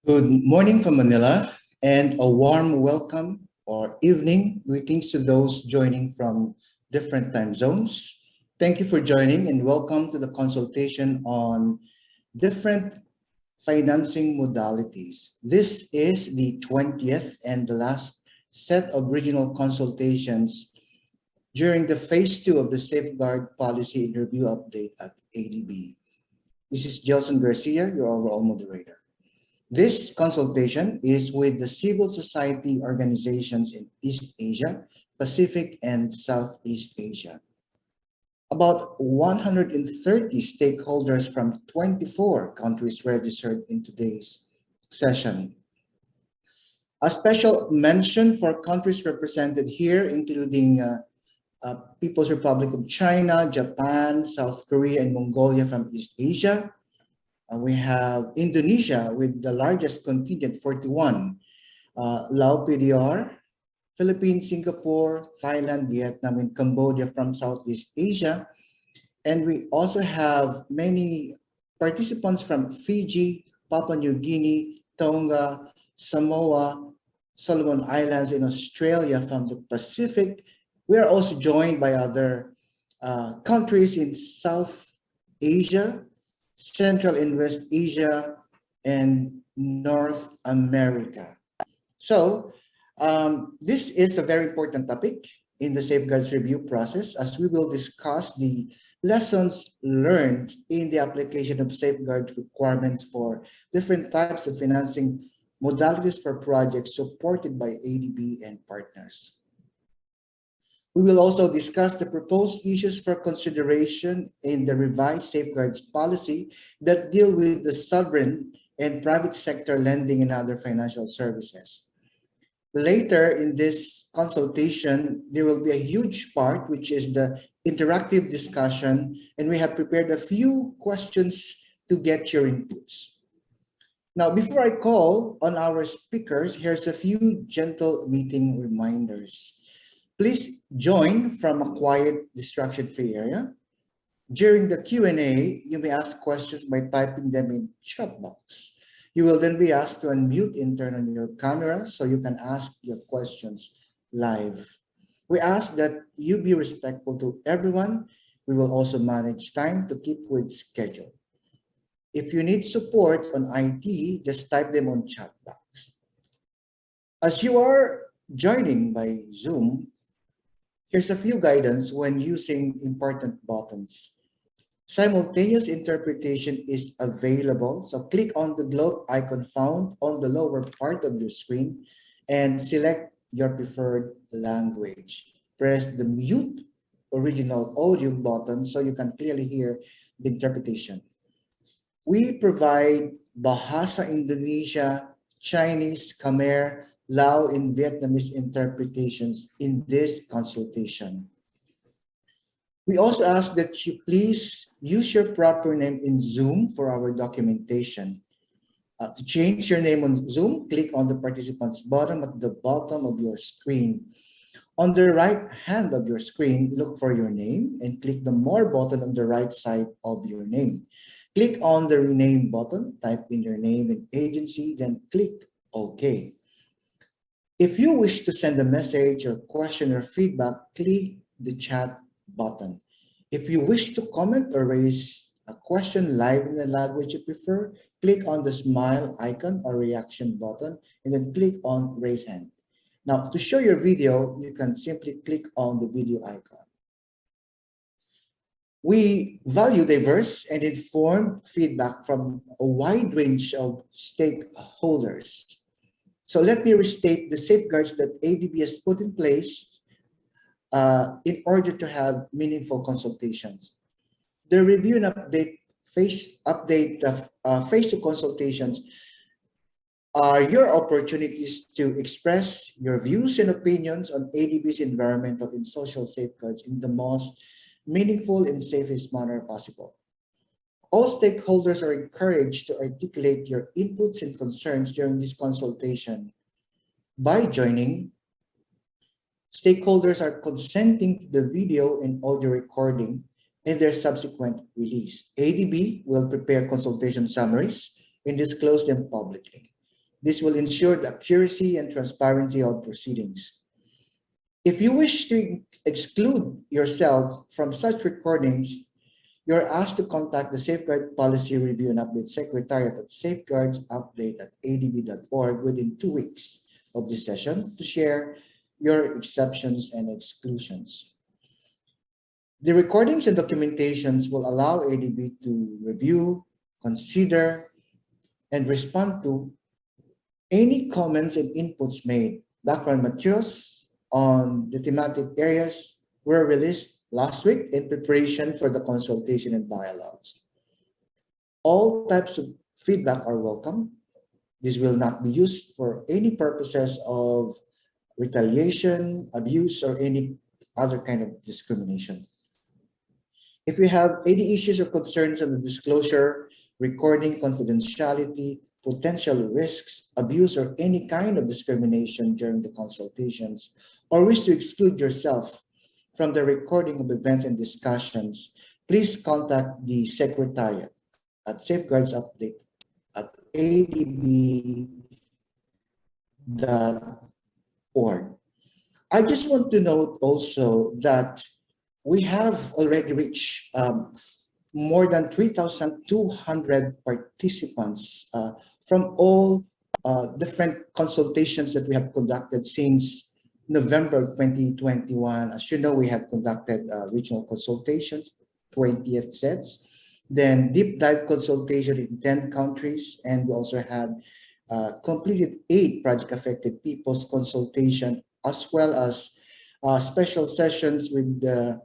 Good morning from Manila and a warm welcome or evening greetings to those joining from different time zones. Thank you for joining and welcome to the consultation on different financing modalities. This is the 20th and the last set of regional consultations during the phase 2 of the Safeguard Policy and Review Update at ADB. This is Jelson Garcia, your overall moderator. This consultation is with the civil society organizations in East Asia, Pacific, and Southeast Asia. About 130 stakeholders from 24 countries registered in today's session. A special mention for countries represented here, including People's Republic of China, Japan, South Korea, and Mongolia from East Asia. We have Indonesia with the largest contingent, 41, Lao PDR, Philippines, Singapore, Thailand, Vietnam, and Cambodia from Southeast Asia. And we also have many participants from Fiji, Papua New Guinea, Tonga, Samoa, Solomon Islands, and Australia from the Pacific. We are also joined by other countries in South Asia, Central and West Asia, and North America. So this is a very important topic in the safeguards review process, as we will discuss the lessons learned in the application of safeguard requirements for different types of financing modalities for projects supported by ADB and partners. We will also discuss the proposed issues for consideration in the revised safeguards policy that deal with the sovereign and private sector lending and other financial services. Later in this consultation, there will be a huge part, which is the interactive discussion, and we have prepared a few questions to get your inputs. Now, before I call on our speakers, here's a few gentle meeting reminders. Please join from a quiet, distraction-free area. During the Q&A, you may ask questions by typing them in chat box. You will then be asked to unmute and turn on your camera so you can ask your questions live. We ask that you be respectful to everyone. We will also manage time to keep with schedule. If you need support on IT, just type them on chat box. As you are joining by Zoom, here's a few guidance when using important buttons. Simultaneous interpretation is available, so click on the globe icon found on the lower part of your screen and select your preferred language. Press the mute original audio button so you can clearly hear the interpretation. We provide Bahasa Indonesia, Chinese, Khmer, Lao, and Vietnamese interpretations in this consultation. We also ask that you please use your proper name in Zoom for our documentation. To change your name on Zoom, click on the participants button at the bottom of your screen. On the right hand of your screen, look for your name and click the More button on the right side of your name. Click on the Rename button, type in your name and agency, then click OK. If you wish to send a message or question or feedback, click the chat button. If you wish to comment or raise a question live in the language you prefer, click on the smile icon or reaction button and then click on raise hand. Now, to show your video, you can simply click on the video icon. We value diverse and informed feedback from a wide range of stakeholders. So let me restate the safeguards that ADB has put in place in order to have meaningful consultations. The review and update phase two consultations are your opportunities to express your views and opinions on ADB's environmental and social safeguards in the most meaningful and safest manner possible. All stakeholders are encouraged to articulate your inputs and concerns during this consultation. By joining, stakeholders are consenting to the video and audio recording and their subsequent release. ADB will prepare consultation summaries and disclose them publicly. This will ensure the accuracy and transparency of proceedings. If you wish to exclude yourself from such recordings, you're asked to contact the Safeguard Policy Review and Update Secretariat at safeguardsupdate@adb.org within 2 weeks of this session to share your exceptions and exclusions. The recordings and documentations will allow ADB to review, consider, and respond to any comments and inputs made. Background materials on the thematic areas were released last week in preparation for the consultation and dialogues. All types of feedback are welcome. This will not be used for any purposes of retaliation, abuse, or any other kind of discrimination. If you have any issues or concerns on the disclosure, recording, confidentiality, potential risks, abuse, or any kind of discrimination during the consultations, or wish to exclude yourself from the recording of events and discussions, please contact the Secretariat at safeguardsupdate@adb.org. I just want to note also that we have already reached more than 3,200 participants from all different consultations that we have conducted since November 2021. As you know, we have conducted regional consultations, 20th sets, then deep dive consultation in 10 countries, and we also had completed 8 project affected people's consultation, as well as special sessions with the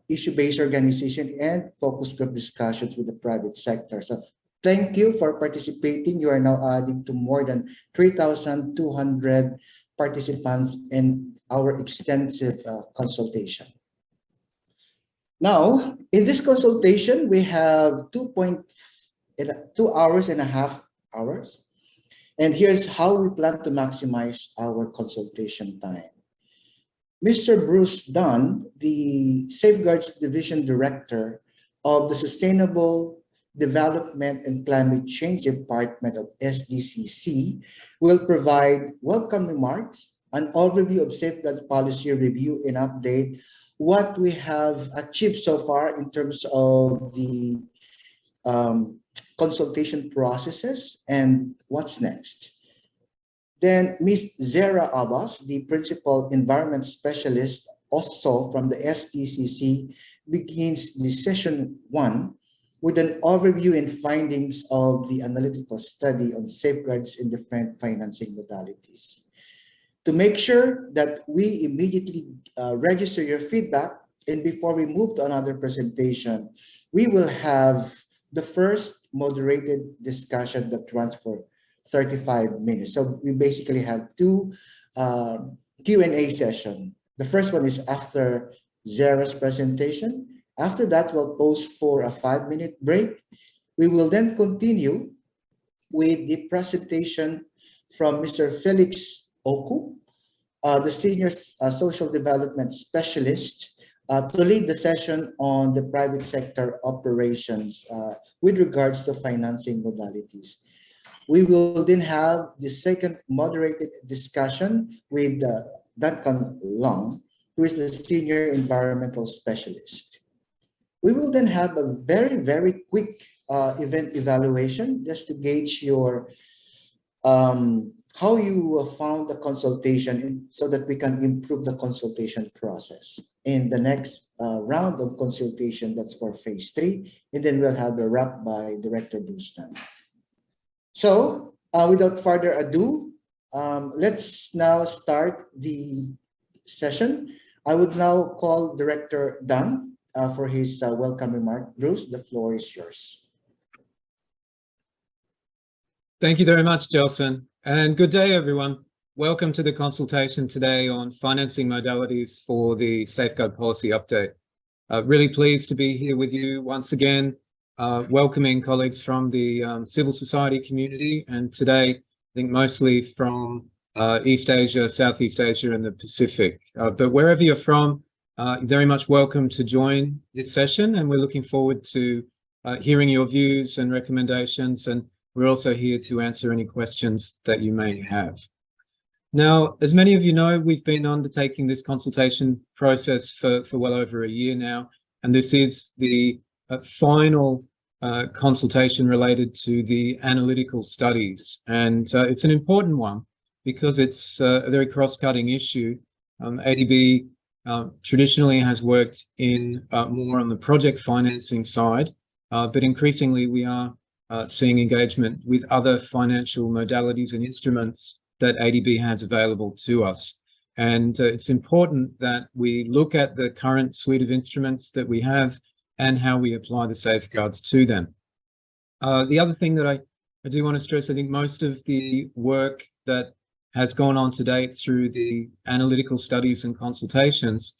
issue-based organization and focus group discussions with the private sector. So thank you for participating. You are now adding to more than 3,200 participants in our extensive consultation. Now, in this consultation, we have 2 hours and a half hours. And here's how we plan to maximize our consultation time. Mr. Bruce Dunn, the Safeguards Division Director of the Sustainable Development and Climate Change Department of SDCC, will provide welcome remarks, an overview of Safeguards Policy Review and update what we have achieved so far in terms of the consultation processes and what's next. Then Ms. Zara Abbas, the Principal Environment Specialist, also from the SDCC, begins the session 1 with an overview and findings of the analytical study on safeguards in different financing modalities. To make sure that we immediately register your feedback, and before we move to another presentation, we will have the first moderated discussion that runs for 35 minutes. So we basically have 2 Q&A sessions. The first one is after Zara's presentation. After that, we'll pause for a 5-minute break. We will then continue with the presentation from Mr. Felix Oku, the Senior Social Development Specialist, to lead the session on the private sector operations with regards to financing modalities. We will then have the second moderated discussion with Duncan Long, who is the Senior Environmental Specialist. We will then have a very, very quick event evaluation just to gauge your how you found the consultation so that we can improve the consultation process. In the next round of consultation, that's for phase 3, and then we'll have a wrap by Director Bruce Dunn. So without further ado, let's now start the session. I would now call Director Dunn for his welcome remark. Bruce, the floor is yours. Thank you very much, Gelson, and good day, everyone. Welcome to the consultation today on financing modalities for the Safeguard Policy Update. Really pleased to be here with you once again, welcoming colleagues from the civil society community, and today, I think mostly from East Asia, Southeast Asia, and the Pacific. But wherever you're from, very much welcome to join this session, and we're looking forward to hearing your views and recommendations and we're also here to answer any questions that you may have. Now, as many of you know, we've been undertaking this consultation process for well over a year now, and this is the final consultation related to the analytical studies. And it's an important one because it's a very cross-cutting issue. ADB traditionally has worked in more on the project financing side, but increasingly we are seeing engagement with other financial modalities and instruments that ADB has available to us. And it's important that we look at the current suite of instruments that we have and how we apply the safeguards to them. The other thing that I do want to stress, I think most of the work that has gone on to date through the analytical studies and consultations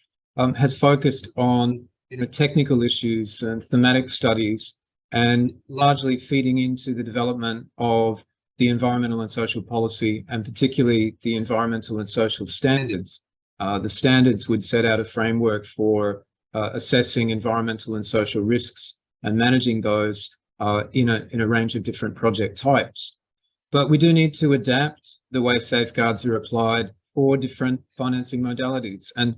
has focused on technical issues and thematic studies, and largely feeding into the development of the environmental and social policy, and particularly the environmental and social standards. The standards would set out a framework for assessing environmental and social risks and managing those in a range of different project types. But we do need to adapt the way safeguards are applied for different financing modalities. And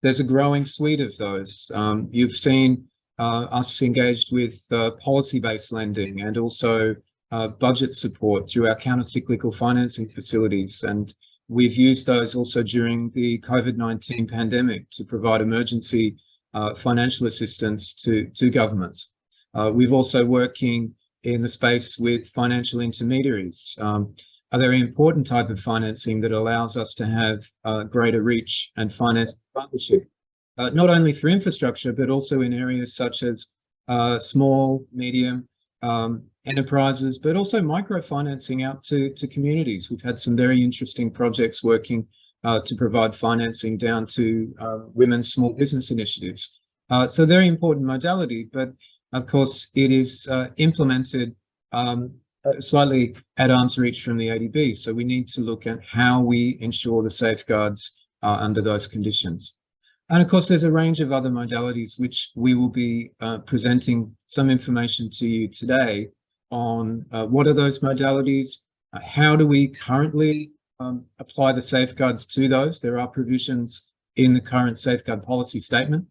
there's a growing suite of those. You've seen us engaged with policy-based lending and also budget support through our counter-cyclical financing facilities. And we've used those also during the COVID-19 pandemic to provide emergency financial assistance to governments. We've also working in the space with financial intermediaries, a very important type of financing that allows us to have greater reach and finance partnership, not only for infrastructure, but also in areas such as small, medium enterprises, but also microfinancing out to communities. We've had some very interesting projects working to provide financing down to women's small business initiatives. So very important modality, but of course it is implemented slightly at arm's reach from the ADB. So we need to look at how we ensure the safeguards under those conditions. And of course, there's a range of other modalities which we will be presenting some information to you today on what are those modalities, how do we currently apply the safeguards to those. There are provisions in the current safeguard policy statement.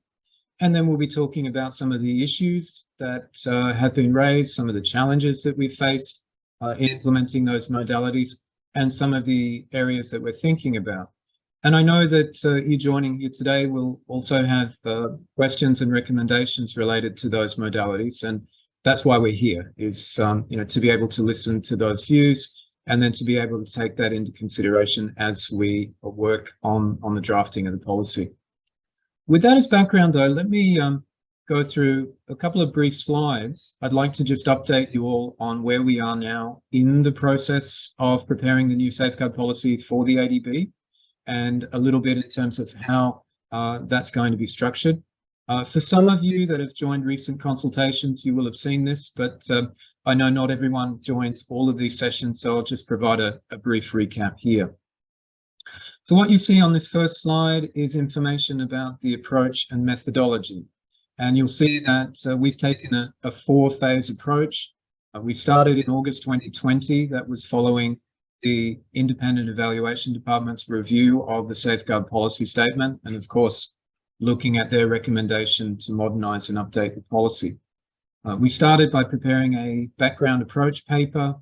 And then we'll be talking about some of the issues that have been raised, some of the challenges that we've faced in implementing those modalities, and some of the areas that we're thinking about. And I know that you joining here today will also have questions and recommendations related to those modalities. And that's why we're here, is to be able to listen to those views and then to be able to take that into consideration as we work on the drafting of the policy. With that as background, though, let me go through a couple of brief slides. I'd like to just update you all on where we are now in the process of preparing the new safeguard policy for the ADB, and a little bit in terms of how that's going to be structured. For some of you that have joined recent consultations, you will have seen this, but I know not everyone joins all of these sessions, so I'll just provide a brief recap here. So what you see on this first slide is information about the approach and methodology. And you'll see that we've taken a four-phase approach. We started in August 2020. That was following the Independent Evaluation Department's review of the Safeguard Policy Statement, and of course, looking at their recommendation to modernise and update the policy. We started by preparing a background approach paper.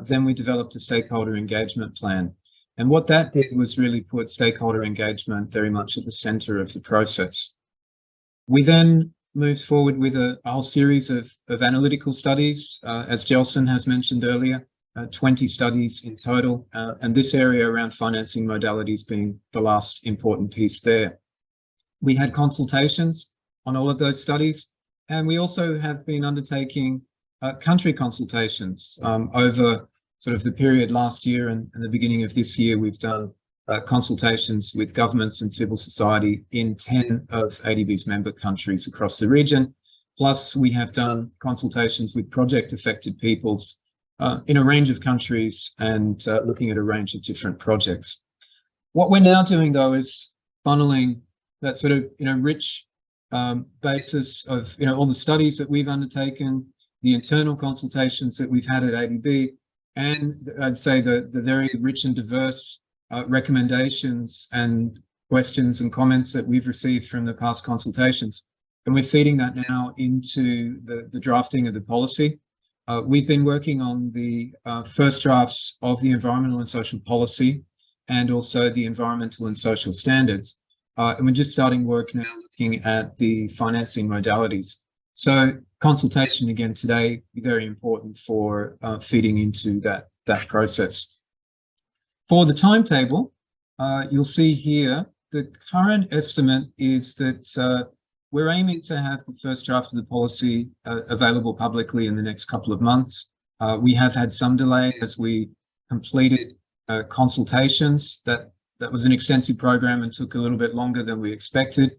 Then we developed a stakeholder engagement plan. And what that did was really put stakeholder engagement very much at the centre of the process. We then moved forward with a whole series of analytical studies, as Gelson has mentioned earlier, 20 studies in total, and this area around financing modalities being the last important piece there. We had consultations on all of those studies, and we also have been undertaking country consultations over sort of the period last year and the beginning of this year. We've done consultations with governments and civil society in 10 of ADB's member countries across the region. Plus, we have done consultations with project-affected peoples in a range of countries and looking at a range of different projects. What we're now doing, though, is funneling that sort of rich basis of all the studies that we've undertaken, the internal consultations that we've had at ADB, and I'd say the very rich and diverse recommendations and questions and comments that we've received from the past consultations. And we're feeding that now into the drafting of the policy. We've been working on the first drafts of the environmental and social policy and also the environmental and social standards. And we're just starting work now looking at the financing modalities. So consultation again today, very important for feeding into that process. For the timetable, you'll see here, the current estimate is that we're aiming to have the first draft of the policy available publicly in the next couple of months. We have had some delay as we completed consultations. That was an extensive program and took a little bit longer than we expected.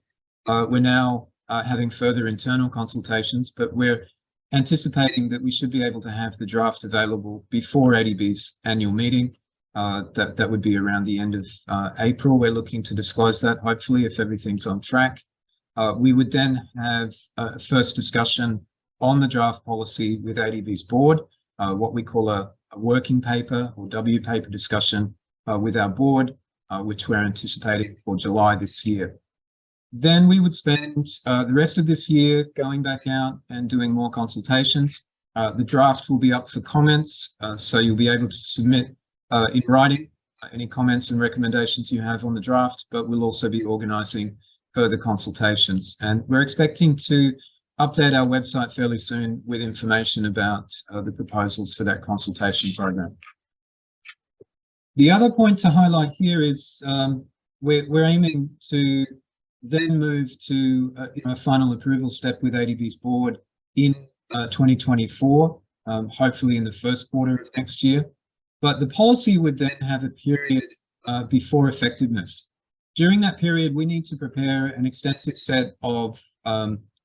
We're now having further internal consultations, but we're anticipating that we should be able to have the draft available before ADB's annual meeting. That would be around the end of April. We're looking to disclose that, hopefully, if everything's on track. We would then have a first discussion on the draft policy with ADB's board, what we call a working paper or W paper discussion with our board, which we're anticipating for July this year. Then we would spend the rest of this year going back out and doing more consultations. The draft will be up for comments, so you'll be able to submit in writing any comments and recommendations you have on the draft, but we'll also be organising further consultations. And we're expecting to update our website fairly soon with information about the proposals for that consultation program. The other point to highlight here is we're aiming to then move to a final approval step with ADB's board in 2024, hopefully in the first quarter of next year. But the policy would then have a period before effectiveness. During that period, we need to prepare an extensive set of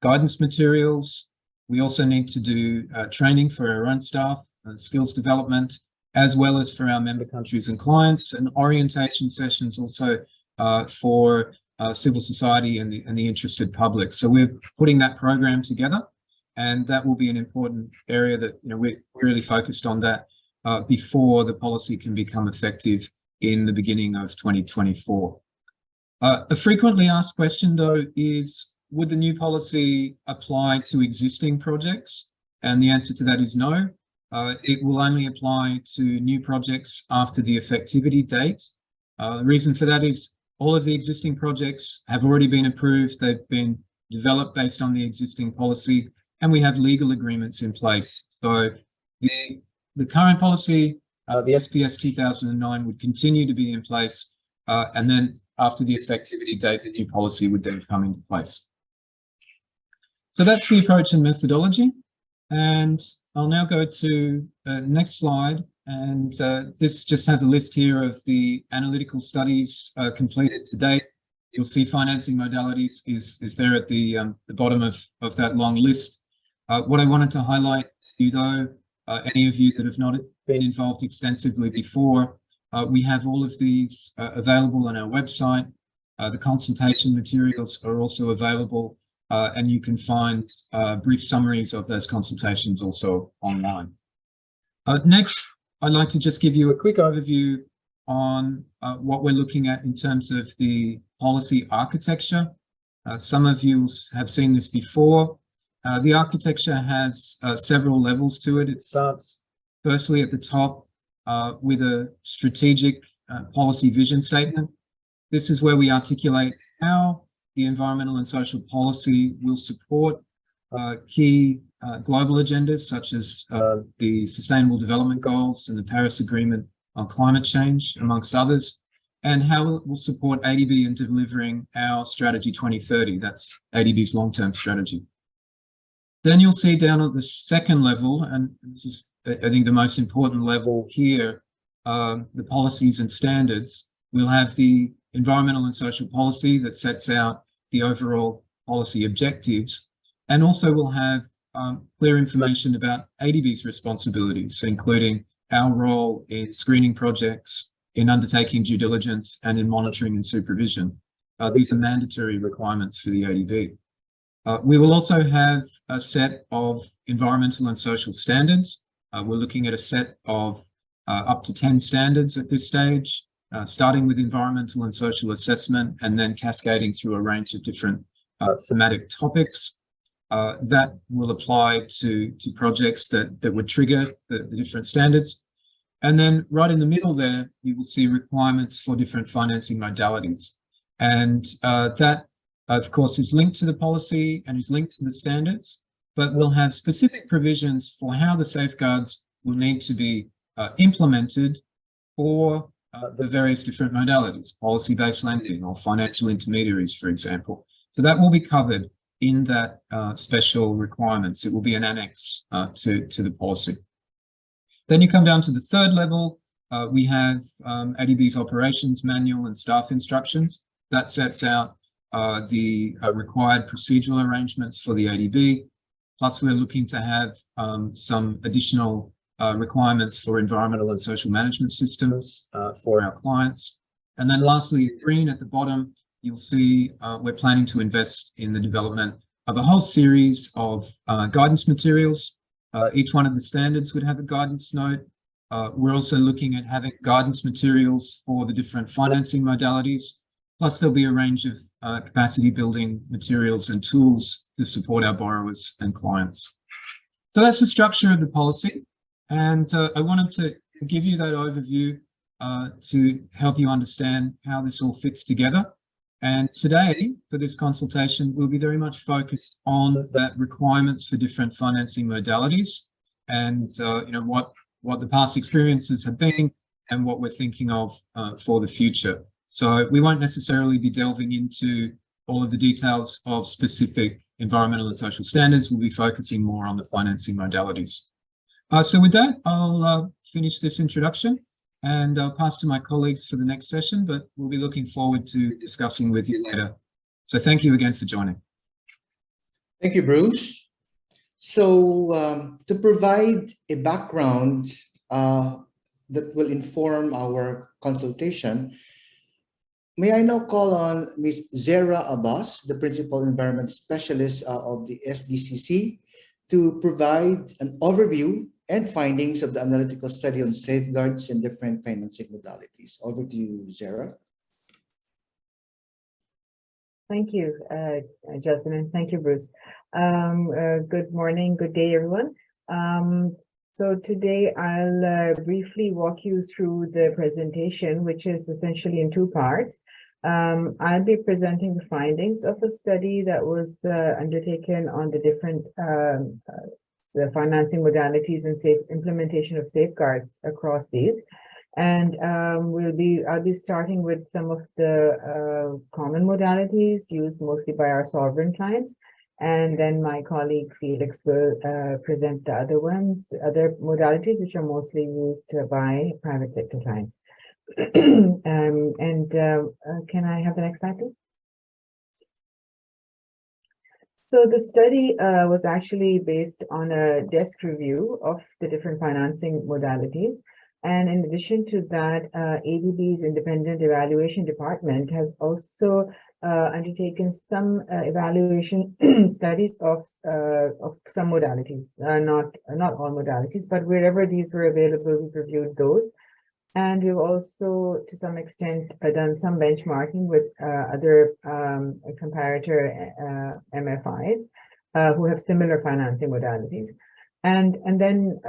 guidance materials. We also need to do training for our own staff, skills development, as well as for our member countries and clients, and orientation sessions also for civil society and the interested public. So we're putting that program together, and that will be an important area that we're really focused on that before the policy can become effective in the beginning of 2024. A frequently asked question, though, is would the new policy apply to existing projects? And the answer to that is no. It will only apply to new projects after the effectivity date. The reason for that is all of the existing projects have already been approved. They've been developed based on the existing policy, and we have legal agreements in place. So the current policy, the SPS 2009, would continue to be in place, and then after the effectivity date, the new policy would then come into place. So that's the approach and methodology. And I'll now go to the next slide. And this just has a list here of the analytical studies completed to date. You'll see financing modalities is there at the bottom of that long list. What I wanted to highlight to you, though, any of you that have not been involved extensively before, we have all of these available on our website. The consultation materials are also available, and you can find brief summaries of those consultations also online. Next, I'd like to just give you a quick overview on what we're looking at in terms of the policy architecture. Some of you have seen this before. The architecture has several levels to it. It starts firstly at the top with a strategic policy vision statement. This is where we articulate how the environmental and social policy will support key global agendas such as the Sustainable Development Goals and the Paris Agreement on climate change, amongst others, and how it will support ADB in delivering our Strategy 2030. That's ADB's long-term strategy. Then you'll see down at the second level, and this is, I think, the most important level here, the policies and standards. We'll have the environmental and social policy that sets out the overall policy objectives, and also we'll have clear information about ADB's responsibilities, including our role in screening projects, in undertaking due diligence, and in monitoring and supervision. These are mandatory requirements for the ADB. We will also have a set of environmental and social standards. We're looking at a set of up to 10 standards at this stage, starting with environmental and social assessment and then cascading through a range of different thematic topics that will apply to projects that would trigger the different standards. And then right in the middle there, you will see requirements for different financing modalities. And that, of course, is linked to the policy and is linked to the standards, but we'll have specific provisions for how the safeguards will need to be implemented for the various different modalities, policy-based lending or financial intermediaries, for example. So that will be covered in that special requirements. It will be an annex to the policy. Then you come down to the third level. We have ADB's operations manual and staff instructions. That sets out the required procedural arrangements for the ADB. Plus, we're looking to have some additional requirements for environmental and social management systems for our clients. And then lastly, green at the bottom, you'll see we're planning to invest in the development of a whole series of guidance materials. Each one of the standards would have a guidance note. We're also looking at having guidance materials for the different financing modalities. Plus, there'll be a range of capacity building materials and tools to support our borrowers and clients. So that's the structure of the policy. And I wanted to give you that overview to help you understand how this all fits together. And today, for this consultation, we'll be very much focused on that requirements for different financing modalities and what the past experiences have been and what we're thinking of for the future. So we won't necessarily be delving into all of the details of specific environmental and social standards. We'll be focusing more on the financing modalities. So with that, I'll finish this introduction and I'll pass to my colleagues for the next session, but we'll be looking forward to discussing with you later. So thank you again for joining. Thank you, Bruce. So to provide a background that will inform our consultation, may I now call on Ms. Zara Abbas, the Principal Environment Specialist of the SDCC, to provide an overview and findings of the analytical study on safeguards and different financing modalities. Over to you, Zara. Thank you, Justin, and thank you, Bruce. Good morning, good day, everyone. So today I'll briefly walk you through the presentation, which is essentially in two parts. I'll be presenting the findings of a study that was undertaken on the different the financing modalities and implementation of safeguards across these. And I'll be starting with some of the common modalities used mostly by our sovereign clients. And then my colleague Felix will present the other modalities, which are mostly used by private sector clients. Can I have the next slide, please? So the study was actually based on a desk review of the different financing modalities. And in addition to that, ADB's independent evaluation department has also undertaken some evaluation studies of some modalities, not all modalities, but wherever these were available, we reviewed those. And we've also, to some extent, done some benchmarking with other comparator MFIs who have similar financing modalities. And then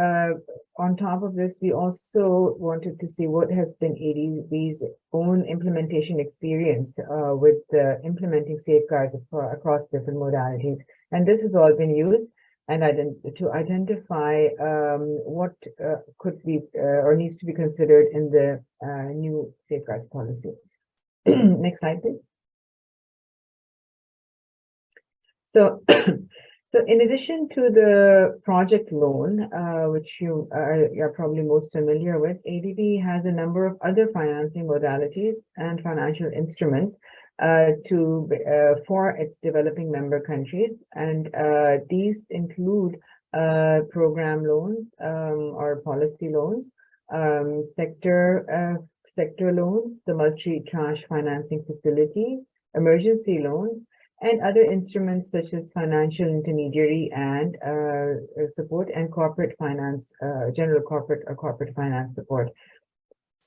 on top of this, we also wanted to see what has been ADB's own implementation experience with implementing safeguards across different modalities. And this has all been used and to identify what could be or needs to be considered in the new safeguards policy. Next slide, please. So, in addition to the project loan, which you are probably most familiar with, ADB has a number of other financing modalities and financial instruments for its developing member countries, and these include program loans or policy loans, sector loans, the multi-tranche financing facilities, emergency loans, and other instruments such as financial intermediary and support and corporate finance, general corporate or corporate finance support.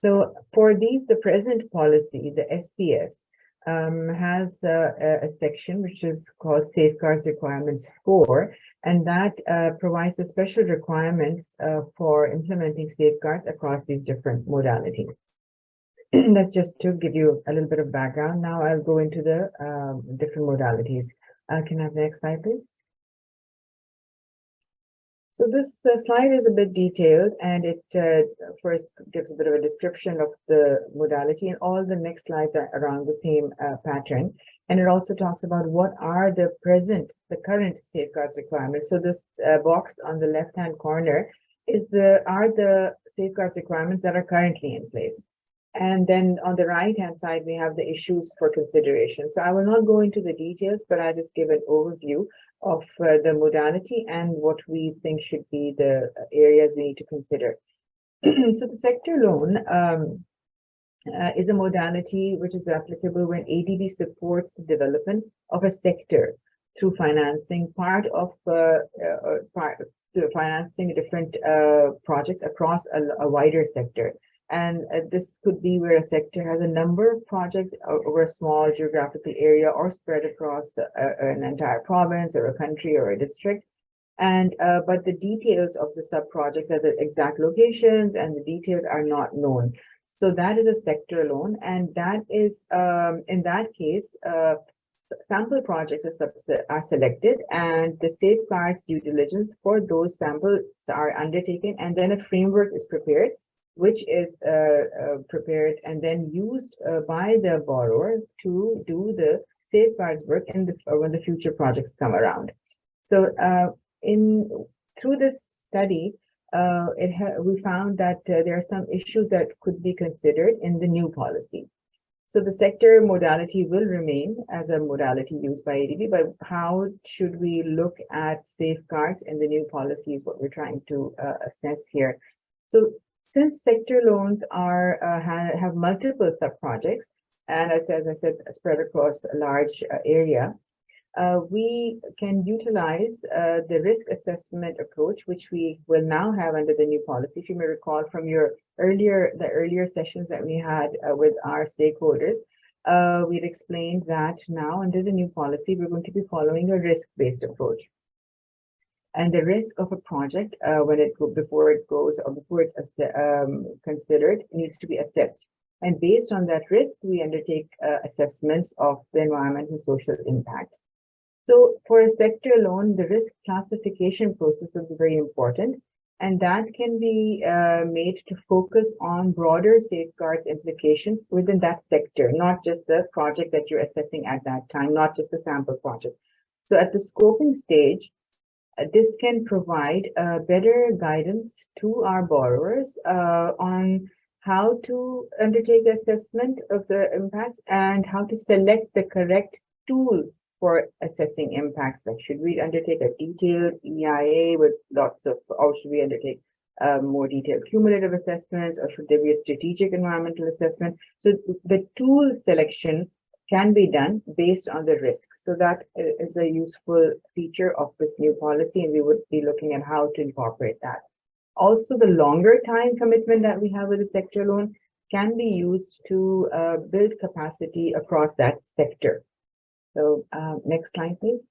So for these, the present policy, the SPS, has a section which is called Safeguards Requirements 4, and that provides the special requirements for implementing safeguards across these different modalities. That's just to give you a little bit of background. Now I'll go into the different modalities. Can I have the next slide, please? So this slide is a bit detailed, and it first gives a bit of a description of the modality, and all the next slides are around the same pattern. And it also talks about what are the current safeguards requirements. So this box on the left-hand corner are the safeguards requirements that are currently in place. And then on the right-hand side, we have the issues for consideration. So I will not go into the details, but I'll just give an overview of the modality and what we think should be the areas we need to consider. So the sector loan is a modality which is applicable when ADB supports the development of a sector through financing financing different projects across a wider sector. And this could be where a sector has a number of projects over a small geographical area or spread across an entire province or a country or a district. And but the details of the sub-projects, the exact locations and the details are not known. So that is a sector loan, and that is in that case, sample projects are selected, and the safeguards due diligence for those samples are undertaken, and then a framework is prepared, which is prepared and then used by the borrower to do the safeguards work when the future projects come around. So through this study, we found that there are some issues that could be considered in the new policy. So the sector modality will remain as a modality used by ADB, but how should we look at safeguards in the new policy is what we're trying to assess here. So since sector loans have multiple sub-projects, and as I said, spread across a large area, we can utilize the risk assessment approach, which we will now have under the new policy. If you may recall from the earlier sessions that we had with our stakeholders, we'd explained that now under the new policy, we're going to be following a risk-based approach. And the risk of a project, before it's considered, needs to be assessed. And based on that risk, we undertake assessments of the environmental and social impacts. So for a sector loan, the risk classification process will be very important, and that can be made to focus on broader safeguards implications within that sector, not just the project that you're assessing at that time, not just the sample project. So at the scoping stage, this can provide better guidance to our borrowers on how to undertake the assessment of the impacts and how to select the correct tool for assessing impacts. Like, should we undertake a detailed EIA with lots of, or should we undertake more detailed cumulative assessments, or should there be a strategic environmental assessment? So the tool selection can be done based on the risk. So that is a useful feature of this new policy, and we would be looking at how to incorporate that. Also, the longer time commitment that we have with the sector loan can be used to build capacity across that sector. So next slide, please.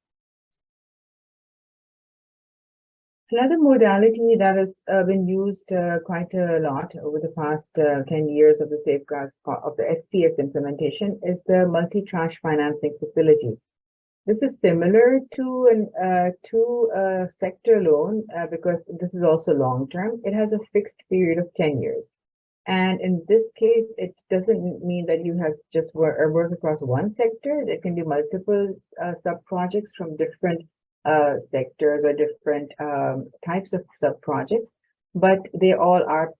Another modality that has been used quite a lot over the past 10 years of the safeguards of the SPS implementation is the multi-tranche financing facility. This is similar to a sector loan because this is also long-term. It has a fixed period of 10 years. And in this case, it doesn't mean that you have just work across one sector. There can be multiple sub-projects from different sectors or different types of sub-projects, but they all are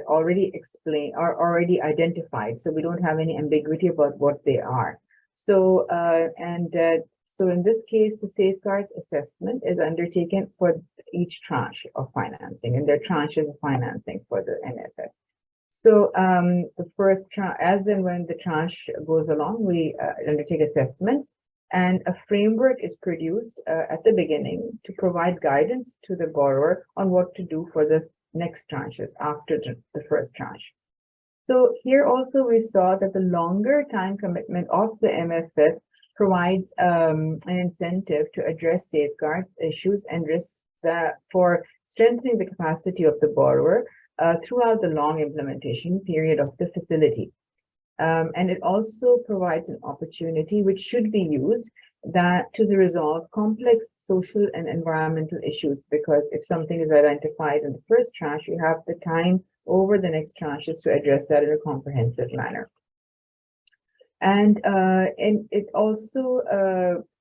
already explained, are already identified. So we don't have any ambiguity about what they are. So, so in this case, the safeguards assessment is undertaken for each tranche of financing, and there are tranches of financing for the NFF. So the first tranche, as and when the tranche goes along, we undertake assessments, And a framework is produced at the beginning to provide guidance to the borrower on what to do for the next tranches after the first tranche. So here also we saw that the longer time commitment of the MFF provides an incentive to address safeguards, issues, and risks for strengthening the capacity of the borrower throughout the long implementation period of the facility. And it also provides an opportunity which should be used to resolve complex social and environmental issues, because if something is identified in the first tranche, you have the time over the next tranches to address that in a comprehensive manner. And it also,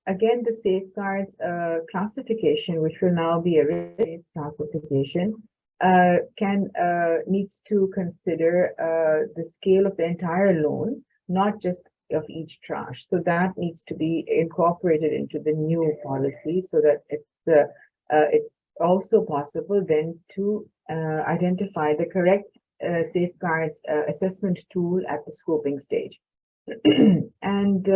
again, the safeguards classification, which will now be a risk-based classification, needs to consider the scale of the entire loan, not just of each tranche. So that needs to be incorporated into the new policy, so that it's also possible then to identify the correct safeguards assessment tool at the scoping stage. And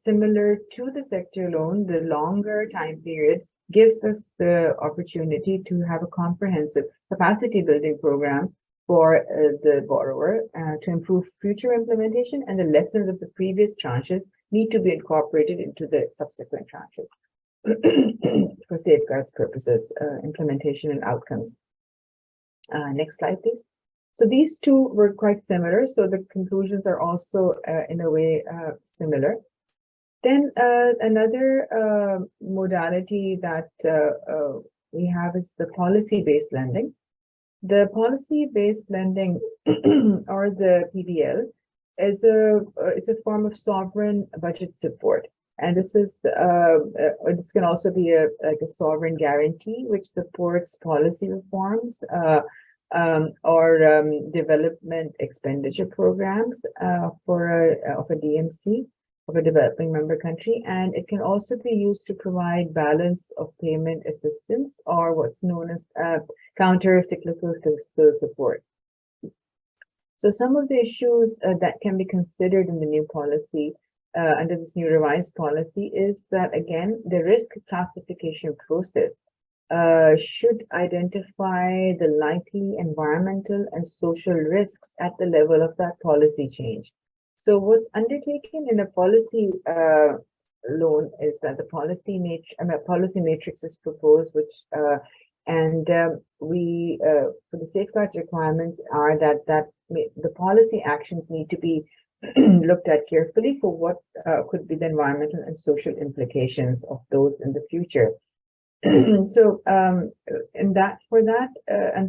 similar to the sector loan, the longer time period gives us the opportunity to have a comprehensive capacity building program for the borrower to improve future implementation, and the lessons of the previous tranches need to be incorporated into the subsequent tranches for safeguards purposes, implementation and outcomes. Next slide, please. So these two were quite similar, so the conclusions are also in a way similar. Then another modality that we have is the policy-based lending. The policy-based lending, or the PBL, is it's a form of sovereign budget support, and this can also be like a sovereign guarantee which supports policy reforms or development expenditure programs of a DMC, of a developing member country, and it can also be used to provide balance of payment assistance, or what's known as counter-cyclical fiscal support. So some of the issues that can be considered in the new policy, under this new revised policy, is that, again, the risk classification process should identify the likely environmental and social risks at the level of that policy change. So what's undertaken in a policy loan is that the policy matrix is proposed, which we for the safeguards requirements are that the policy actions need to be looked at carefully for what could be the environmental and social implications of those in the future. So under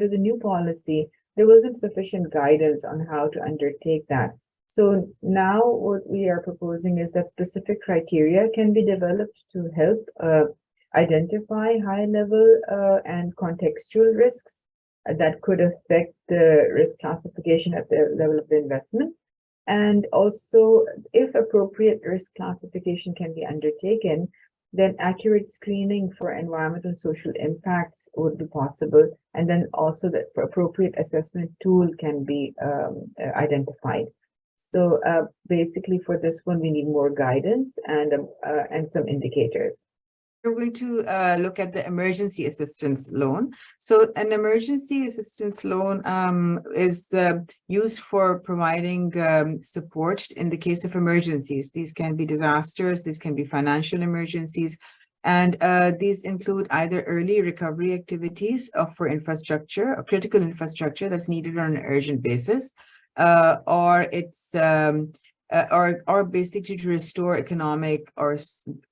the new policy, there wasn't sufficient guidance on how to undertake that. So now what we are proposing is that specific criteria can be developed to help identify high-level and contextual risks that could affect the risk classification at the level of the investment. And also, if appropriate risk classification can be undertaken, then accurate screening for environmental and social impacts would be possible. And then also the appropriate assessment tool can be identified. So basically for this one, we need more guidance and some indicators. We're going to look at the emergency assistance loan. So an emergency assistance loan is used for providing support in the case of emergencies. These can be disasters, these can be financial emergencies, and these include either early recovery activities for infrastructure, or critical infrastructure that's needed on an urgent basis, or it's or basically to restore economic or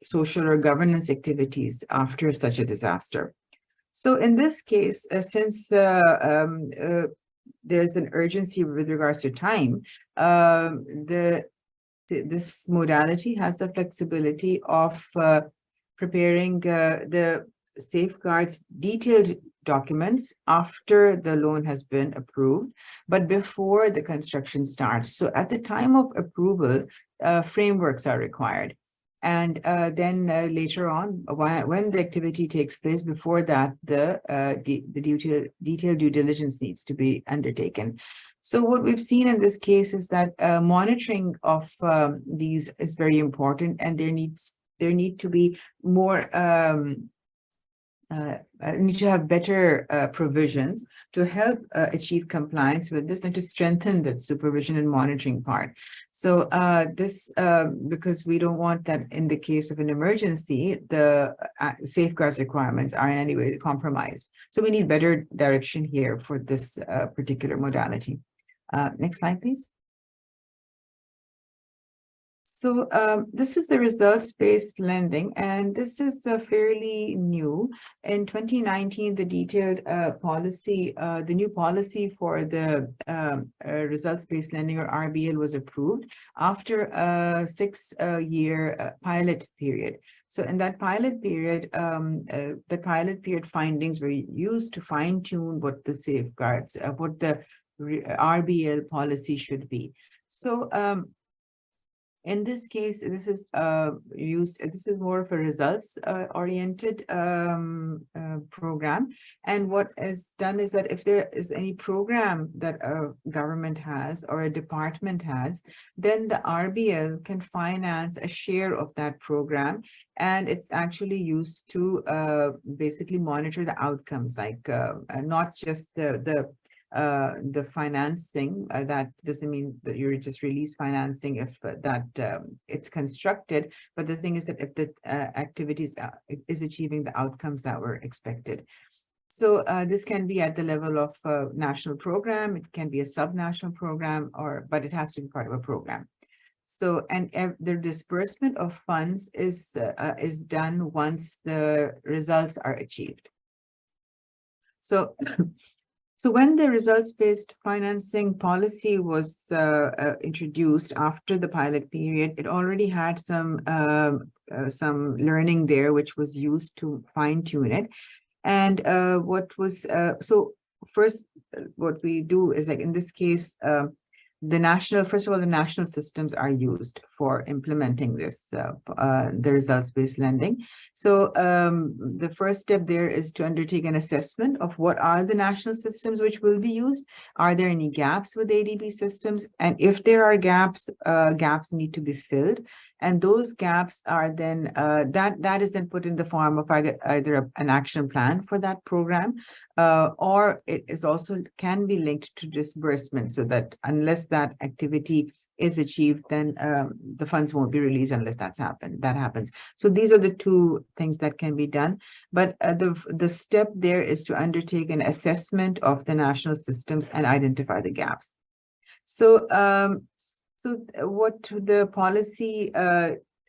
social or governance activities after such a disaster. So in this case, since there's an urgency with regards to time, this modality has the flexibility of preparing the safeguards detailed documents after the loan has been approved, but before the construction starts. So at the time of approval, frameworks are required. And then later on, when the activity takes place, before that, the detailed due diligence needs to be undertaken. So what we've seen in this case is that monitoring of these is very important, and there needs there need to be more need to have better provisions to help achieve compliance with this and to strengthen the supervision and monitoring part. So because we don't want that in the case of an emergency, the safeguards requirements are in any way compromised. So we need better direction here for this particular modality. Next slide, please. So this is the results-based lending, and this is fairly new. In 2019, the detailed policy, the new policy for the results-based lending, or RBL, was approved after a 6-year pilot period. So in that pilot period, findings were used to fine-tune what the safeguards, what the RBL policy should be. So in this case, this is more of a results oriented program. And what is done is that if there is any program that a government has or a department has, then the RBL can finance a share of that program. And it's actually used to basically monitor the outcomes, like not just the financing. That doesn't mean that you just release financing if it's constructed, but the thing is that if the activities is achieving the outcomes that were expected. So this can be at the level of a national program, it can be a sub-national program, but it has to be part of a program. So, and the disbursement of funds is done once the results are achieved. So So when the results-based financing policy was introduced after the pilot period, it already had some learning there, which was used to fine-tune it. And so first, what we do is, like in this case, first of all, the national systems are used for implementing this, the results-based lending. So the first step there is to undertake an assessment of what are the national systems which will be used. Are there any gaps with ADB systems? And if there are gaps, gaps need to be filled. And those gaps are then, that is then put in the form of either an action plan for that program, or it is also can be linked to disbursement, so that unless that activity is achieved, then the funds won't be released unless that happens. So these are the two things that can be done. But the step there is to undertake an assessment of the national systems and identify the gaps. So what the policy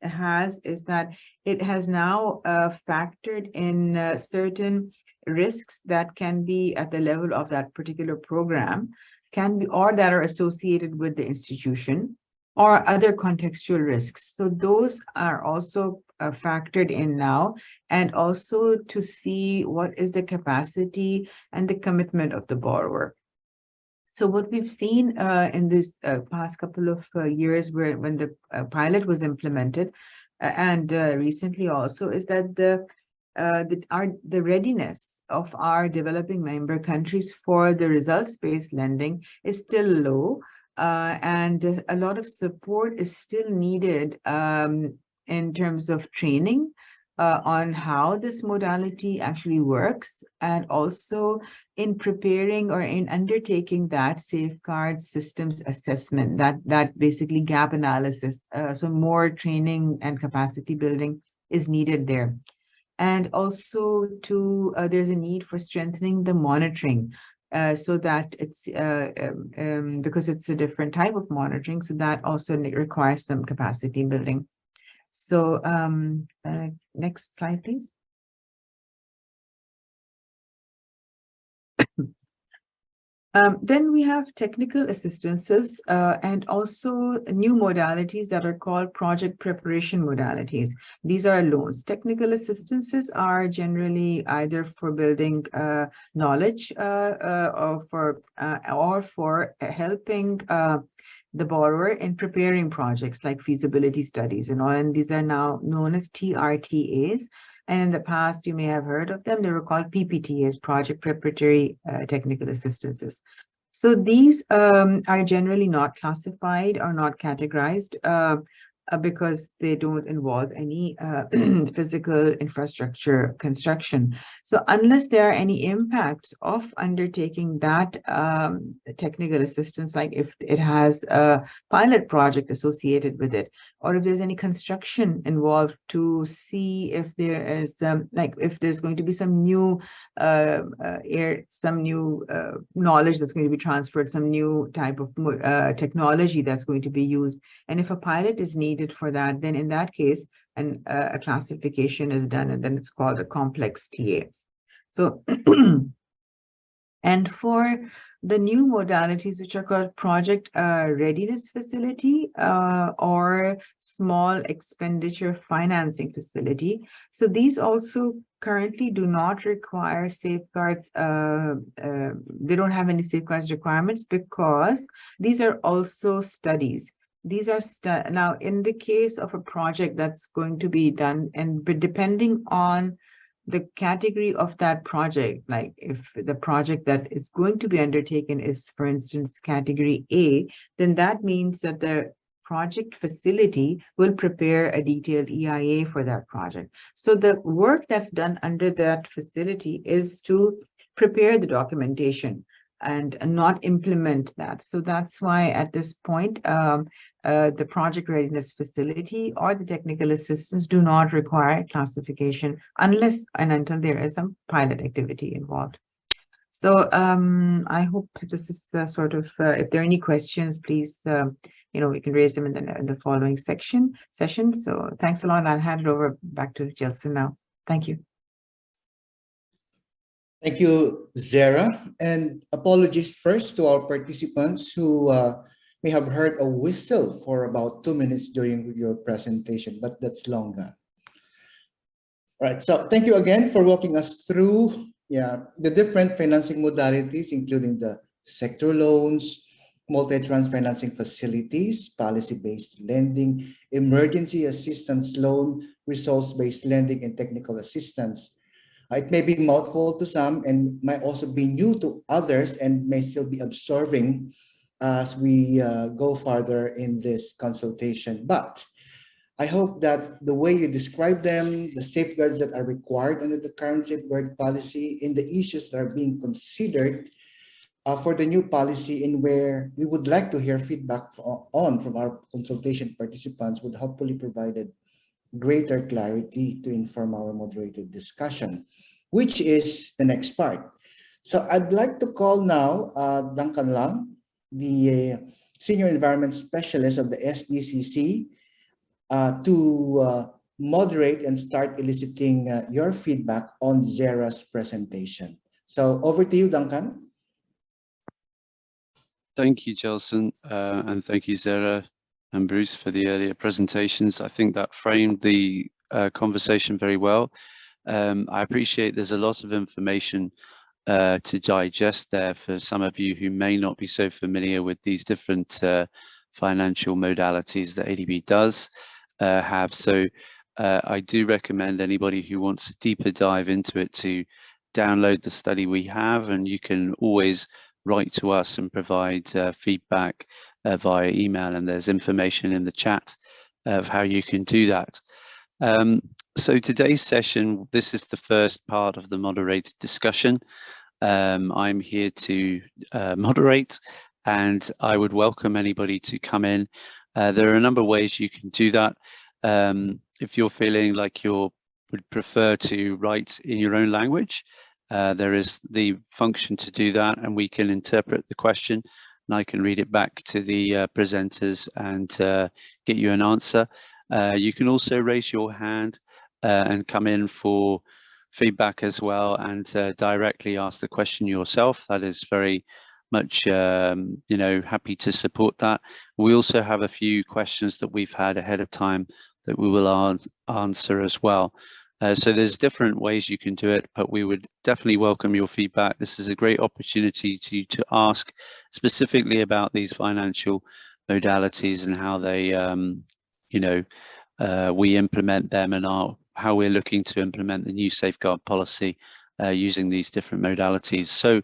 has is that it has now factored in certain risks that can be at the level of that particular program, or that are associated with the institution, or other contextual risks. So those are also factored in now, and also to see what is the capacity and the commitment of the borrower. So what we've seen in this past couple of years, when the pilot was implemented, and recently also, is that the readiness of our developing member countries for the results-based lending is still low, and a lot of support is still needed in terms of training on how this modality actually works, and also in preparing or in undertaking that safeguard systems assessment, that basically gap analysis. So more training and capacity building is needed there. And also there's a need for strengthening the monitoring, so that it's because it's a different type of monitoring, so that also requires some capacity building. So next slide, please. Then we have technical assistances and also new modalities that are called project preparation modalities. These are loans. Technical assistances are generally either for building knowledge or for helping the borrower in preparing projects like feasibility studies and all. And these are now known as TRTAs. And in the past, you may have heard of them. They were called PPTAs, Project Preparatory Technical Assistances. So these are generally not classified or not categorized because they don't involve any physical infrastructure construction. So unless there are any impacts of undertaking that technical assistance, like if it has a pilot project associated with it, or if there's any construction involved to see if there is like if there's going to be some new knowledge that's going to be transferred, some new type of technology that's going to be used. And if a pilot is needed for that, then in that case, a classification is done, and then it's called a complex TA. So, and for the new modalities, which are called project readiness facility or small expenditure financing facility. So these also currently do not require safeguards. They don't have any safeguards requirements because these are also studies. These are now in the case of a project that's going to be done, and but depending on the category of that project, like if the project that is going to be undertaken is, for instance, category A, then that means that the project facility will prepare a detailed EIA for that project. So the work that's done under that facility is to prepare the documentation and not implement that. So that's why at this point, the project readiness facility or the technical assistance do not require classification unless and until there is some pilot activity involved. So I hope this is sort of, if there are any questions, please, we can raise them in the following session. So thanks a lot. I'll hand it over back to Jilson now. Thank you. Thank you, Zara, and apologies first to our participants who may have heard a whistle for about 2 minutes during your presentation, but that's long gone. All right, so thank you again for walking us through the different financing modalities, including the sector loans, multi-trans financing facilities, policy-based lending, emergency assistance loan, results-based lending, and technical assistance. It may be mouthful to some and might also be new to others and may still be observing as we go farther in this consultation. But I hope that the way you describe them, the safeguards that are required under the current safeguard policy, and the issues that are being considered for the new policy, in where we would like to hear feedback from our consultation participants, would hopefully provide greater clarity to inform our moderated discussion, which is the next part. So I'd like to call now Duncan Lang, the Senior Environment Specialist of the SDCC, to moderate and start eliciting your feedback on Zara's presentation. So over to you, Duncan. Thank you, Jilson, and thank you, Zara and Bruce, for the earlier presentations. I think that framed the conversation very well. I appreciate there's a lot of information to digest there for some of you who may not be so familiar with these different financial modalities that ADB does have. So I do recommend anybody who wants a deeper dive into it to download the study we have, and you can always write to us and provide feedback via email, and there's information in the chat of how you can do that. So today's session, this is the first part of the moderated discussion. I'm here to moderate, and I would welcome anybody to come in. There are a number of ways you can do that. If you're feeling like you would prefer to write in your own language, there is the function to do that, and we can interpret the question, and I can read it back to the presenters and get you an answer. You can also raise your hand and come in for feedback as well, and directly ask the question yourself. That is very much, happy to support that. We also have a few questions that we've had ahead of time that we will answer as well. So there's different ways you can do it, but we would definitely welcome your feedback. This is a great opportunity to ask specifically about these financial modalities and how they, we implement them, and how we're looking to implement the new safeguard policy using these different modalities. So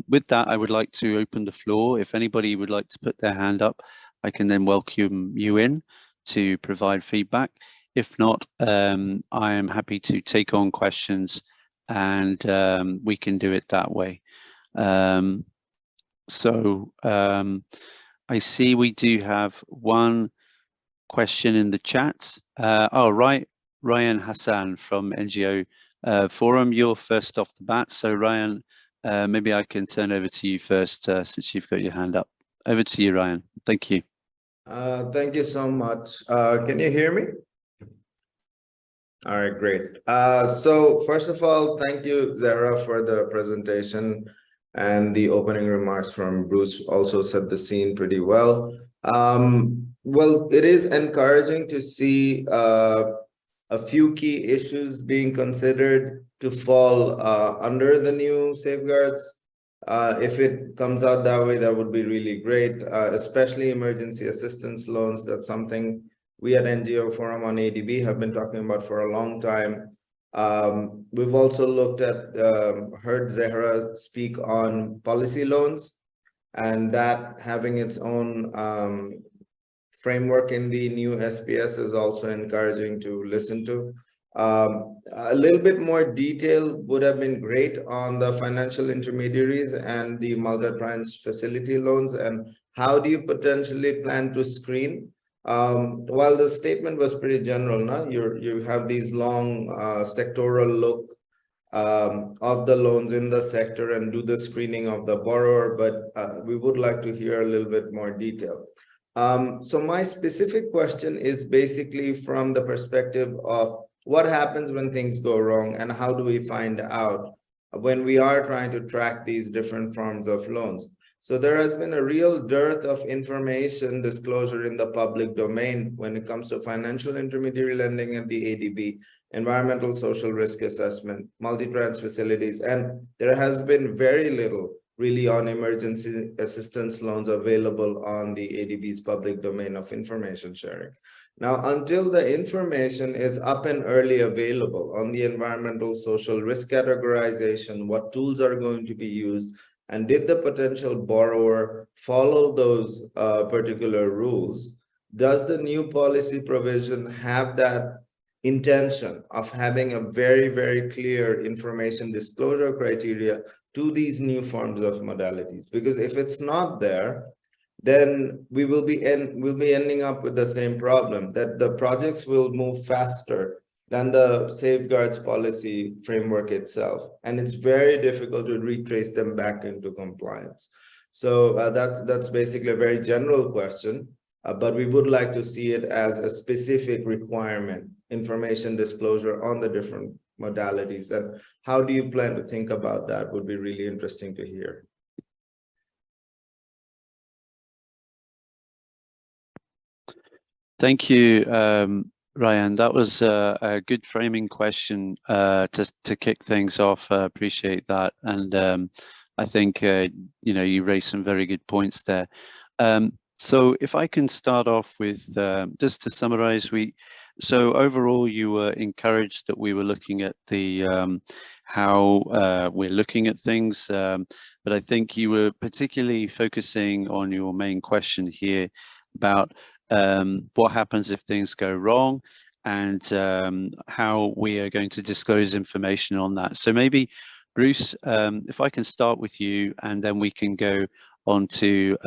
with that, I would like to open the floor. If anybody would like to put their hand up, I can then welcome you in. to provide feedback. If not, I am happy to take on questions, and we can do it that way. I see we do have one question in the chat. Ryan Hassan from NGO Forum, you're first off the bat. So Ryan, maybe I can turn over to you first, since you've got your hand up. Over to you, Ryan. Thank you. Thank you so much. Can you hear me? All right, great. So first of all, thank you, Zara, for the presentation, and the opening remarks from Bruce also set the scene pretty well. Well, it is encouraging to see a few key issues being considered to fall under the new safeguards. If it comes out that way, that would be really great, especially emergency assistance loans. That's something we at NGO Forum on ADB have been talking about for a long time. We've also looked at, heard Zahra speak on policy loans, and that having its own framework in the new SPS is also encouraging to listen to. A little bit more detail would have been great on the financial intermediaries and the multi-tranche facility loans, and how do you potentially plan to screen? While the statement was pretty general, no? You have these long sectoral look of the loans in the sector and do the screening of the borrower, but we would like to hear a little bit more detail. So my specific question is basically from the perspective of what happens when things go wrong, and how do we find out when we are trying to track these different forms of loans. So there has been a real dearth of information disclosure in the public domain when it comes to financial intermediary lending at the ADB, environmental social risk assessment, multi-tranche facilities, and there has been very little really on emergency assistance loans available on the ADB's public domain of information sharing. Now, until the information is up and early available on the environmental social risk categorization, what tools are going to be used, and did the potential borrower follow those particular rules, does the new policy provision have that intention of having a very, very clear information disclosure criteria to these new forms of modalities? Because if it's not there, then we'll be ending up with the same problem, that the projects will move faster than the safeguards policy framework itself, and it's very difficult to retrace them back into compliance. So that's basically a very general question, but we would like to see it as a specific requirement, information disclosure on the different modalities. And how do you plan to think about that would be really interesting to hear. Thank you, Ryan. That was a good framing question to kick things off. Appreciate that, and I think you raised some very good points there. So if I can start off with just to summarize, so overall you were encouraged that we were looking at the how we're looking at things, but I think you were particularly focusing on your main question here about what happens if things go wrong, and how we are going to disclose information on that. So maybe, Bruce, if I can start with you, and then we can go on to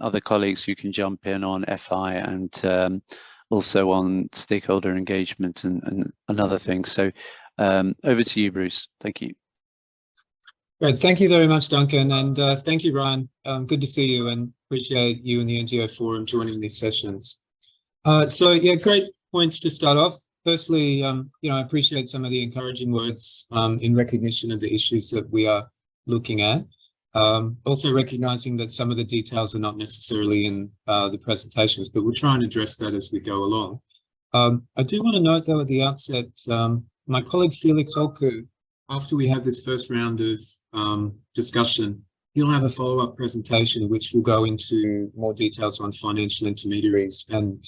other colleagues who can jump in on FI and also on stakeholder engagement and other things. So over to you, Bruce. Thank you. Great. Thank you very much, Duncan. And thank you, Ryan. Good to see you, and appreciate you and the NGO Forum joining these sessions. So yeah, great points to start off. Firstly, I appreciate some of the encouraging words in recognition of the issues that we are looking at. Also recognizing that some of the details are not necessarily in the presentations, but we'll try and address that as we go along. I do want to note, though, at the outset, my colleague Felix Olku, after we have this first round of discussion, he'll have a follow-up presentation which will go into more details on financial intermediaries and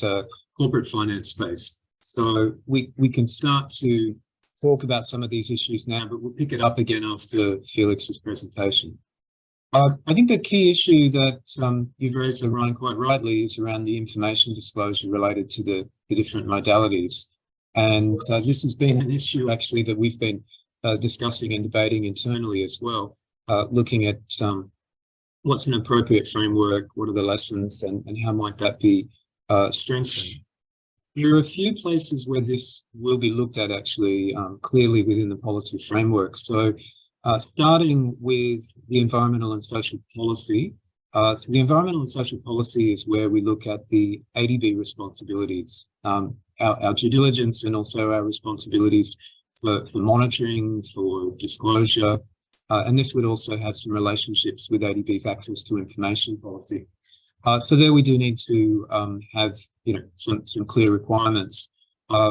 corporate finance space. So we can start to talk about some of these issues now, but we'll pick it up again after Felix's presentation. I think the key issue that you've raised, Ryan, quite rightly, is around the information disclosure related to the different modalities. And this has been an issue, actually, that we've been discussing and debating internally as well, looking at what's an appropriate framework, what are the lessons, and how might that be strengthened. There are a few places where this will be looked at, actually, clearly within the policy framework. So starting with the environmental and social policy. So the environmental and social policy is where we look at the ADB responsibilities, our due diligence, and also our responsibilities for monitoring, for disclosure. And this would also have some relationships with ADB factors to information policy. So there we do need to have, some clear requirements,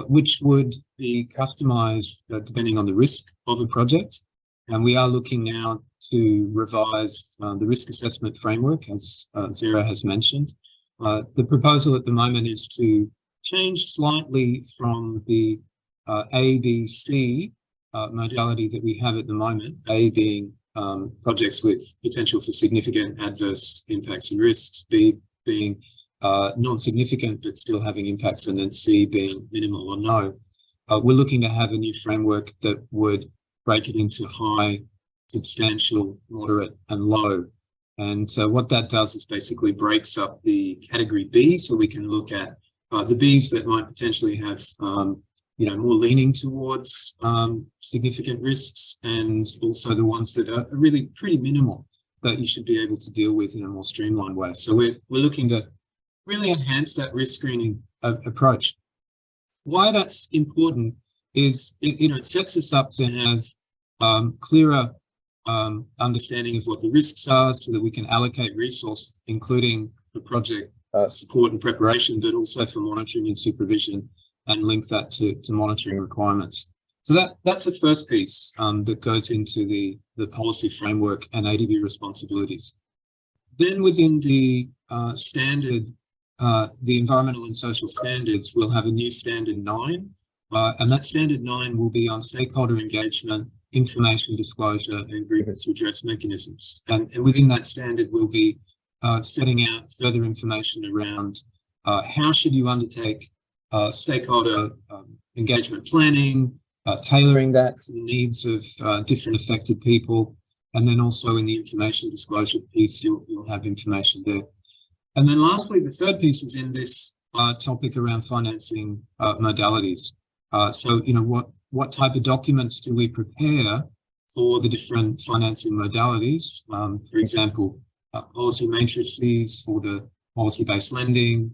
which would be customized depending on the risk of a project. And we are looking now to revise the risk assessment framework, as Zara has mentioned. The proposal at the moment is to change slightly from the A, B, C modality that we have at the moment, A being projects with potential for significant adverse impacts and risks, B being non-significant but still having impacts, and then C being minimal or no. We're looking to have a new framework that would break it into high, substantial, moderate, and low. And what that does is basically breaks up the category B, so we can look at the Bs that might potentially have more leaning towards significant risks, and also the ones that are really pretty minimal that you should be able to deal with in a more streamlined way. So we're looking to really enhance that risk screening approach. Why that's important is it sets us up to have clearer understanding of what the risks are, so that we can allocate resources, including for project support and preparation, but also for monitoring and supervision, and link that to monitoring requirements. So that's the first piece that goes into the policy framework and ADB responsibilities. Then within the standard, the environmental and social standards, we'll have a new standard 9, and that standard 9 will be on stakeholder engagement, information disclosure, and grievance redress mechanisms. And within that standard, we'll be setting out further information around how should you undertake stakeholder engagement planning, tailoring that to the needs of different affected people, and then also in the information disclosure piece, you'll have information there. And then lastly, the third piece is in this topic around financing modalities. So, what type of documents do we prepare for the different financing modalities? For example, policy matrices for the policy-based lending,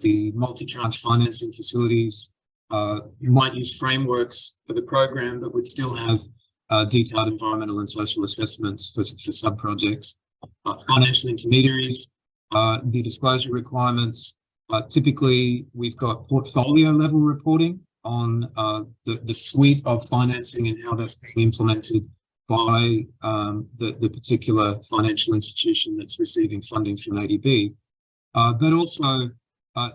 the multi-tranche financing facilities. You might use frameworks for the program, but would still have detailed environmental and social assessments for sub-projects. Financial intermediaries, the disclosure requirements. Typically, we've got portfolio level reporting on the suite of financing and how that's being implemented by the particular financial institution that's receiving funding from ADB. But also,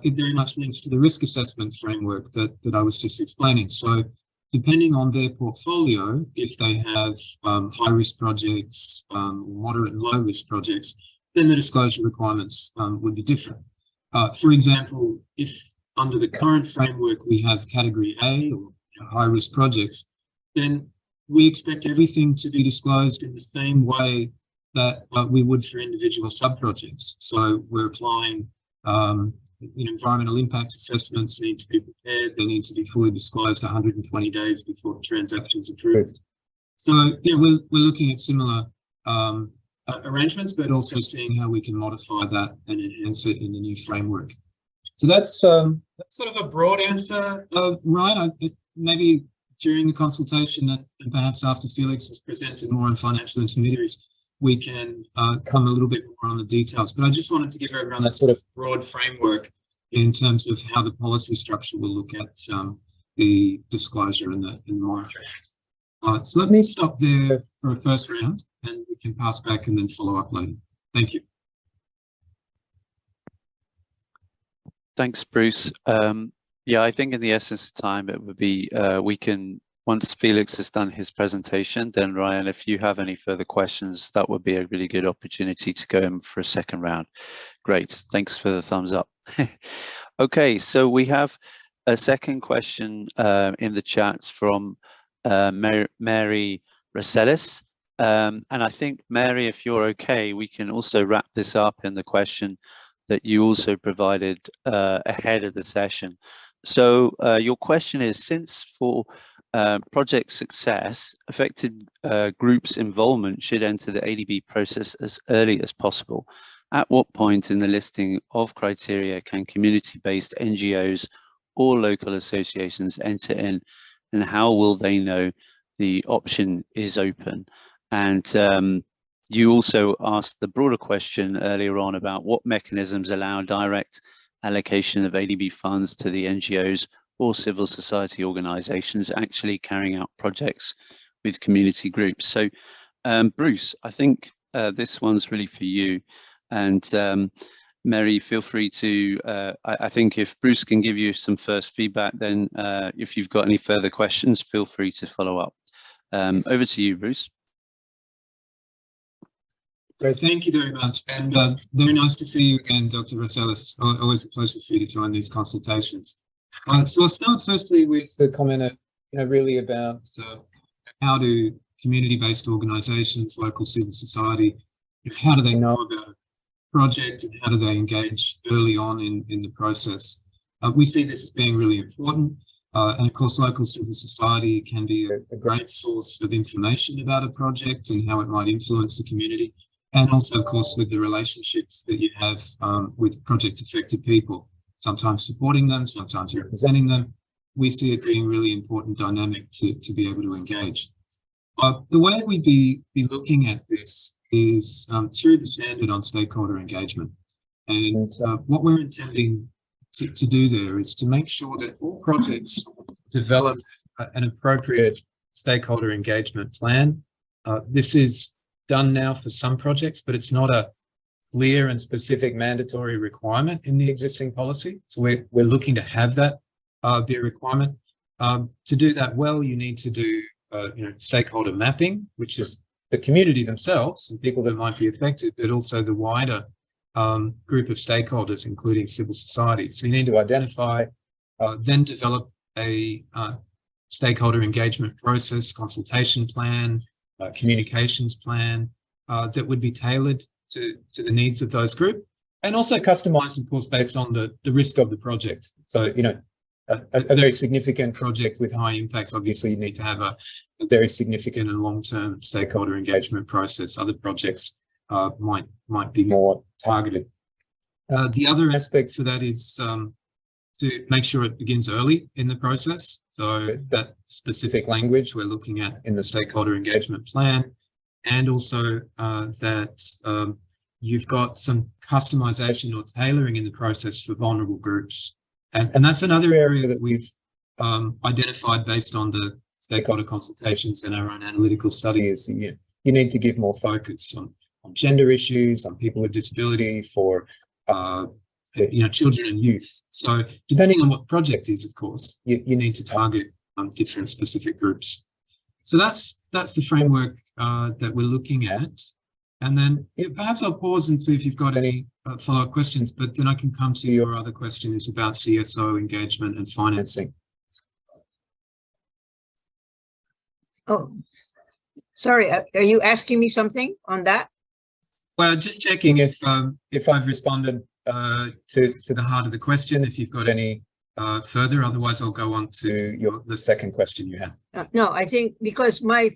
it very much links to the risk assessment framework that I was just explaining. So depending on their portfolio, if they have high-risk projects, moderate and low-risk projects, then the disclosure requirements would be different. For example, if under the current framework we have category A, or high-risk projects, then we expect everything to be disclosed in the same way that we would for individual sub-projects. So we're applying environmental impact assessments need to be prepared. They need to be fully disclosed 120 days before the transaction's approved. So we're looking at similar arrangements, but also seeing how we can modify that and enhance it in the new framework. So that's sort of a broad answer, Ryan. Maybe during the consultation and perhaps after Felix has presented more on financial intermediaries, we can come a little bit more on the details. But I just wanted to give everyone that sort of broad framework in terms of how the policy structure will look at the disclosure and the monitoring. So let me stop there for a first round, and we can pass back and then follow up later. Thank you. Thanks, Bruce. Yeah, I think in the essence of time, it would be we can once Felix has done his presentation, then Ryan, if you have any further questions, that would be a really good opportunity to go in for a second round. Great, thanks for the thumbs up. Okay, so we have a second question in the chats from Mary Rosellis. And I think, Mary, if you're okay, we can also wrap this up in the question that you also provided ahead of the session. So your question is, since for project success, affected groups' involvement should enter the ADB process as early as possible. At what point in the listing of criteria can community-based NGOs or local associations enter in, and how will they know the option is open? And you also asked the broader question earlier on about what mechanisms allow direct allocation of ADB funds to the NGOs or civil society organizations actually carrying out projects with community groups. So Bruce, I think this one's really for you. And Mary, feel free to, I think if Bruce can give you some first feedback, then if you've got any further questions, feel free to follow up. Over to you, Bruce. Great, thank you very much. And very nice to see you again, Dr. Rosellis. Always a pleasure for you to join these consultations. So I'll start firstly with the comment, really about how do community-based organizations, local civil society, how do they know about a project and how do they engage early on in the process? We see this as being really important. And of course, local civil society can be a great source of information about a project and how it might influence the community. And also, of course, with the relationships that you have with project-affected people, sometimes supporting them, sometimes representing them. We see it being a really important dynamic to be able to engage. The way we'd be looking at this is through the standard on stakeholder engagement. And what we're intending to do there is to make sure that all projects develop an appropriate stakeholder engagement plan. This is done now for some projects, but it's not a clear and specific mandatory requirement in the existing policy. So we're looking to have that be a requirement. To do that well, you need to do stakeholder mapping, which is the community themselves and people that might be affected, but also the wider group of stakeholders, including civil society. So you need to identify, then develop a stakeholder engagement process, consultation plan, communications plan that would be tailored to the needs of those groups, and also customized, of course, based on the risk of the project. So, a very significant project with high impacts, obviously you need to have a very significant and long-term stakeholder engagement process. Other projects might be more targeted. The other aspect for that is to make sure it begins early in the process. So that specific language we're looking at in the stakeholder engagement plan, and also that you've got some customization or tailoring in the process for vulnerable groups. And that's another area that we've identified based on the stakeholder consultations and our own analytical studies. You need to give more focus on gender issues, on people with disability, for children and youth. So depending on what the project is, of course, you need to target different specific groups. So that's the framework that we're looking at. And then perhaps I'll pause and see if you've got any follow-up questions, but then I can come to your other question is about CSO engagement and financing. Oh, sorry, are you asking me something on that? Well, just checking if I've responded to the heart of the question, if you've got any further, otherwise I'll go on to the second question you had. No, I think because my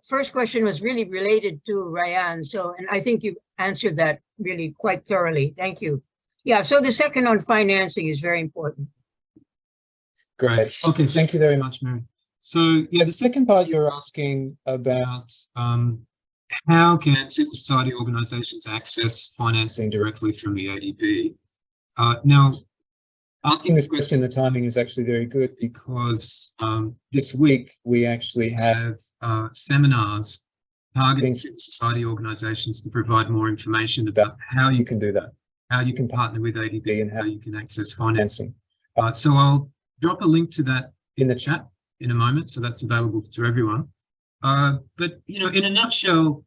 first question was really related to Ryan, and I think you answered that really quite thoroughly. Thank you. Yeah, so the second on financing is very important. Great. Okay, thank you very much, Mary. So yeah, the second part you're asking about how can civil society organizations access financing directly from the ADB? Now, asking this question, the timing is actually very good because this week we actually have seminars targeting civil society organizations to provide more information about how you can do that, how you can partner with ADB and how you can access financing. So I'll drop a link to that in the chat. in a moment, so that's available to everyone. But in a nutshell,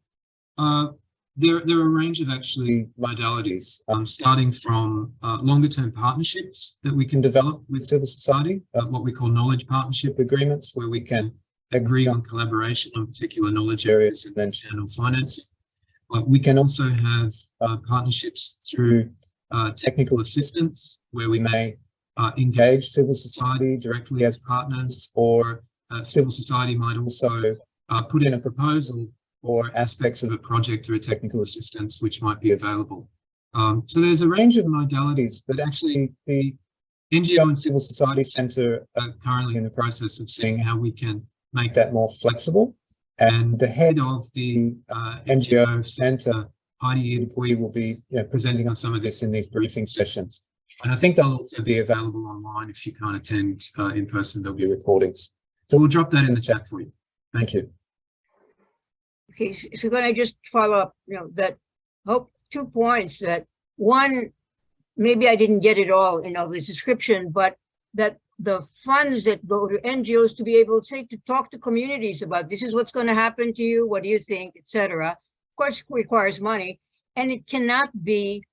there are a range of actually modalities, starting from longer-term partnerships that we can develop with civil society, what we call knowledge partnership agreements, where we can agree on collaboration on particular knowledge areas and then channel financing. We can also have partnerships through technical assistance, where we may engage civil society directly as partners, or civil society might also put in a proposal or aspects of a project or a technical assistance which might be available. So there's a range of modalities, but actually the NGO and Civil Society Centre are currently in the process of seeing how we can make that more flexible. And the head of the NGO Centre, Heidi Dupuy, will be presenting on some of this in these briefing sessions. And I think they'll also be available online. If you can't attend in person, there'll be recordings. So we'll drop that in the chat for you. Thank you. Okay, so can I just follow up, that 2 points. That one, maybe I didn't get it all in all this description, but that the funds that go to NGOs to be able to say, to talk to communities about this is what's going to happen to you, what do you think, etc. Of course, it requires money, and it cannot be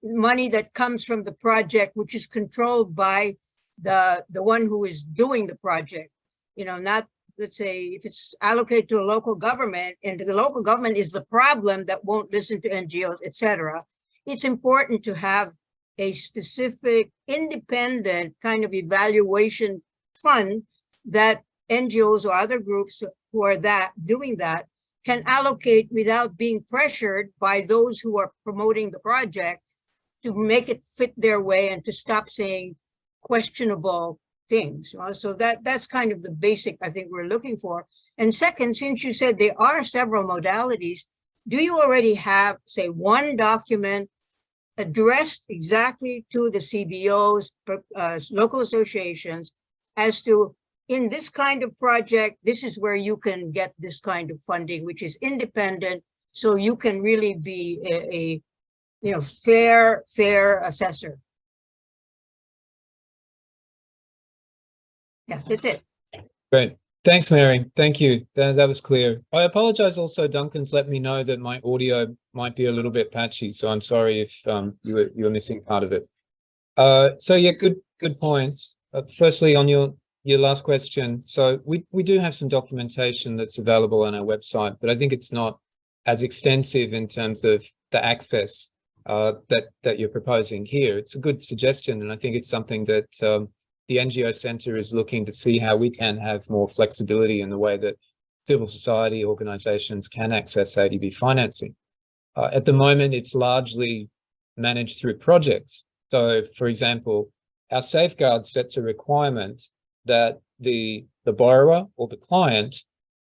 money that comes from the project, which is controlled by the one who is doing the project. Not, let's say, if it's allocated to a local government and the local government is the problem that won't listen to NGOs, etc. It's important to have a specific independent kind of evaluation fund that NGOs or other groups who are doing that can allocate without being pressured by those who are promoting the project to make it fit their way and to stop saying questionable things. So that's kind of the basic I think we're looking for. And second, since you said there are several modalities, do you already have, say, one document addressed exactly to the CBOs, local associations, as to, in this kind of project, this is where you can get this kind of funding, which is independent, so you can really be a fair assessor? Yeah, that's it. Great. Thanks, Mary. Thank you. That was clear. I apologize also, Duncan's let me know that my audio might be a little bit patchy, so I'm sorry if you were missing part of it. So yeah, good points. Firstly, on your last question, so we do have some documentation that's available on our website, but I think it's not as extensive in terms of the access that you're proposing here. It's a good suggestion, and I think it's something that the NGO Centre is looking to see how we can have more flexibility in the way that civil society organisations can access ADB financing. At the moment, it's largely managed through projects. So, for example, our safeguard sets a requirement that the borrower or the client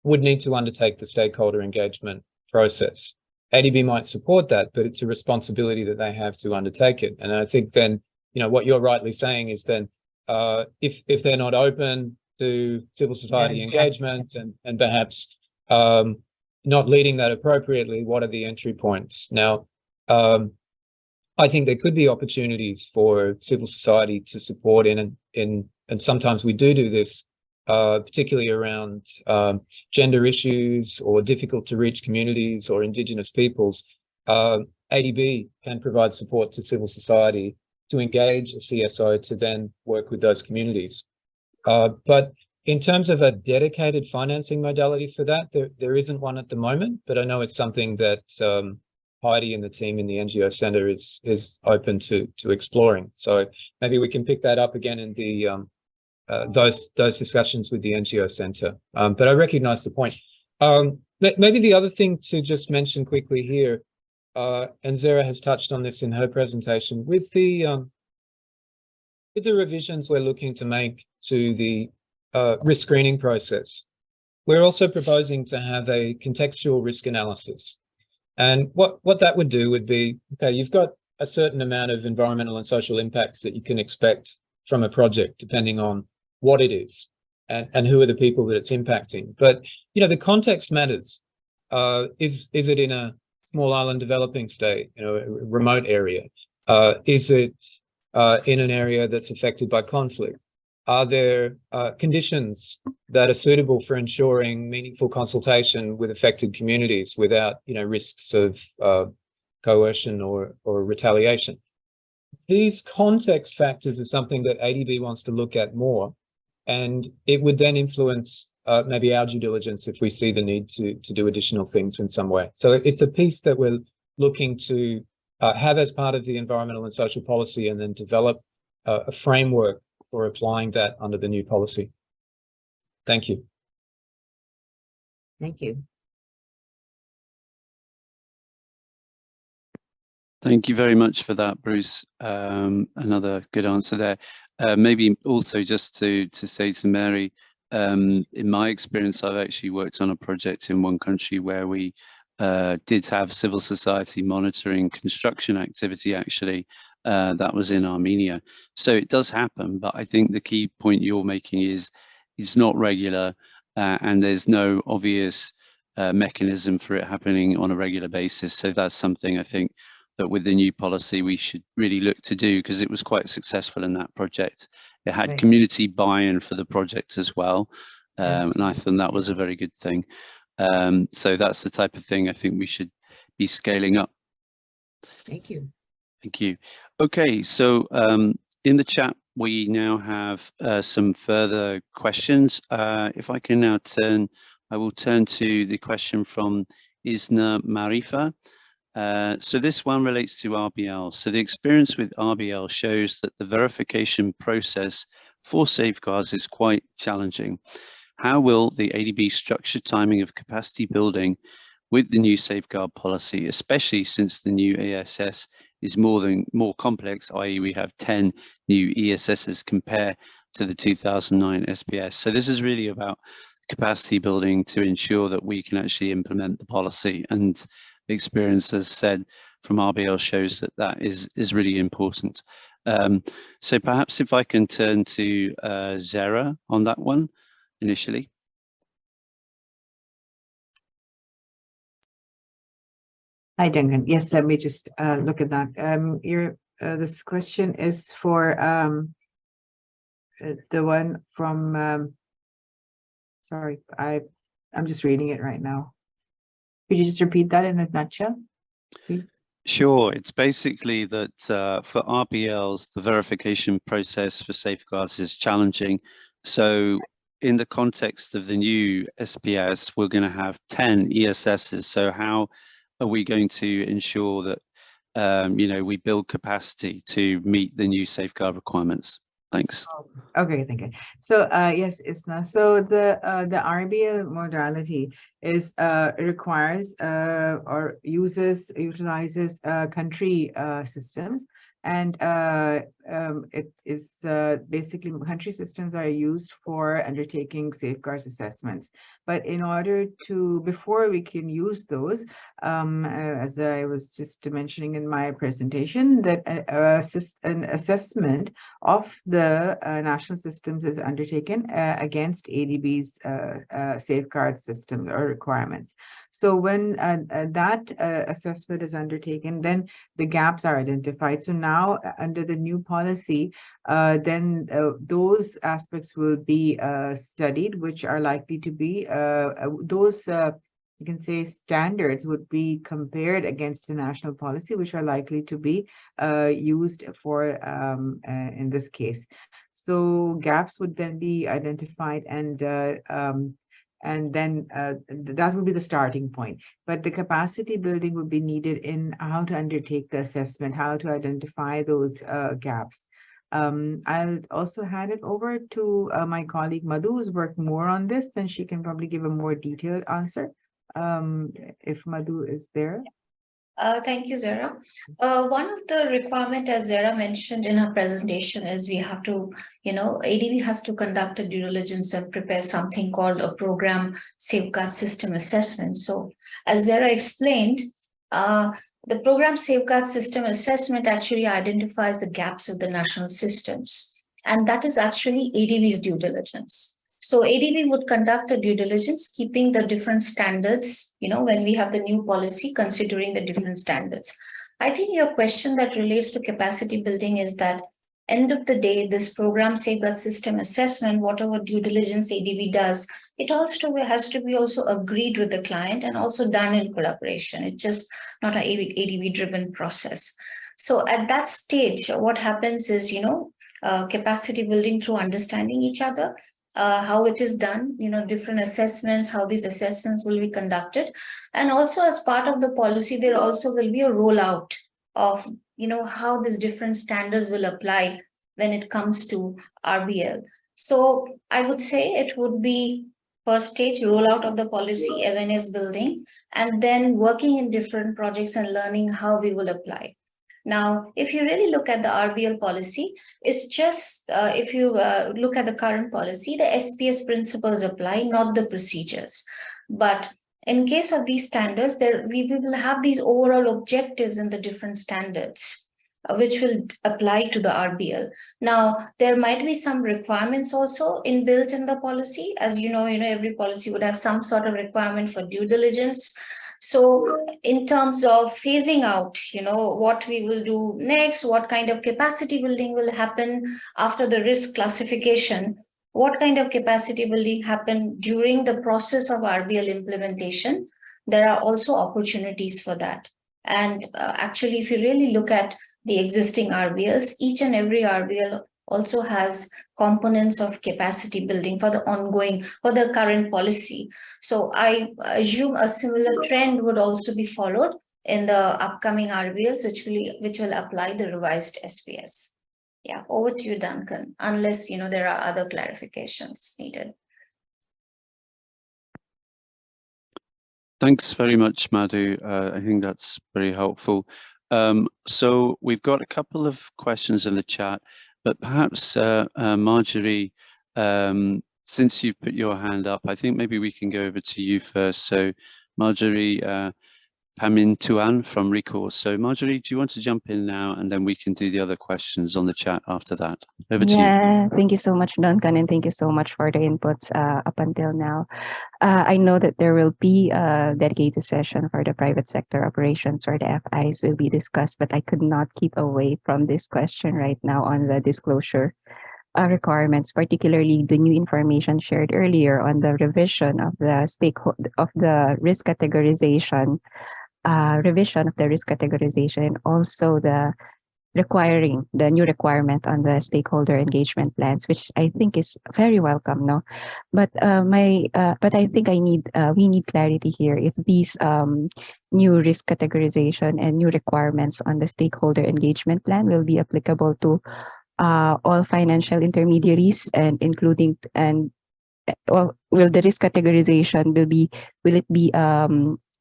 would need to undertake the stakeholder engagement process. ADB might support that, but it's a responsibility that they have to undertake it. And I think then, what you're rightly saying is then, if they're not open to civil society engagement and perhaps not leading that appropriately, what are the entry points? Now, I think there could be opportunities for civil society to support in and sometimes we do this, particularly around gender issues or difficult to reach communities or Indigenous peoples. ADB can provide support to civil society to engage a CSO to then work with those communities. But in terms of a dedicated financing modality for that, there isn't one at the moment, but I know it's something that Heidi and the team in the NGO Centre is open to exploring. So maybe we can pick that up again in the those discussions with the NGO Centre. But I recognise the point. Maybe the other thing to just mention quickly here, and Zara has touched on this in her presentation, with the revisions we're looking to make to the risk screening process, we're also proposing to have a contextual risk analysis. And what that would do would be, okay, you've got a certain amount of environmental and social impacts that you can expect from a project, depending on what it is and who are the people that it's impacting. But, the context matters. Is it in a small island developing state, a remote area? Is it in an area that's affected by conflict? are there conditions that are suitable for ensuring meaningful consultation with affected communities without, risks of coercion or retaliation? These context factors are something that ADB wants to look at more, and it would then influence maybe our due diligence if we see the need to do additional things in some way. So it's a piece that we're looking to have as part of the environmental and social policy, and then develop a framework for applying that under the new policy. Thank you. Thank you. Thank you very much for that, Bruce. Another good answer there. Maybe also just to say to Mary, in my experience, I've actually worked on a project in one country where we did have civil society monitoring construction activity, actually. That was in Armenia. So it does happen, but I think the key point you're making is it's not regular, and there's no obvious mechanism for it happening on a regular basis. So that's something I think that with the new policy we should really look to do, because it was quite successful in that project. It had community buy-in for the project as well, and I thought that was a very good thing. So that's the type of thing I think we should be scaling up. Thank you. Thank you. Okay, so in the chat we now have some further questions. If I can now I will turn to the question from Isna Marifa. So this one relates to RBL. So the experience with RBL shows that the verification process for safeguards is quite challenging. How will the ADB structure timing of capacity building with the new safeguard policy, especially since the new ESS is more complex, i.e. we have 10 new ESSs compared to the 2009 SPS. So this is really about capacity building to ensure that we can actually implement the policy, and the experience, as said, from RBL shows that that is really important. So perhaps if I can turn to Zara on that one initially. Hi, Duncan. Yes, let me just look at that. This question is for the one from, sorry, I'm just reading it right now. Could you just repeat that in a nutshell, please? Sure. It's basically that for RBLs, the verification process for safeguards is challenging. So in the context of the new SPS, we're going to have 10 ESSs. So how are we going to ensure that we build capacity to meet the new safeguard requirements? Thanks. Okay, thank you. So yes, Isna. So the RBL modality is requires or utilizes country systems, and it is basically country systems are used for undertaking safeguards assessments. But in order to, before we can use those, as I was just mentioning in my presentation, that an assessment of the national systems is undertaken against ADB's safeguard systems or requirements. So when that assessment is undertaken, then the gaps are identified. So now under the new policy, then those aspects will be studied, which are likely to be those you can say standards would be compared against the national policy, which are likely to be used for in this case. So gaps would then be identified, and then that would be the starting point. But the capacity building would be needed in how to undertake the assessment, how to identify those gaps. I'll also hand it over to my colleague Madhu, who's worked more on this, and she can probably give a more detailed answer if Madhu is there. Thank you, Zara. One of the requirement, as Zara mentioned in her presentation, is we have to, ADB has to conduct a due diligence and prepare something called a program safeguard system assessment. So as Zara explained, the program safeguard system assessment actually identifies the gaps of the national systems, and that is actually ADB's due diligence. So ADB would conduct a due diligence, keeping the different standards, when we have the new policy, considering the different standards. I think your question that relates to capacity building is that end of the day, this program safeguard system assessment, whatever due diligence ADB does, it also has to be also agreed with the client and also done in collaboration. It's just not an ADB driven process. So at that stage, what happens is, capacity building through understanding each other, how it is done, different assessments, how these assessments will be conducted. And also as part of the policy, there also will be a rollout of, how these different standards will apply when it comes to RBL. So I would say it would be first stage rollout of the policy, awareness building, and then working in different projects and learning how we will apply. Now, if you really look at the RBL policy, it's just, if you look at the current policy, the SPS principles apply, not the procedures. But in case of these standards, we will have these overall objectives in the different standards, which will apply to the RBL. Now, there might be some requirements also inbuilt in the policy. As you know, every policy would have some sort of requirement for due diligence. So in terms of phasing out, what we will do next, what kind of capacity building will happen after the risk classification, what kind of capacity building happen during the process of RBL implementation, there are also opportunities for that. And actually, if you really look at the existing RBLs, each and every RBL also has components of capacity building for the current policy. So I assume a similar trend would also be followed in the upcoming RBLs, which will apply the revised SPS. Yeah, over to you, Duncan, unless there are other clarifications needed. Thanks very much, Madhu. I think that's very helpful. So we've got a couple of questions in the chat, but perhaps Marjorie, since you've put your hand up, I think maybe we can go over to you first. So Marjorie Pamintuan from Recourse. So Marjorie, do you want to jump in now, and then we can do the other questions on the chat after that? Over to you. Thank you so much, Duncan, and thank you so much for the inputs up until now. I know that there will be a dedicated session for the private sector operations where the FIs will be discussed, but I could not keep away from this question right now on the disclosure requirements, particularly the new information shared earlier on the revision of the risk categorization, and also the new requirement on the stakeholder engagement plans, which I think is very welcome. No, but I think we need clarity here if these new risk categorization and new requirements on the stakeholder engagement plan will be applicable to all financial intermediaries, and will the risk categorization will it be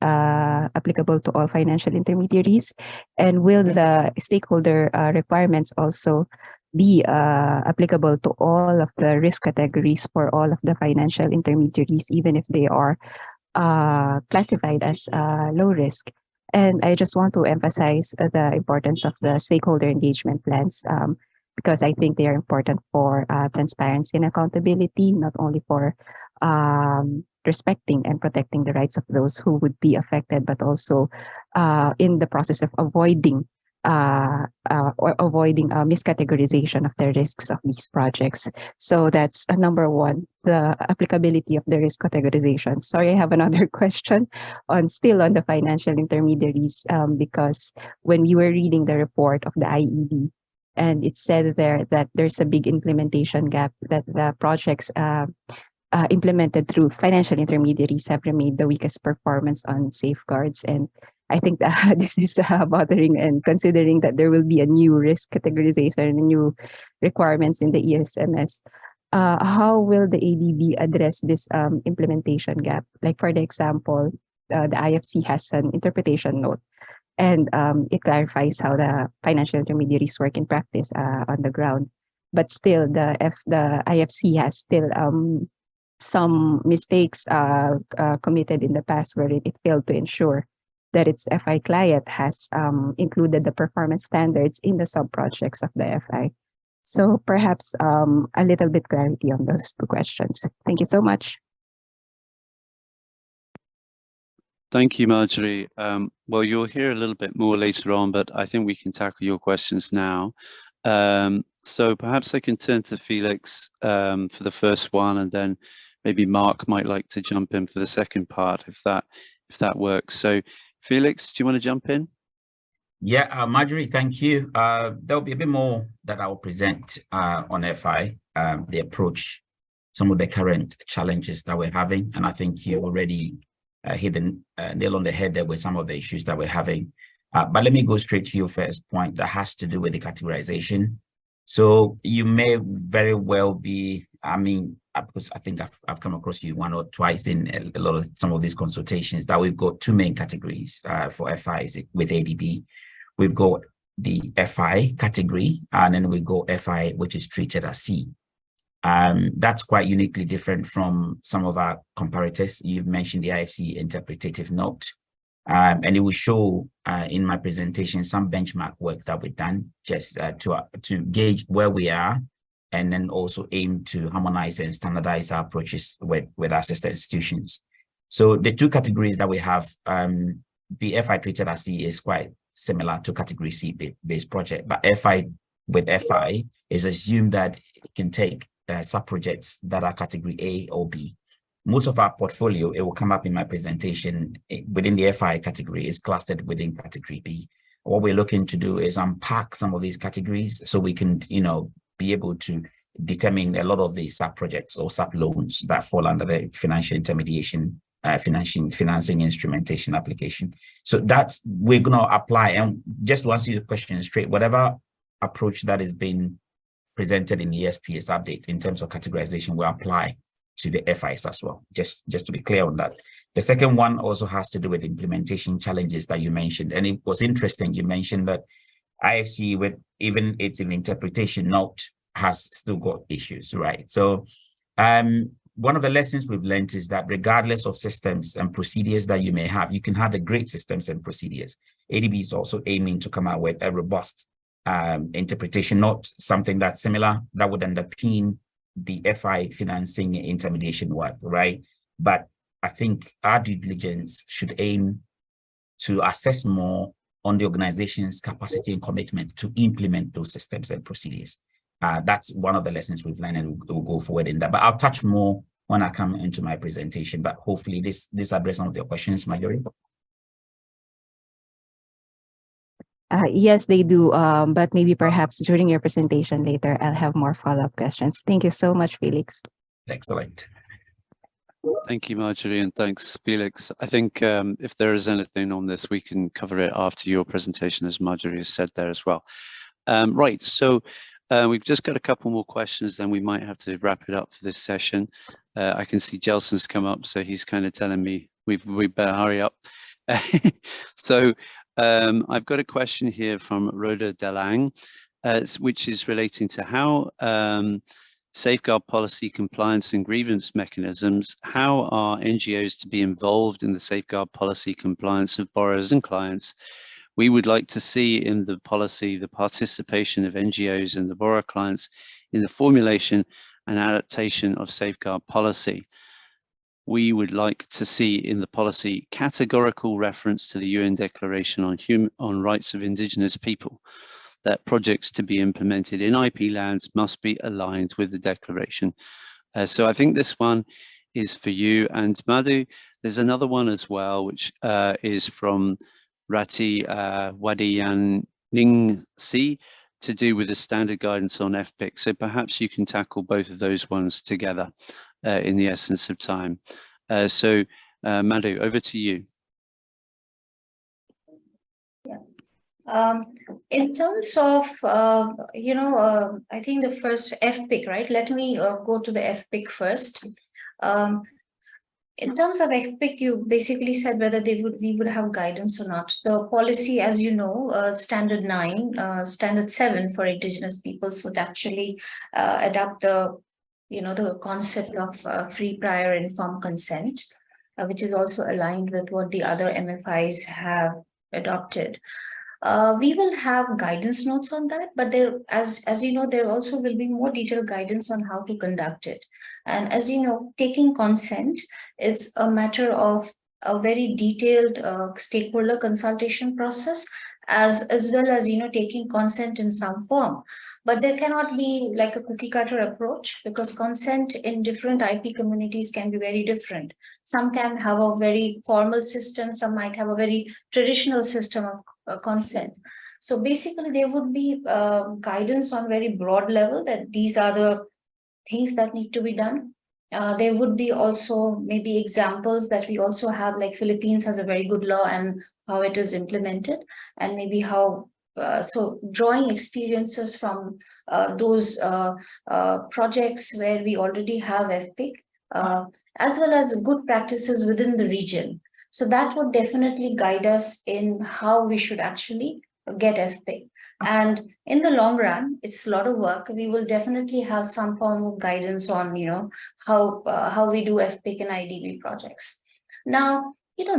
applicable to all financial intermediaries, and will the stakeholder requirements also be applicable to all of the risk categories for all of the financial intermediaries, even if they are classified as low risk? And I just want to emphasize the importance of the stakeholder engagement plans, because I think they are important for transparency and accountability, not only for respecting and protecting the rights of those who would be affected, but also in the process of avoiding miscategorization of the risks of these projects. So that's number one, the applicability of the risk categorization. Sorry, I have another question still on the financial intermediaries, because when we were reading the report of the IED, and it said there that there's a big implementation gap, that the projects implemented through financial intermediaries have remained the weakest performance on safeguards. And I think that this is bothering, and considering that there will be a new risk categorization and new requirements in the ESMS, how will the ADB address this implementation gap? Like, for the example, the IFC has an interpretation note, and it clarifies how the financial intermediaries work in practice on the ground. But still, the IFC has still some mistakes committed in the past, where it failed to ensure that its FI client has included the performance standards in the sub-projects of the FI. So perhaps a little bit clarity on those two questions. Thank you so much. Thank you, Marjorie. Well, you'll hear a little bit more later on, but I think we can tackle your questions now. So perhaps I can turn to Felix for the first one, and then maybe Mark might like to jump in for the second part, if that works. So Felix, do you want to jump in? Yeah, Marjorie, thank you. There'll be a bit more that I'll present on FI, the approach, some of the current challenges that we're having. And I think you already hit the nail on the head there with some of the issues that we're having. But let me go straight to your first point that has to do with the categorization. So you may very well be, I mean, because I think I've come across you one or twice in a lot of some of these consultations, that we've got two main categories for FIs with ADB. We've got the FI category, and then we go FI, which is treated as C. That's quite uniquely different from some of our comparators. You've mentioned the IFC interpretative note, and it will show in my presentation some benchmark work that we've done just to gauge where we are, and then also aim to harmonize and standardize our approaches with our sister institutions. So the two categories that we have, the FI treated as C is quite similar to category C based project, but FI with FI is assumed that it can take sub-projects that are category A or B. Most of our portfolio, it will come up in my presentation, within the FI category is clustered within category B. What we're looking to do is unpack some of these categories so we can, be able to determine a lot of the sub-projects or sub-loans that fall under the financial intermediation financing instrumentation application. So that's we're going to apply. And just to answer your question straight, whatever approach that is being presented in the SPS update in terms of categorization will apply to the FIs as well, just to be clear on that. The second one also has to do with implementation challenges that you mentioned. And it was interesting, you mentioned that IFC, with even its interpretation note, has still got issues, right? So one of the lessons we've learned is that regardless of systems and procedures that you may have, you can have the great systems and procedures. ADB is also aiming to come out with a robust interpretation, not something that's similar that would underpin the FI financing intermediation work, right? But I think our due diligence should aim to assess more on the organization's capacity and commitment to implement those systems and procedures. That's one of the lessons we've learned, and we'll go forward in that. But I'll touch more when I come into my presentation, but hopefully this addresses some of your questions, Marjorie. Yes, they do. But maybe perhaps during your presentation later, I'll have more follow-up questions. Thank you so much, Felix. Excellent. Thank you, Marjorie, and thanks, Felix. I think if there is anything on this, we can cover it after your presentation, as Marjorie has said there as well. Right, so we've just got a couple more questions, then we might have to wrap it up for this session. I can see Jelson's come up, so he's kind of telling me we better hurry up. So I've got a question here from Rhoda Delang, which is relating to how safeguard policy compliance and grievance mechanisms, how are NGOs to be involved in the safeguard policy compliance of borrowers and clients? We would like to see in the policy the participation of NGOs and the borrower clients in the formulation and adaptation of safeguard policy. We would like to see in the policy categorical reference to the UN Declaration on Rights of Indigenous People, that projects to be implemented in IP lands must be aligned with the declaration. So I think this one is for you. And Madhu, there's another one as well, which is from Rati Wadiyaningsi, to do with the standard guidance on FPIC. So perhaps you can tackle both of those ones together in the essence of time. So Madhu, over to you. In terms of, I think the first FPIC, right? Let me go to the FPIC first. In terms of FPIC, you basically said whether we would have guidance or not. The policy, as you know, Standard 9, Standard 7 for Indigenous peoples would actually adopt the concept of free, prior, informed consent, which is also aligned with what the other MFIs have adopted. We will have guidance notes on that, but there, as you know, there also will be more detailed guidance on how to conduct it. And as you know, taking consent is a matter of a very detailed stakeholder consultation process, as well as taking consent in some form. But there cannot be like a cookie cutter approach, because consent in different IP communities can be very different. Some can have a very formal system, some might have a very traditional system of consent. So basically there would be guidance on very broad level that these are the things that need to be done. There would be also maybe examples that we also have, like Philippines has a very good law and how it is implemented, and maybe how so drawing experiences from those projects where we already have FPIC, as well as good practices within the region. So that would definitely guide us in how we should actually get FPIC. And in the long run, it's a lot of work. We will definitely have some form of guidance on, how we do FPIC and IDB projects. Now,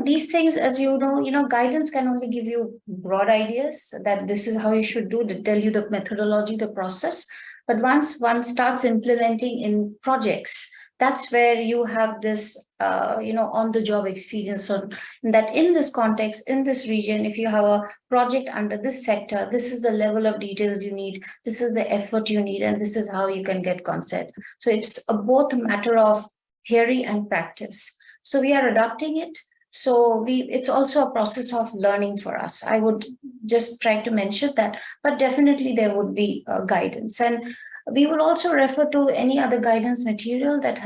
these things, as you know, guidance can only give you broad ideas that this is how you should do, to tell you the methodology, the process. But once one starts implementing in projects, that's where you have this, on-the-job experience on that in this context, in this region, if you have a project under this sector, this is the level of details you need, this is the effort you need, and this is how you can get consent. So it's both a matter of theory and practice. So we are adopting it. So it's also a process of learning for us. I would just try to mention that, but definitely there would be guidance. And we will also refer to any other guidance material that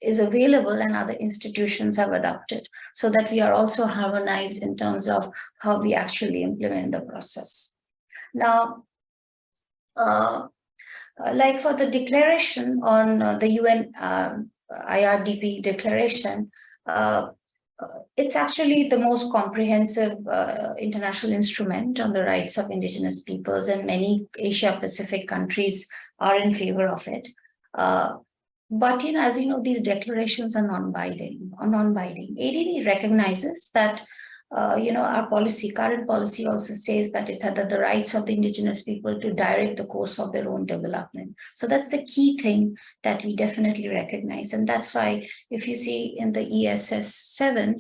is available and other institutions have adopted, so that we are also harmonized in terms of how we actually implement the process. Now, like for the declaration on the UN IRDP declaration, it's actually the most comprehensive international instrument on the rights of indigenous peoples, and many Asia Pacific countries are in favor of it. But as you know, these declarations are non-binding. ADB recognizes that our current policy also says that that the rights of the indigenous people to direct the course of their own development. So that's the key thing that we definitely recognize. And that's why if you see in the ESS 7,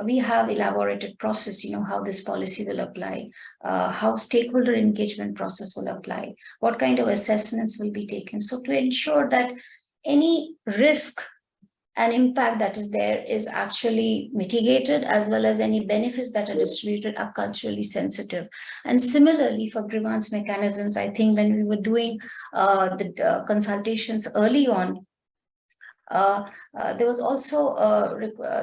we have elaborated process, how this policy will apply, how stakeholder engagement process will apply, what kind of assessments will be taken. So to ensure that any risk and impact that is there is actually mitigated, as well as any benefits that are distributed are culturally sensitive. And similarly for grievance mechanisms, I think when we were doing the consultations early on, there was also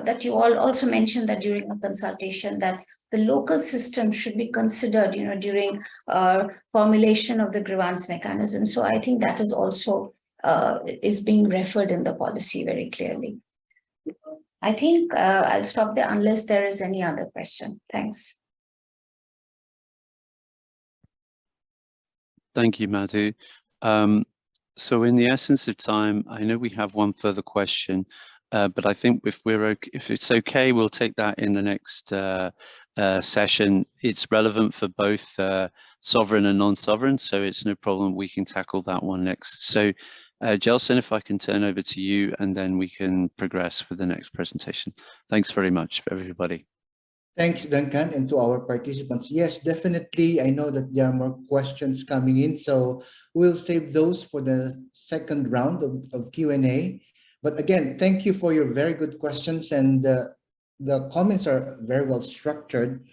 that you all also mentioned that during the consultation that the local system should be considered, during formulation of the grievance mechanism. So I think that is also is being referred in the policy very clearly. I think I'll stop there unless there is any other question. Thanks. Thank you, Madhu. So in the essence of time, I know we have one further question, but I think if it's okay, we'll take that in the next session. It's relevant for both sovereign and non-sovereign, so it's no problem. We can tackle that one next. So Gelson, if I can turn over to you, and then we can progress with the next presentation. Thanks very much, everybody. Thanks, Duncan, and to our participants. Yes, definitely. I know that there are more questions coming in, so we'll save those for the second round of Q&A. But again, thank you for your very good questions, and the comments are very well structured.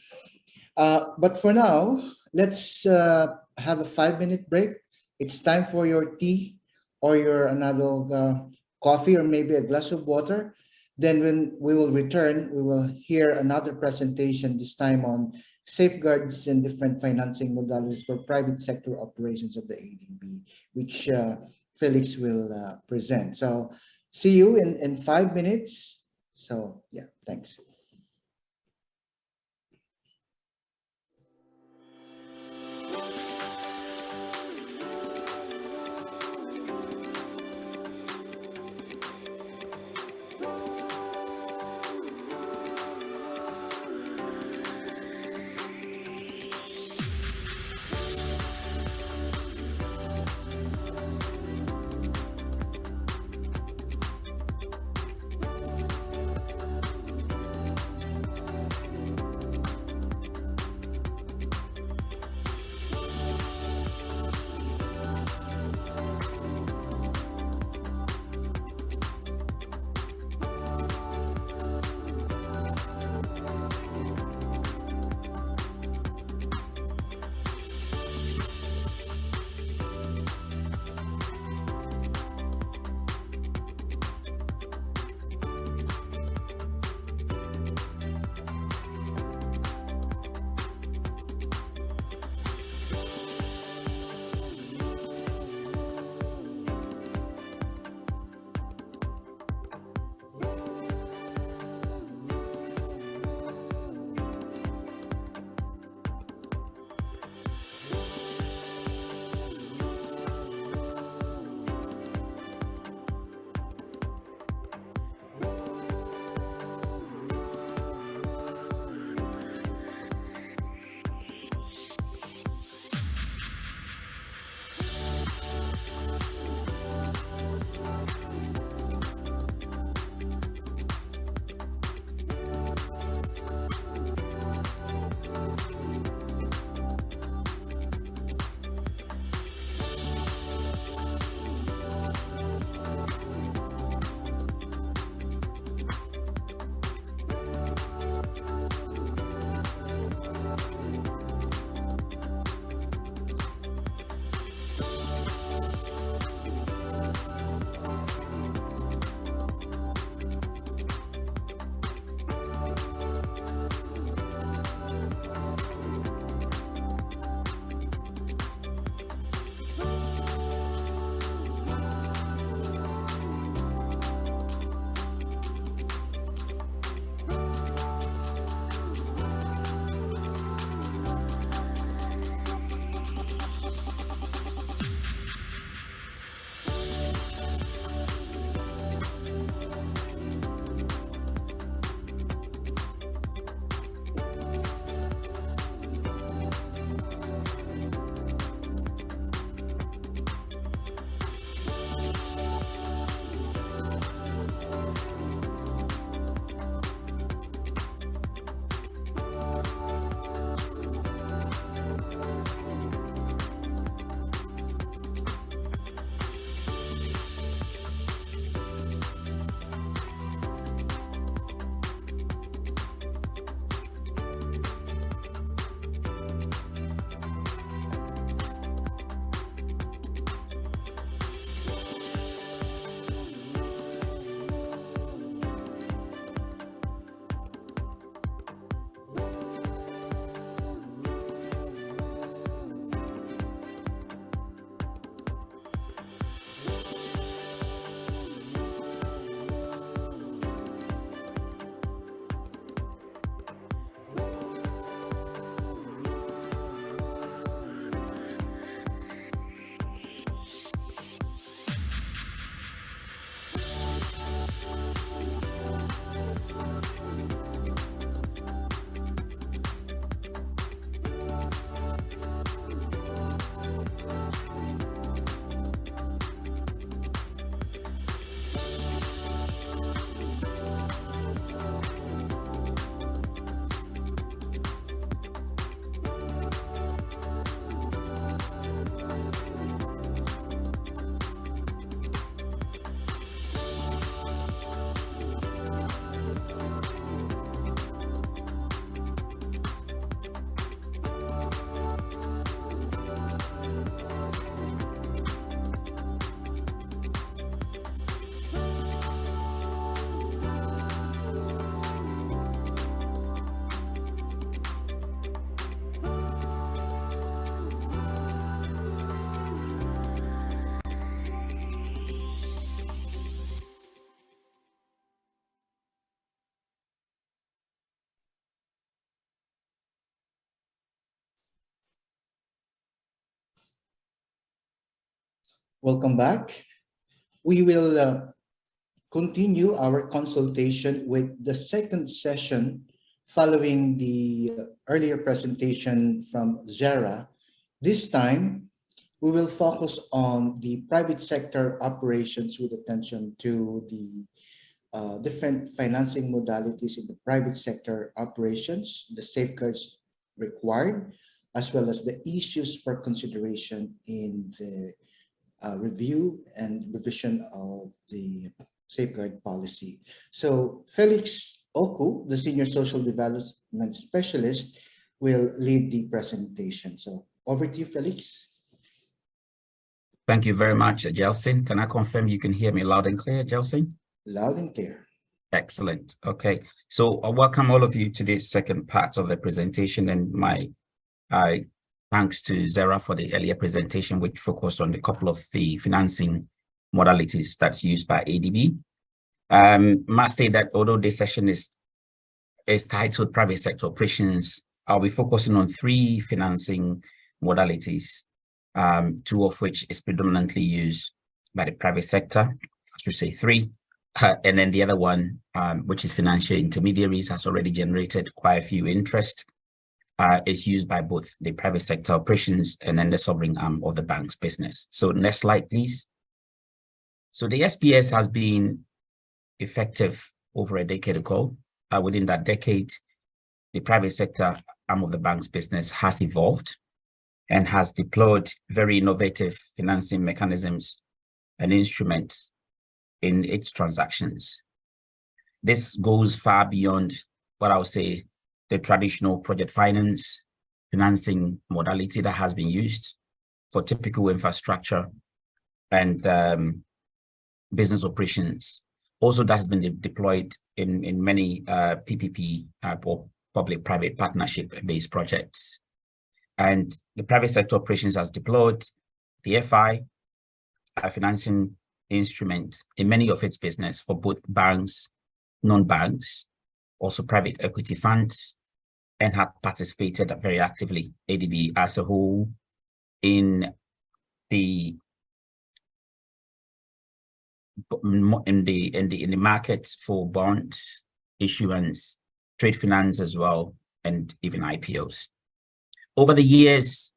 But for now, let's have a 5-minute break. It's time for your tea or your another coffee, or maybe a glass of water. Then when we will return, we will hear another presentation, this time on safeguards and different financing modalities for private sector operations of the ADB, which Felix will present. So see you in 5 minutes. So yeah, thanks. Welcome back. We will continue our consultation with the second session following the earlier presentation from Zara. This time, we will focus on the private sector operations with attention to the different financing modalities in the private sector operations, the safeguards required, as well as the issues for consideration in the review and revision of the safeguard policy. So Felix Oku, the Senior Social Development Specialist, will lead the presentation. So over to you, Felix. Thank you very much, Gelson. Can I confirm you can hear me loud and clear, Gelson? Loud and clear. Excellent. Okay. So I welcome all of you to this second part of the presentation, and my thanks to Zara for the earlier presentation, which focused on a couple of the financing modalities that's used by ADB. Must state that although this session is titled Private Sector Operations, I'll be focusing on 3 financing modalities, 2 of which is predominantly used by the private sector, I should say 3. And then the other one, which is financial intermediaries, has already generated quite a few interest. Is used by both the private sector operations and then the sovereign arm of the bank's business. So next slide, please. So the SPS has been effective over a decade ago. Within that decade, the private sector arm of the bank's business has evolved and has deployed very innovative financing mechanisms and instruments in its transactions. This goes far beyond what I would say the traditional project finance financing modality that has been used for typical infrastructure and business operations. Also, that has been deployed in many PPP or public-private partnership-based projects. And the private sector operations has deployed the FI financing instrument in many of its business for both banks, non-banks, also private equity funds, and have participated very actively, ADB as a whole, in the market for bonds, issuance, trade finance as well, and even IPOs. Over the years,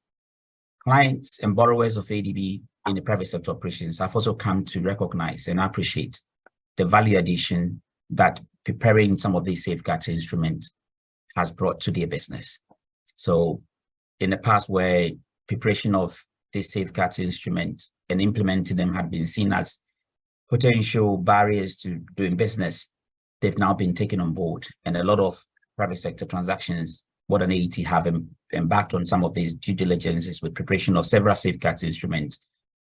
clients and borrowers of ADB in the private sector operations have also come to recognize and appreciate the value addition that preparing some of these safeguard instruments has brought to their business. So in the past, where preparation of this safeguard instrument and implementing them had been seen as potential barriers to doing business, they've now been taken on board. And a lot of private sector transactions, more than 80, have embarked on some of these due diligences with preparation of several safeguard instruments,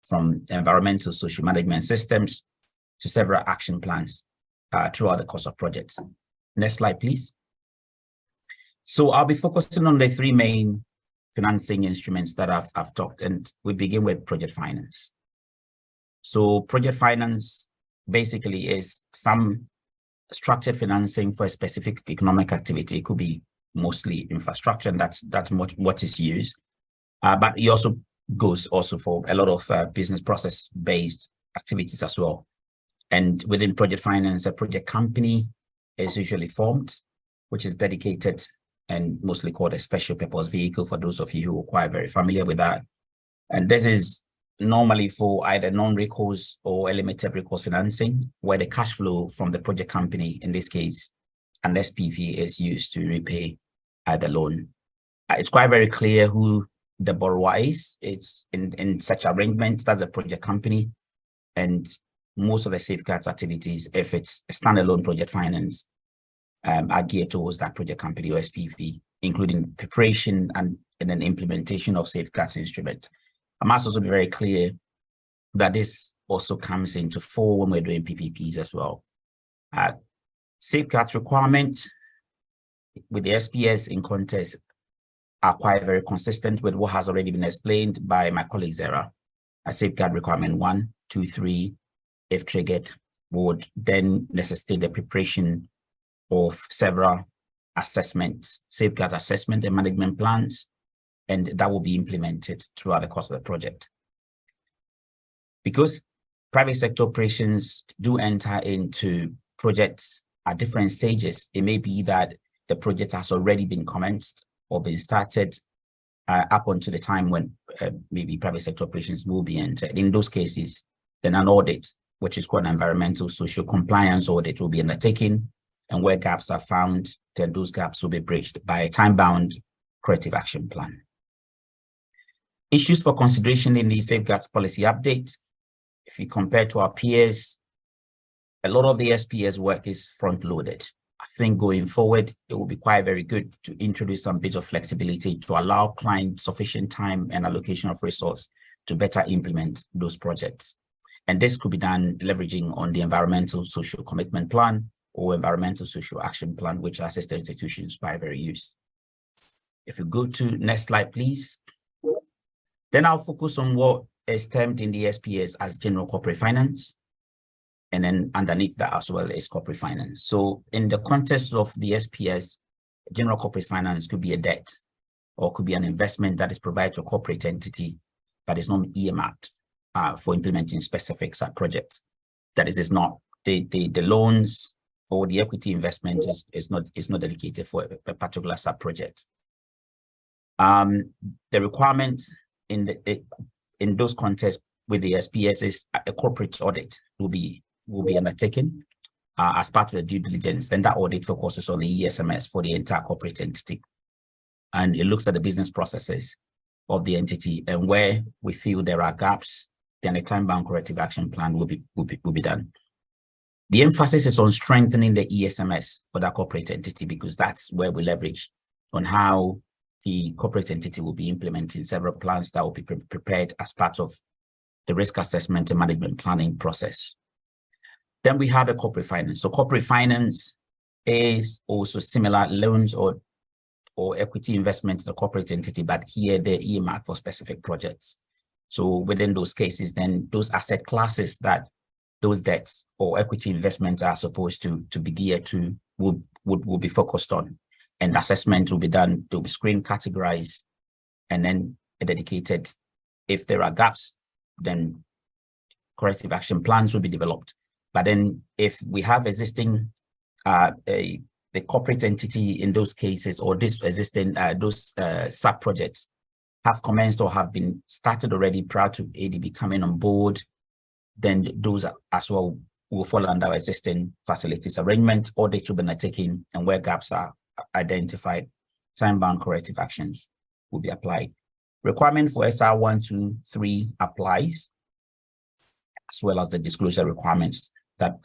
from environmental social management systems to several action plans throughout the course of projects. Next slide, please. So I'll be focusing on the 3 main financing instruments that I've talked, and we begin with project finance. So project finance basically is some structured financing for a specific economic activity. It could be mostly infrastructure, and that's what is used. But it also goes for a lot of business process-based activities as well. And within project finance, a project company is usually formed, which is dedicated and mostly called a special purpose vehicle, for those of you who are quite very familiar with that. And this is normally for either non-recourse or a limited recourse financing, where the cash flow from the project company, in this case, an SPV, is used to repay the loan. It's quite very clear who the borrower is. It's in such arrangements, that's a project company. And most of the safeguards activities, if it's a standalone project finance, are geared towards that project company or SPV, including preparation and then implementation of safeguards instrument. I must also be very clear that this also comes into fore when we're doing PPPs as well. Safeguards requirements with the SPS in context are quite very consistent with what has already been explained by my colleague Zara. A safeguard requirement 1, 2, 3, if triggered, would then necessitate the preparation of several assessments, safeguard assessment and management plans, and that will be implemented throughout the course of the project. Because private sector operations do enter into projects at different stages, it may be that the project has already been commenced or been started up until the time when maybe private sector operations will be entered. In those cases, then an audit, which is called an environmental social compliance audit, will be undertaken, and where gaps are found, then those gaps will be bridged by a time-bound corrective action plan. Issues for consideration in the safeguards policy update. If you compare to our peers, a lot of the SPS work is front-loaded. I think going forward, it will be quite very good to introduce some bit of flexibility to allow clients sufficient time and allocation of resource to better implement those projects. And this could be done leveraging on the environmental social commitment plan or environmental social action plan, which our sister institutions by very use. If you go to next slide, please. Then I'll focus on what is termed in the SPS as general corporate finance. And then underneath that as well is corporate finance. So in the context of the SPS, general corporate finance could be a debt or could be an investment that is provided to a corporate entity that is not earmarked for implementing specific projects. That is not the loans or the equity investment is not dedicated for a particular sub-project. The requirements in those contexts with the SPS is a corporate audit will be undertaken as part of the due diligence. Then that audit focuses on the ESMS for the entire corporate entity. And it looks at the business processes of the entity, and where we feel there are gaps, then a time-bound corrective action plan will be done. The emphasis is on strengthening the ESMS for that corporate entity, because that's where we leverage on how the corporate entity will be implementing several plans that will be prepared as part of the risk assessment and management planning process. Then we have a corporate finance. So corporate finance is also similar loans or equity investment in the corporate entity, but here they're earmarked for specific projects. So within those cases, then those asset classes that those debts or equity investments are supposed to be geared to will be focused on. And assessment will be done, they'll be screened, categorized, and then a dedicated, if there are gaps, then corrective action plans will be developed. But then if we have existing, the corporate entity in those cases, or this existing, those sub-projects have commenced or have been started already prior to ADB coming on board, then those as well will fall under existing facilities arrangement, or they should be taken, and where gaps are identified, time-bound corrective actions will be applied. Requirement for SR 123 applies, as well as the disclosure requirements that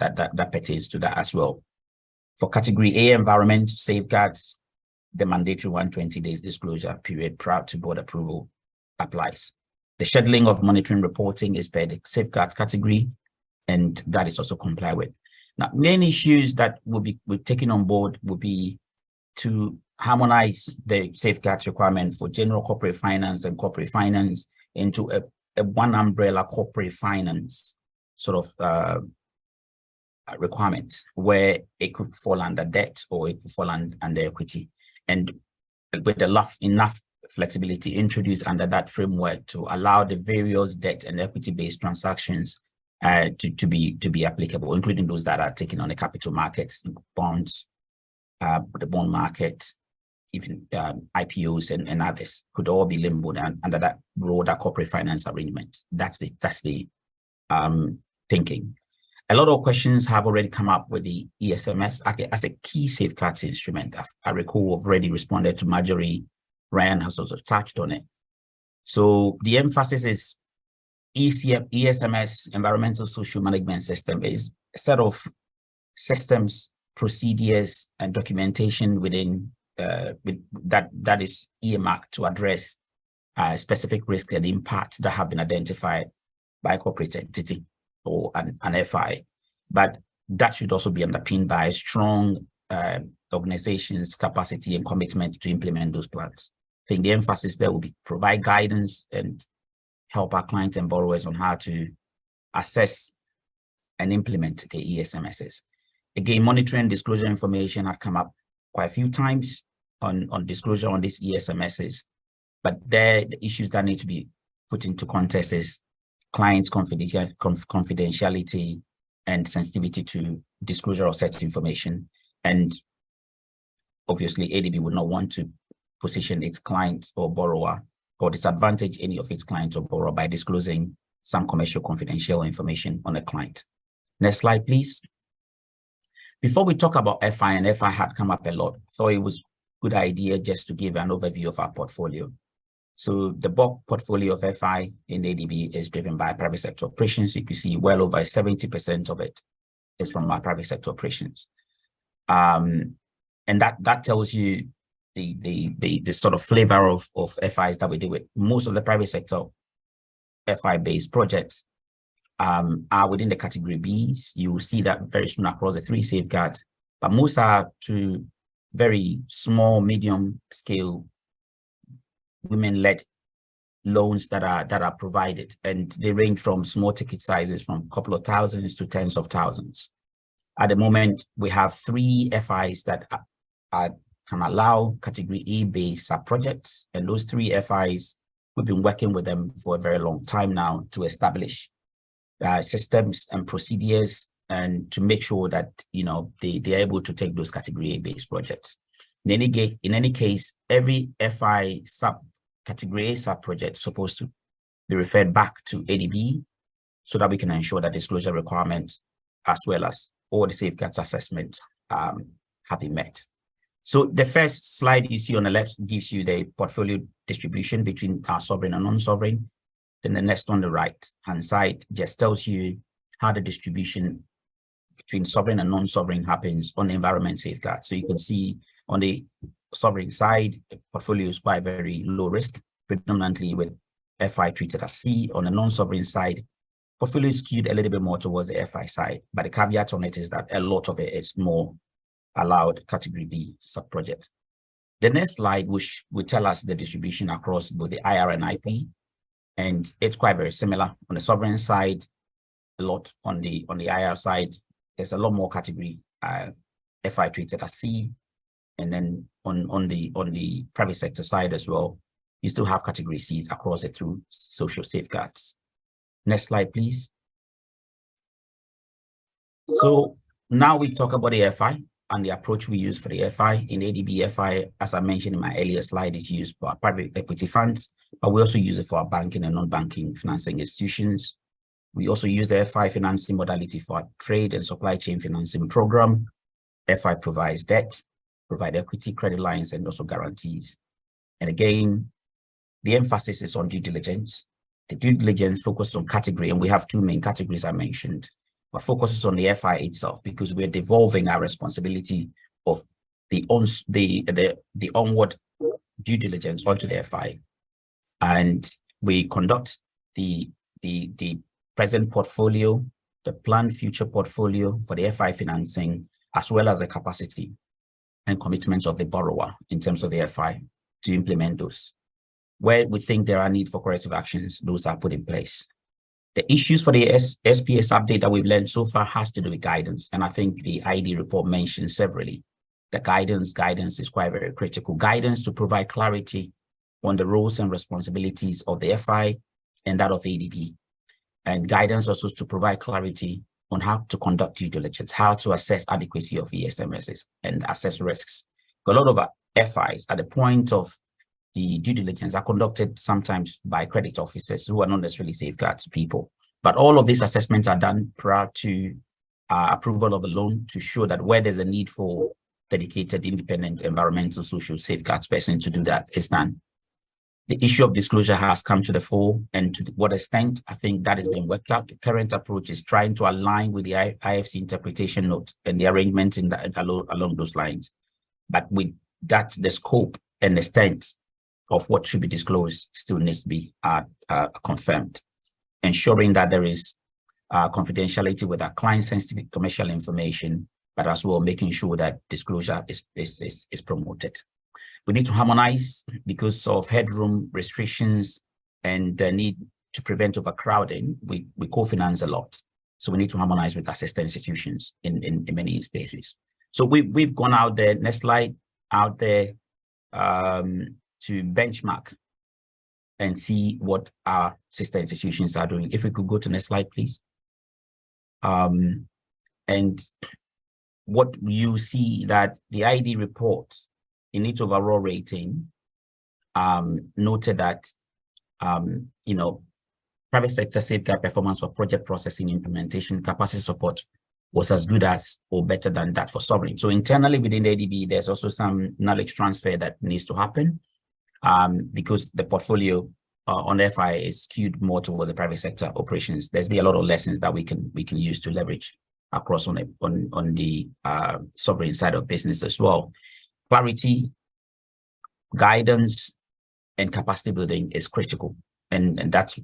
pertains to that as well. For category A environment safeguards, the mandatory 120 days disclosure period prior to board approval applies. The scheduling of monitoring reporting is per the safeguards category, and that is also complied with. Now, main issues that will be taken on board will be to harmonize the safeguards requirement for general corporate finance and corporate finance into a one umbrella corporate finance sort of requirement, where it could fall under debt or it could fall under equity, and with enough flexibility introduced under that framework to allow the various debt and equity-based transactions to be applicable, including those that are taken on the capital markets, bonds, the bond market, even IPOs and others could all be limboed under that broader corporate finance arrangement. That's the thinking. A lot of questions have already come up with the ESMS as a key safeguards instrument. I recall I've already responded to Marjorie. Ryan has also touched on it. So the emphasis is ESMS, Environmental Social Management System, is a set of systems, procedures, and documentation within that is earmarked to address specific risk and impact that have been identified by a corporate entity or an FI. But that should also be underpinned by a strong organization's capacity and commitment to implement those plans. I think the emphasis there will be provide guidance and help our clients and borrowers on how to assess and implement the ESMSs. Again, monitoring disclosure information had come up quite a few times on disclosure on these ESMSs, but there the issues that need to be put into context is clients' confidentiality and sensitivity to disclosure of such information. And obviously, ADB would not want to position its client or borrower or disadvantage any of its clients or borrower by disclosing some commercial confidential information on a client. Next slide, please. Before we talk about FI, and FI had come up a lot, thought it was a good idea just to give an overview of our portfolio. So the bulk portfolio of FI in ADB is driven by private sector operations. You can see well over 70% of it is from our private sector operations. And that tells you the sort of flavor of FIs that we deal with. Most of the private sector FI-based projects are within the category Bs. You will see that very soon across the 3 safeguards, but most are to very small, medium scale women-led loans that are provided, and they range from small ticket sizes from a couple of thousands to tens of thousands. At the moment, we have 3 FIs that can allow category A-based sub-projects, and those 3 FIs, we've been working with them for a very long time now to establish systems and procedures and to make sure that they're able to take those category A-based projects. In any case, every FI category A sub-project is supposed to be referred back to ADB so that we can ensure that disclosure requirements as well as all the safeguards assessments have been met. So the first slide you see on the left gives you the portfolio distribution between our sovereign and non-sovereign. Then the next on the right-hand side just tells you how the distribution between sovereign and non-sovereign happens on the environment safeguard. So you can see on the sovereign side, the portfolio is quite very low risk, predominantly with FI treated as C. On the non-sovereign side, portfolio is skewed a little bit more towards the FI side, but the caveat on it is that a lot of it is more allowed category B sub-projects. The next slide, which will tell us the distribution across both the IR and IP, and it's quite very similar. On the sovereign side, a lot on the IR side, there's a lot more category FI treated as C, and then on the private sector side as well, you still have category Cs across it through social safeguards. Next slide, please. So now we talk about the FI and the approach we use for the FI. In ADB, FI, as I mentioned in my earlier slide, is used for our private equity funds, but we also use it for our banking and non-banking financing institutions. We also use the FI financing modality for our trade and supply chain financing program. FI provides debt, provide equity, credit lines, and also guarantees. And again, the emphasis is on due diligence. The due diligence focuses on category, and we have 2 main categories I mentioned, but focuses on the FI itself because we're devolving our responsibility of the onward due diligence onto the FI. And we conduct the present portfolio, the planned future portfolio for the FI financing, as well as the capacity and commitments of the borrower in terms of the FI to implement those. Where we think there are need for corrective actions, those are put in place. The issues for the SPS update that we've learned so far has to do with guidance. And I think the ID report mentioned severally the guidance is quite very critical. Guidance to provide clarity on the roles and responsibilities of the FI and that of ADB. And guidance also to provide clarity on how to conduct due diligence, how to assess adequacy of ESMSs and assess risks. A lot of FIs at the point of the due diligence are conducted sometimes by credit officers who are not necessarily safeguards people. But all of these assessments are done prior to approval of a loan to show that where there's a need for dedicated, independent, environmental, social safeguards person to do that is done. The issue of disclosure has come to the fore, and to what extent, I think that is being worked out. The current approach is trying to align with the IFC interpretation note and the arrangement in along those lines. But with that, the scope and extent of what should be disclosed still needs to be confirmed, ensuring that there is confidentiality with our client-sensitive commercial information, but as well making sure that disclosure is promoted. We need to harmonize because of headroom restrictions and the need to prevent overcrowding. We co-finance a lot. So we need to harmonize with assisted institutions in many spaces. So we've gone out there, next slide, out there to benchmark and see what our sister institutions are doing. If we could go to the next slide, please. And what you see that the ID report in its overall rating noted that, you know, private sector safeguard performance for project processing, implementation, capacity support was as good as or better than that for sovereign. So internally within the ADB, there's also some knowledge transfer that needs to happen because the portfolio on FI is skewed more towards the private sector operations. There's been a lot of lessons that we can use to leverage across on the sovereign side of business as well. Clarity, guidance, and capacity building is critical. And that's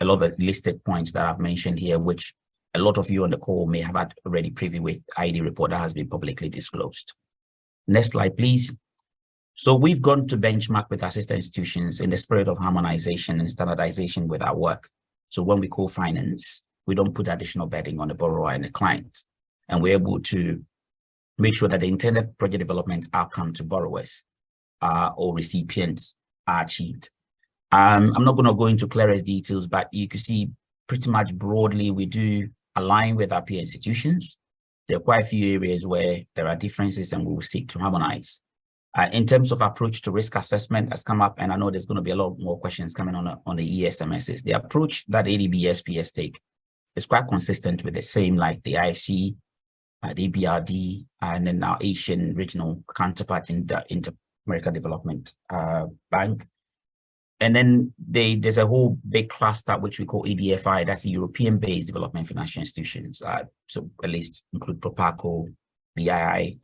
a lot of the listed points that I've mentioned here, which a lot of you on the call may have had already preview with ID report that has been publicly disclosed. Next slide, please. So we've gone to benchmark with our sister institutions in the spirit of harmonization and standardization with our work. So when we co-finance, we don't put additional bedding on the borrower and the client. And we're able to make sure that the intended project development outcome to borrowers or recipients are achieved. I'm not going to go into clearest details, but you can see pretty much broadly we do align with our peer institutions. There are quite a few areas where there are differences and we will seek to harmonize. In terms of approach to risk assessment has come up, and I know there's going to be a lot more questions coming on the ESMSs. The approach that ADB SPS take is quite consistent with the same like the IFC, the EBRD, and then our Asian regional counterpart in the Inter-American Development Bank. And then there's a whole big cluster which we call EDFI, that's the European-based development financial institutions. So at least include Proparco, BII,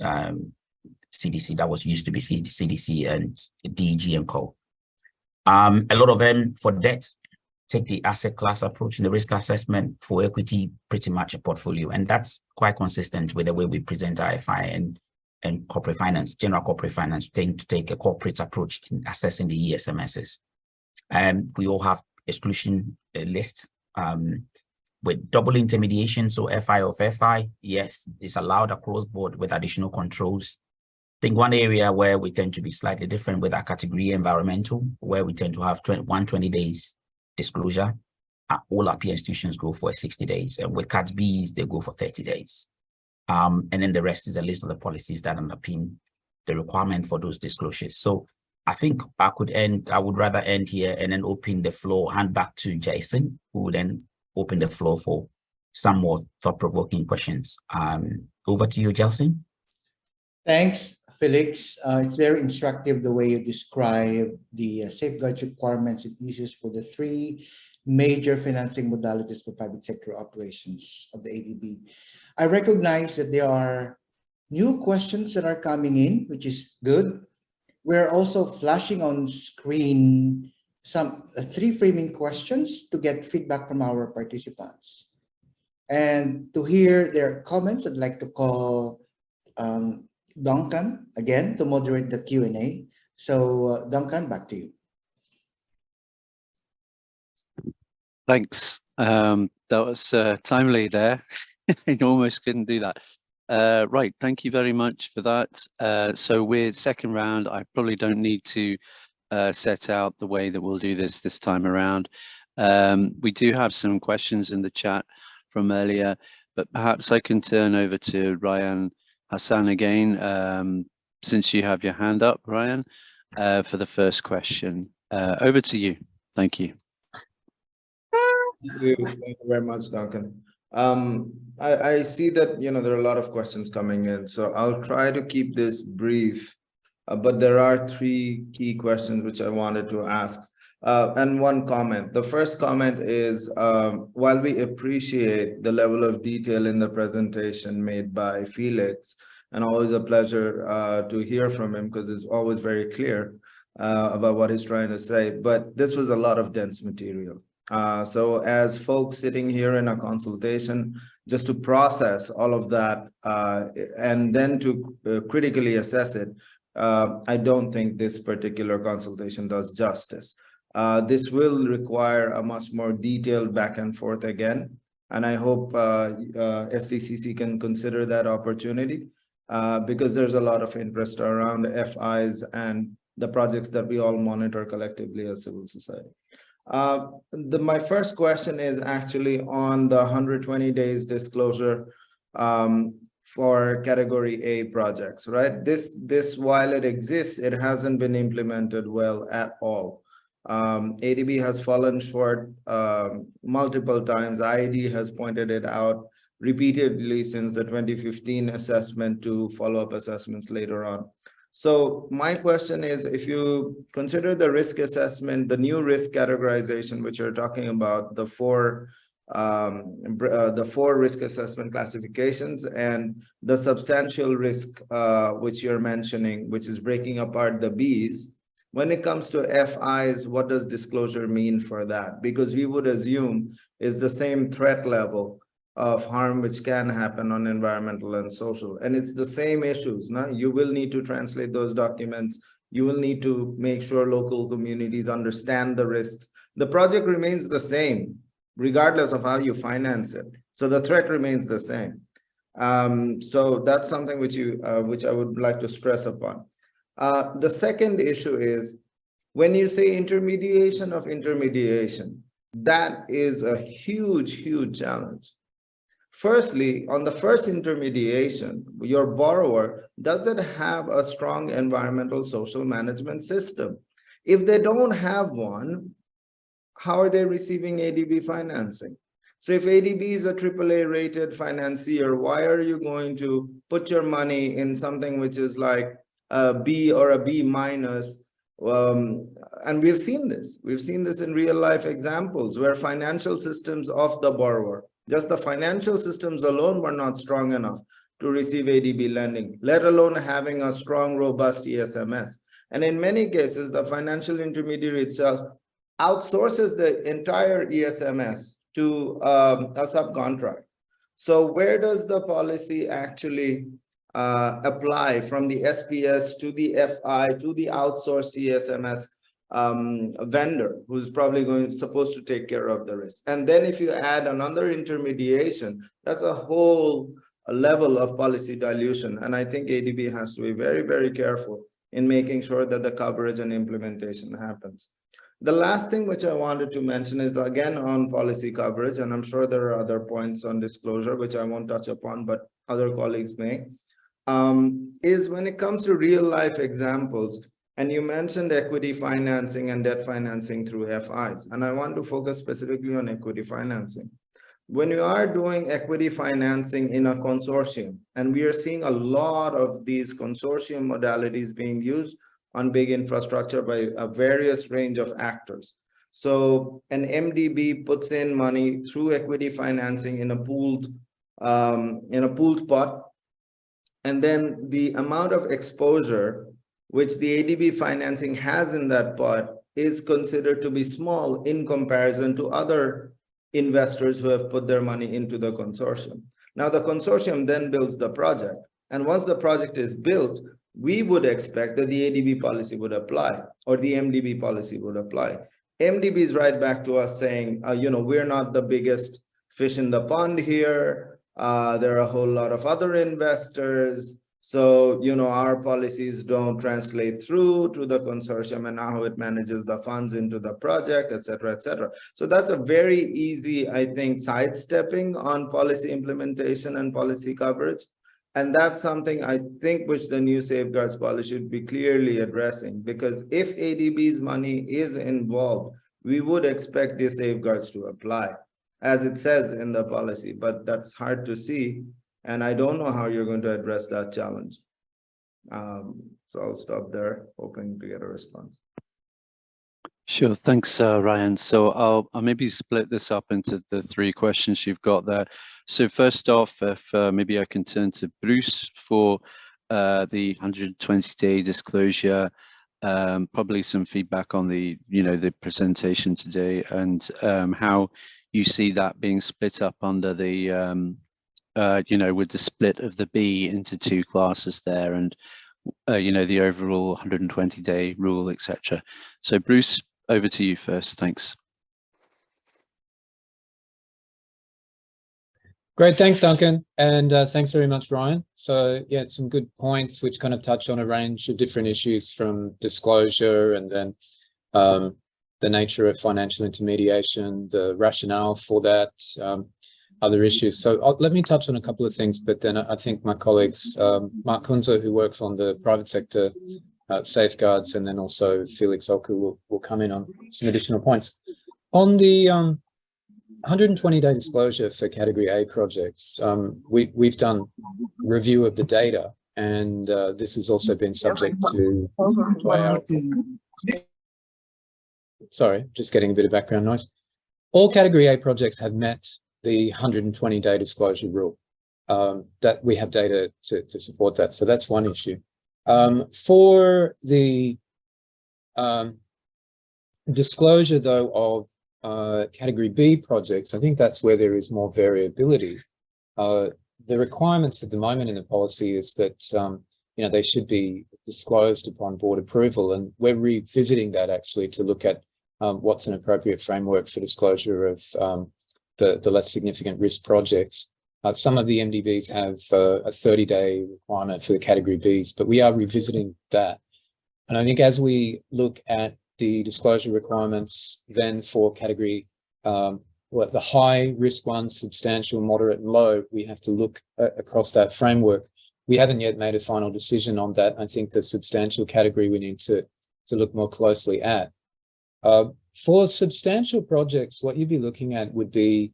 CDC, that was used to be CDC, and DG and Co. A lot of them for debt take the asset class approach in the risk assessment. For equity, pretty much a portfolio, and that's quite consistent with the way we present IFI and corporate finance. General corporate finance tend to take a corporate approach in assessing the ESMSs. We all have exclusion lists with double intermediation. So FI of FI, yes, it's allowed across board with additional controls. I think one area where we tend to be slightly different with our category environmental, where we tend to have 120 days disclosure. All our peer institutions go for 60 days. And with Cat Bs, they go for 30 days. And then the rest is a list of the policies that underpin the requirement for those disclosures. So I think I would rather end here and then open the floor, hand back to Jason, who will then open the floor for some more thought-provoking questions. Over to you, Jason. Thanks, Felix. It's very instructive the way you describe the safeguards requirements and issues for the three major financing modalities for private sector operations of the ADB. I recognize that there are new questions that are coming in, which is good. We're also flashing on screen some three framing questions to get feedback from our participants. And to hear their comments, I'd like to call Duncan again to moderate the Q&A. So Duncan, back to you. Thanks. That was timely there. I almost couldn't do that. Right, thank you very much for that. So we're second round. I probably don't need to set out the way that we'll do this time around. We do have some questions in the chat from earlier, but perhaps I can turn over to Ryan Hassan again, since you have your hand up, Ryan, for the first question. Over to you. Thank you. Thank you very much, Duncan. I see that there are a lot of questions coming in, so I'll try to keep this brief, but there are three key questions which I wanted to ask, and one comment. The first comment is, while we appreciate the level of detail in the presentation made by Felix, and always a pleasure to hear from him because it's always very clear about what he's trying to say, but this was a lot of dense material. So as folks sitting here in a consultation, just to process all of that and then to critically assess it, I don't think this particular consultation does justice. This will require a much more detailed back and forth again, and I hope STCC can consider that opportunity because there's a lot of interest around FIs and the projects that we all monitor collectively as civil society. My first question is actually on the 120 days disclosure for category A projects, right? This while it exists, it hasn't been implemented well at all. ADB has fallen short multiple times. IED has pointed it out repeatedly since the 2015 assessment to follow-up assessments later on. So my question is, if you consider the risk assessment, the new risk categorization, which you're talking about, the four risk assessment classifications and the substantial risk, which you're mentioning, which is breaking apart the Bs, when it comes to FIs, what does disclosure mean for that? Because we would assume it's the same threat level of harm which can happen on environmental and social, and it's the same issues. Now you will need to translate those documents, you will need to make sure local communities understand the risks. The project remains the same regardless of how you finance it, so the threat remains the same. So that's something which I would like to stress upon. The second issue is, when you say intermediation of intermediation, that is a huge challenge. Firstly, on the first intermediation, your borrower doesn't have a strong environmental social management system. If they don't have one, how are they receiving ADB financing? So if ADB is a AAA rated financier, why are you going to put your money in something which is like a B or a B minus? And we've seen this in real life examples where financial systems of the borrower, just the financial systems alone, were not strong enough to receive ADB lending, let alone having a strong, robust ESMS. And in many cases, the financial intermediary itself outsources the entire ESMS to a subcontract. So where does the policy actually apply from the SPS to the FI to the outsourced ESMS vendor who's probably supposed to take care of the risk? And then if you add another intermediation, that's a whole level of policy dilution. And I think ADB has to be very careful in making sure that the coverage and implementation happens. The last thing which I wanted to mention is again on policy coverage, and I'm sure there are other points on disclosure which I won't touch upon, but other colleagues may, is when it comes to real life examples. And you mentioned equity financing and debt financing through FIs, and I want to focus specifically on equity financing. When you are doing equity financing in a consortium, and we are seeing a lot of these consortium modalities being used on big infrastructure by a various range of actors. So an MDB puts in money through equity financing in a pooled pot, and then the amount of exposure which the ADB financing has in that pot is considered to be small in comparison to other investors who have put their money into the consortium. Now the consortium then builds the project, and once the project is built, we would expect that the ADB policy would apply, or the MDB policy would apply. MDB is right back to us saying, we're not the biggest fish in the pond here. There are a whole lot of other investors. So, our policies don't translate through to the consortium and how it manages the funds into the project, et cetera, et cetera. So that's a very easy, I think, sidestepping on policy implementation and policy coverage. And that's something I think which the new safeguards policy should be clearly addressing, because if ADB's money is involved, we would expect these safeguards to apply, as it says in the policy, but that's hard to see. And I don't know how you're going to address that challenge. So I'll stop there, hoping to get a response. Sure, thanks, Ryan. So I'll maybe split this up into the three questions you've got there. So first off, if maybe I can turn to Bruce for the 120-day disclosure, probably some feedback on the presentation today, and how you see that being split up under the with the split of the B into two classes there, and the overall 120-day rule, etc. So Bruce, over to you first. Thanks. Great, thanks, Duncan, and thanks very much, Ryan. So yeah, some good points which kind of touch on a range of different issues, from disclosure and then the nature of financial intermediation, the rationale for that, other issues. So let me touch on a couple of things, but then I think my colleagues, Mark Kunze, who works on the private sector safeguards, and then also Felix Olku will come in on some additional points. On the 120-day disclosure for Category A projects, we've done review of the data, and this has also been subject to our... Sorry, just getting a bit of background noise. All Category A projects have met the 120-day disclosure rule. That we have data to support that, so that's one issue. For the disclosure, though, of Category B projects, I think that's where there is more variability. The requirements at the moment in the policy is that you know, they should be disclosed upon board approval, and we're revisiting that actually to look at what's an appropriate framework for disclosure of the less significant risk projects. Some of the MDBs have a 30-day requirement for the Category Bs, but we are revisiting that. And I think as we look at the disclosure requirements then for Category, the high risk ones, substantial, moderate, and low, we have to look across that framework. We haven't yet made a final decision on that. I think the substantial category we need to look more closely at. For substantial projects, what you'd be looking at would be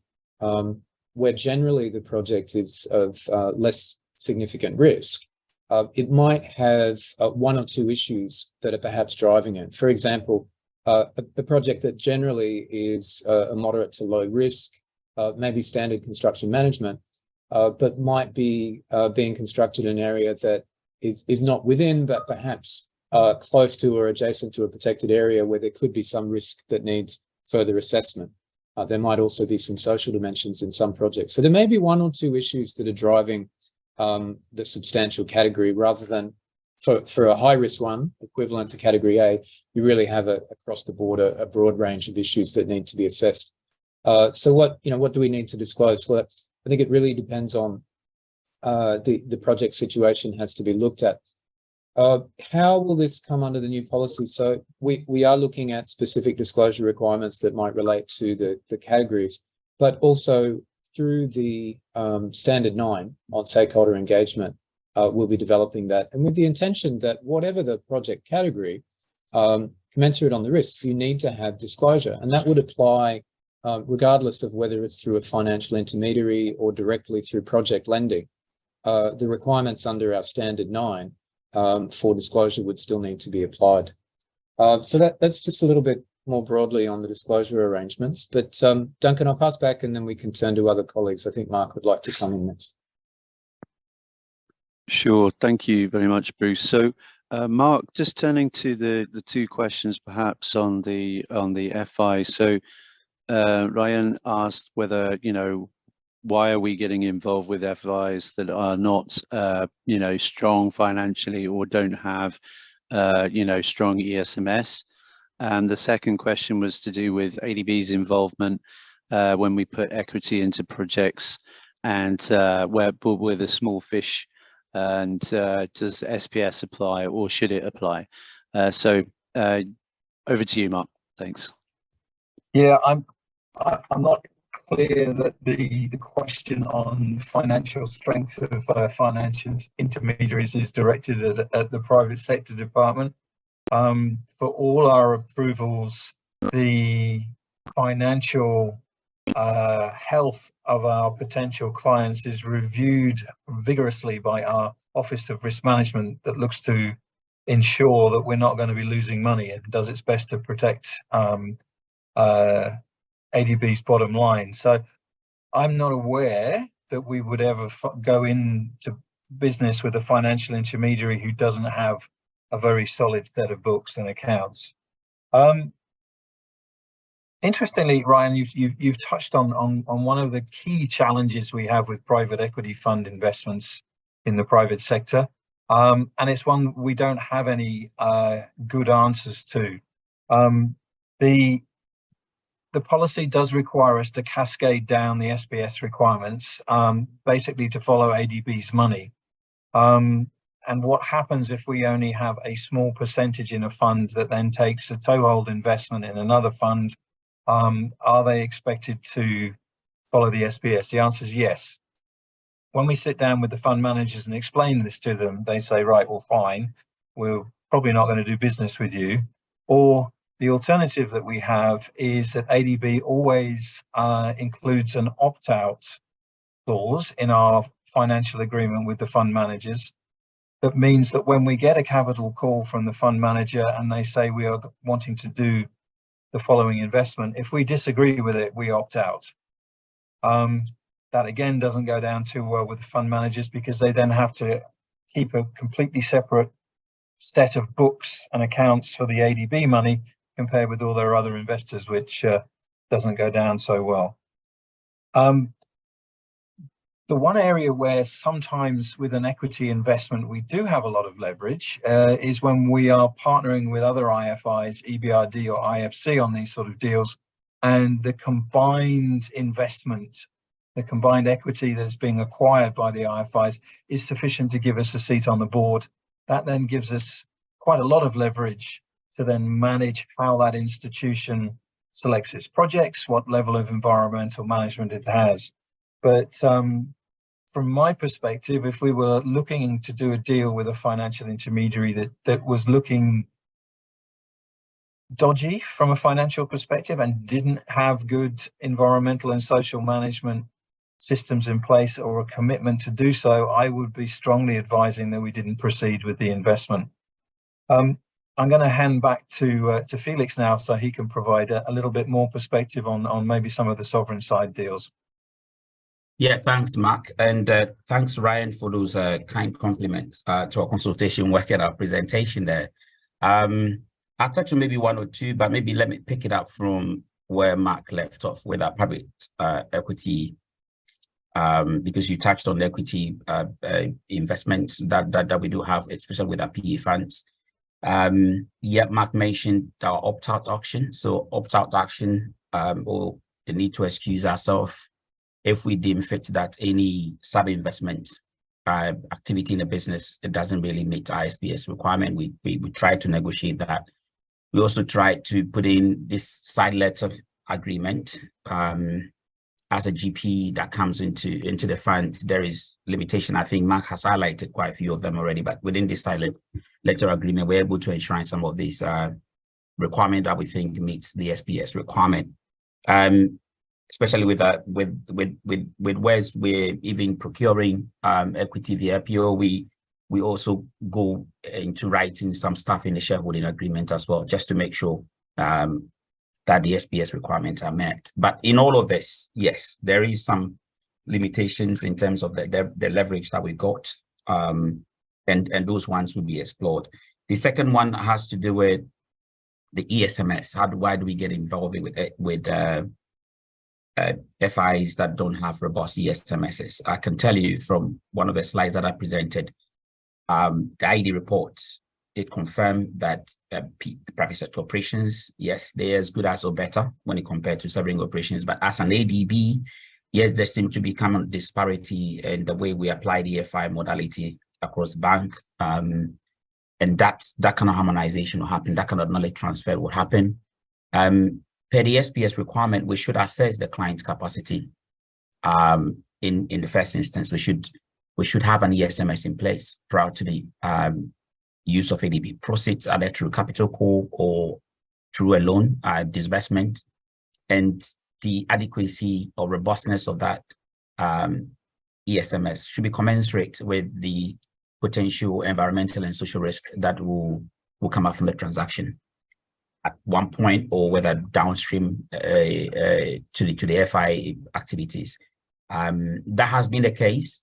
where generally the project is of less significant risk. It might have one or two issues that are perhaps driving it. For example, a project that generally is a moderate to low risk, maybe standard construction management, but might be being constructed in an area that is not within, but perhaps close to or adjacent to a protected area where there could be some risk that needs further assessment. There might also be some social dimensions in some projects. So there may be one or two issues that are driving the substantial category, rather than for a high risk one equivalent to Category A, you really have across the board a broad range of issues that need to be assessed. So what do we need to disclose? Well, I think it really depends on the project situation has to be looked at. How will this come under the new policy? So we are looking at specific disclosure requirements that might relate to the categories, but also through the Standard 9 on stakeholder engagement, we'll be developing that. And with the intention that whatever the project category, commensurate on the risks, you need to have disclosure. And that would apply regardless of whether it's through a financial intermediary or directly through project lending. The requirements under our Standard 9 for disclosure would still need to be applied. So that's just a little bit more broadly on the disclosure arrangements. But Duncan, I'll pass back and then we can turn to other colleagues. I think Mark would like to come in next. Sure, thank you very much, Bruce. So Mark, just turning to the two questions perhaps on the FI. So Ryan asked whether, why are we getting involved with FIs that are not, strong financially or don't have, strong ESMS? And the second question was to do with ADB's involvement when we put equity into projects, and we're the small fish, and does SPS apply or should it apply? So over to you, Mark. Thanks. Yeah, I'm not clear that the question on financial strength of financial intermediaries is directed at the private sector department. For all our approvals, the financial health of our potential clients is reviewed vigorously by our Office of Risk Management, that looks to ensure that we're not going to be losing money and does its best to protect ADB's bottom line. So I'm not aware that we would ever go into business with a financial intermediary who doesn't have a very solid set of books and accounts. Interestingly, Ryan, you've touched on one of the key challenges we have with private equity fund investments in the private sector, and it's one we don't have any good answers to. The the policy does require us to cascade down the SPS requirements, basically to follow ADB's money. And what happens if we only have a small percentage in a fund that then takes a toehold investment in another fund? Are they expected to follow the SPS? The answer is yes. When we sit down with the fund managers and explain this to them, they say, right, well, fine, we're probably not going to do business with you. Or the alternative that we have is that ADB always includes an opt-out clause in our financial agreement with the fund managers. That means that when we get a capital call from the fund manager and they say we are wanting to do the following investment, if we disagree with it, we opt out. That again doesn't go down too well with the fund managers because they then have to keep a completely separate set of books and accounts for the ADB money compared with all their other investors, which doesn't go down so well. The one area where sometimes with an equity investment we do have a lot of leverage is when we are partnering with other IFIs, EBRD or IFC on these sort of deals, and the combined investment, the combined equity that's being acquired by the IFIs is sufficient to give us a seat on the board. That then gives us quite a lot of leverage to then manage how that institution selects its projects, what level of environmental management it has. But from my perspective, if we were looking to do a deal with a financial intermediary that was looking dodgy from a financial perspective and didn't have good environmental and social management systems in place or a commitment to do so, I would be strongly advising that we didn't proceed with the investment. I'm going to hand back to Felix now so he can provide a little bit more perspective on maybe some of the sovereign side deals. Yeah, thanks, Mark. And thanks, Ryan, for those kind compliments to our consultation work and our presentation there. I'll touch on maybe one or two, but maybe let me pick it up from where Mark left off with our private equity, because you touched on the equity investments that we do have, especially with our PE funds. Yeah, Mark mentioned our opt-out auction. So opt-out auction, or the need to excuse ourselves if we deem fit that any sub-investment activity in the business, it doesn't really meet ISPS requirement. We try to negotiate that. We also try to put in this side letter agreement as a GP that comes into the fund. There is limitation. I think Mark has highlighted quite a few of them already, but within this side letter agreement, we're able to enshrine some of these requirements that we think meets the SPS requirement. Especially with whereas we're even procuring equity via IPO, we also go into writing some stuff in the shareholding agreement as well, just to make sure that the SPS requirements are met. But in all of this, yes, there is some limitations in terms of the leverage that we got, and those ones will be explored. The second one has to do with the ESMS. Why do we get involved with FIs that don't have robust ESMSs? I can tell you from one of the slides that I presented, the ID report did confirm that private sector operations, yes, they're as good as or better when compared to sovereign operations. But as an ADB, yes, there seems to be common disparity in the way we apply the FI modality across the bank. And that kind of harmonization will happen, that kind of knowledge transfer will happen. Per the SPS requirement, we should assess the client's capacity. In the first instance, we should have an ESMS in place prior to the use of ADB proceeds, either through capital call or through a loan disbursement, and the adequacy or robustness of that ESMS should be commensurate with the potential environmental and social risk that will come out from the transaction at one point, or whether downstream to the FI activities. That has been the case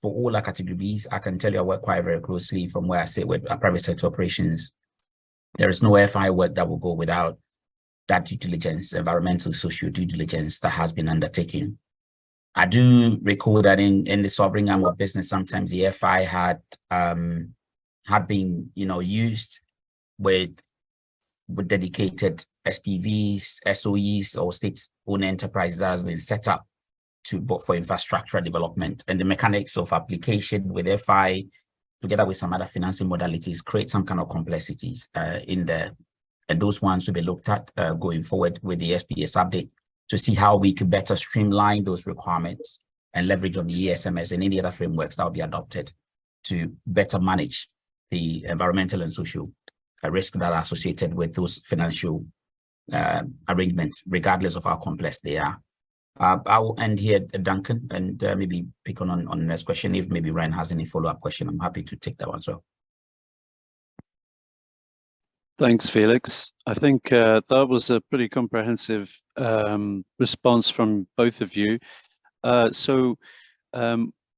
for all our category Bs. I can tell you I work quite very closely from where I sit with our private sector operations. There is no FI work that will go without that due diligence, environmental, social due diligence that has been undertaken. I do recall that in the sovereign arm of business, sometimes the FI had been, used with with dedicated SPVs, SOEs, or state-owned enterprises that has been set up for infrastructure development, and the mechanics of application with FI, together with some other financing modalities, create some kind of complexities in there. And those ones will be looked at going forward with the SPS update to see how we could better streamline those requirements and leverage on the ESMS and any other frameworks that will be adopted to better manage the environmental and social risks that are associated with those financial arrangements, regardless of how complex they are. I will end here, Duncan, and maybe pick on the next question. If maybe Ryan has any follow-up question, I'm happy to take that one as well. Thanks, Felix. I think that was a pretty comprehensive response from both of you.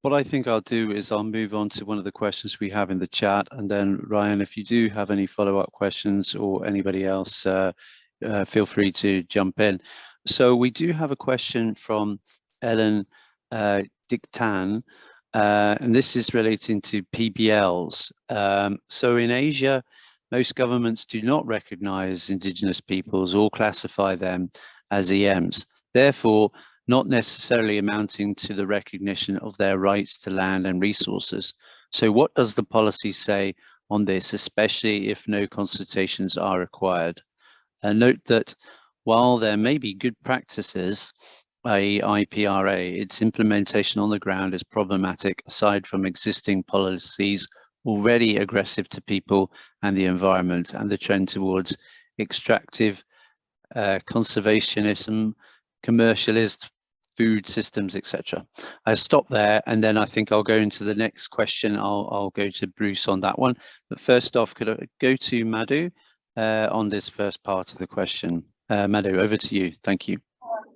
What I think I'll do is I'll move on to one of the questions we have in the chat, and then Ryan, if you do have any follow-up questions or anybody else, feel free to jump in. So we do have a question from Ellen Dictan, and this is relating to PBLs. So in Asia, most governments do not recognize indigenous peoples or classify them as EMs, therefore not necessarily amounting to the recognition of their rights to land and resources. So what does the policy say on this, especially if no consultations are required? Note that while there may be good practices, i.e. IPRA, its implementation on the ground is problematic aside from existing policies already aggressive to people and the environment, and the trend towards extractive conservationism, commercialist food systems, etc. I'll stop there, and then I think I'll go into the next question. I'll go to Bruce on that one. But first off, could I go to Madhu on this first part of the question? Madhu, over to you. Thank you.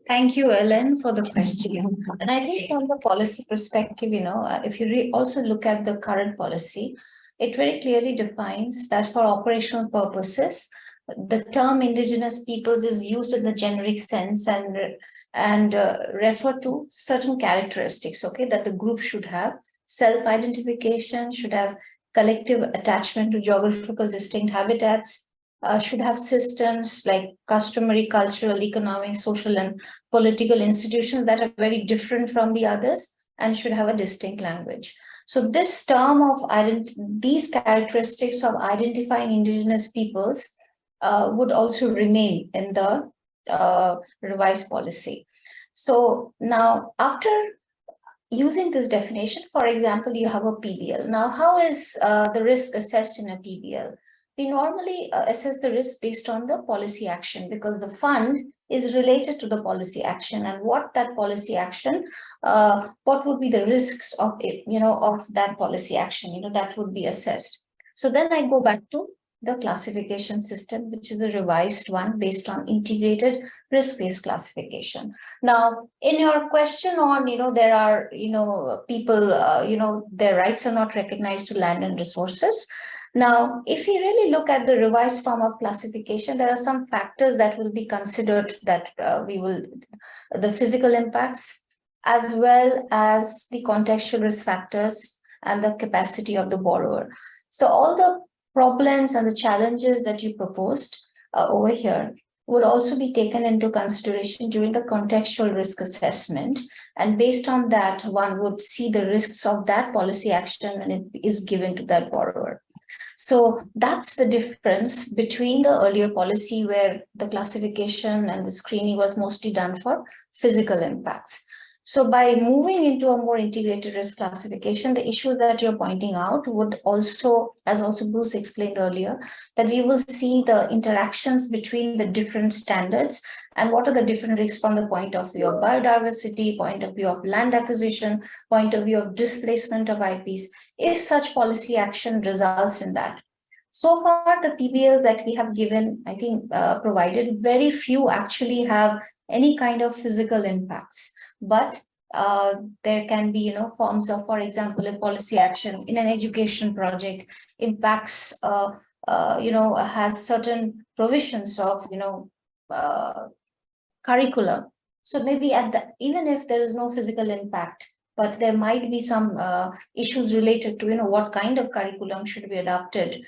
Thank you, Ellen, for the question. And I think from the policy perspective, if you also look at the current policy, it very clearly defines that for operational purposes, the term indigenous peoples is used in the generic sense and refer to certain characteristics, okay, that the group should have. Self-identification, should have collective attachment to geographical distinct habitats, should have systems like customary, cultural, economic, social, and political institutions that are very different from the others, and should have a distinct language. So this term of these characteristics of identifying indigenous peoples would also remain in the revised policy. So now, after using this definition, for example, you have a PBL. Now, how is the risk assessed in a PBL? We normally assess the risk based on the policy action, because the fund is related to the policy action, and what that policy action, what would be the risks of it, of that policy action, that would be assessed. So then I go back to the classification system, which is a revised one based on integrated risk-based classification. Now, in your question on, there are, people, their rights are not recognized to land and resources. Now, if you really look at the revised form of classification, there are some factors that will be considered that the physical impacts, as well as the contextual risk factors and the capacity of the borrower. So all the problems and the challenges that you proposed over here would also be taken into consideration during the contextual risk assessment. And based on that, one would see the risks of that policy action when it is given to that borrower. So that's the difference between the earlier policy, where the classification and the screening was mostly done for physical impacts. So by moving into a more integrated risk classification, the issue that you're pointing out would also, as also Bruce explained earlier, that we will see the interactions between the different standards and what are the different risks from the point of view of biodiversity, point of view of land acquisition, point of view of displacement of IPs, if such policy action results in that. So far, the PBLs that we have given, I think, provided, very few actually have any kind of physical impacts. But there can be, forms of, for example, a policy action in an education project impacts, has certain provisions of, curriculum. So maybe even if there is no physical impact, but there might be some issues related to, what kind of curriculum should be adopted,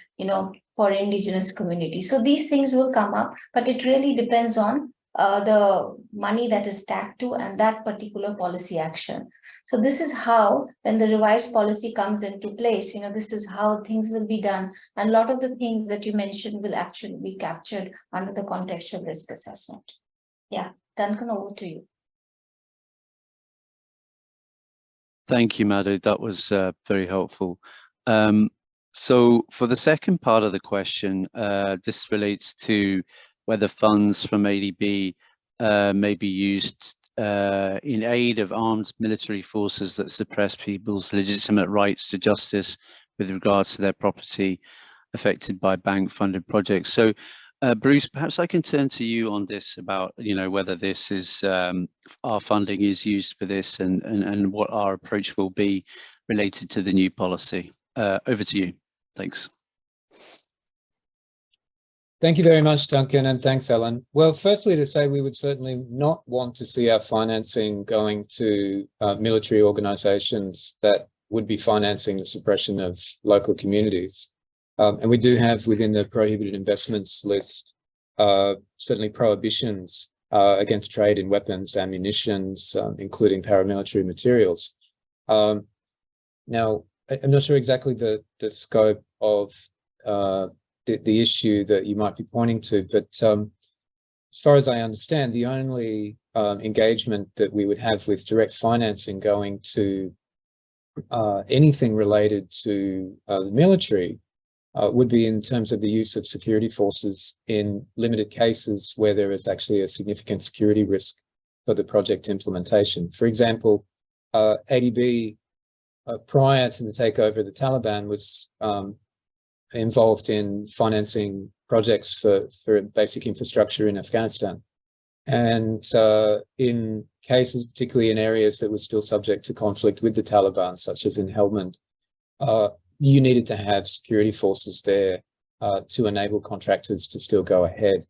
for indigenous communities. So these things will come up, but it really depends on the money that is tagged to and that particular policy action. So this is how, when the revised policy comes into place, this is how things will be done. And a lot of the things that you mentioned will actually be captured under the contextual risk assessment. Yeah, Duncan, over to you. Thank you, Madhu. That was very helpful. So for the second part of the question, this relates to whether funds from ADB may be used in aid of armed military forces that suppress people's legitimate rights to justice with regards to their property affected by bank-funded projects. So, Bruce, perhaps I can turn to you on this about, whether this is our funding is used for this and what our approach will be related to the new policy. Over to you. Thanks. Thank you very much, Duncan, and thanks, Ellen. Well, firstly, to say we would certainly not want to see our financing going to military organizations that would be financing the suppression of local communities. And we do have within the prohibited investments list, certainly prohibitions against trade in weapons, ammunitions, including paramilitary materials. Now, I'm not sure exactly the scope of the issue that you might be pointing to, but as far as I understand, the only engagement that we would have with direct financing going to anything related to the military would be in terms of the use of security forces in limited cases where there is actually a significant security risk for the project implementation. For example, ADB prior to the takeover of the Taliban was involved in financing projects for basic infrastructure in Afghanistan. And in cases, particularly in areas that were still subject to conflict with the Taliban, such as in Helmand, you needed to have security forces there to enable contractors to still go ahead.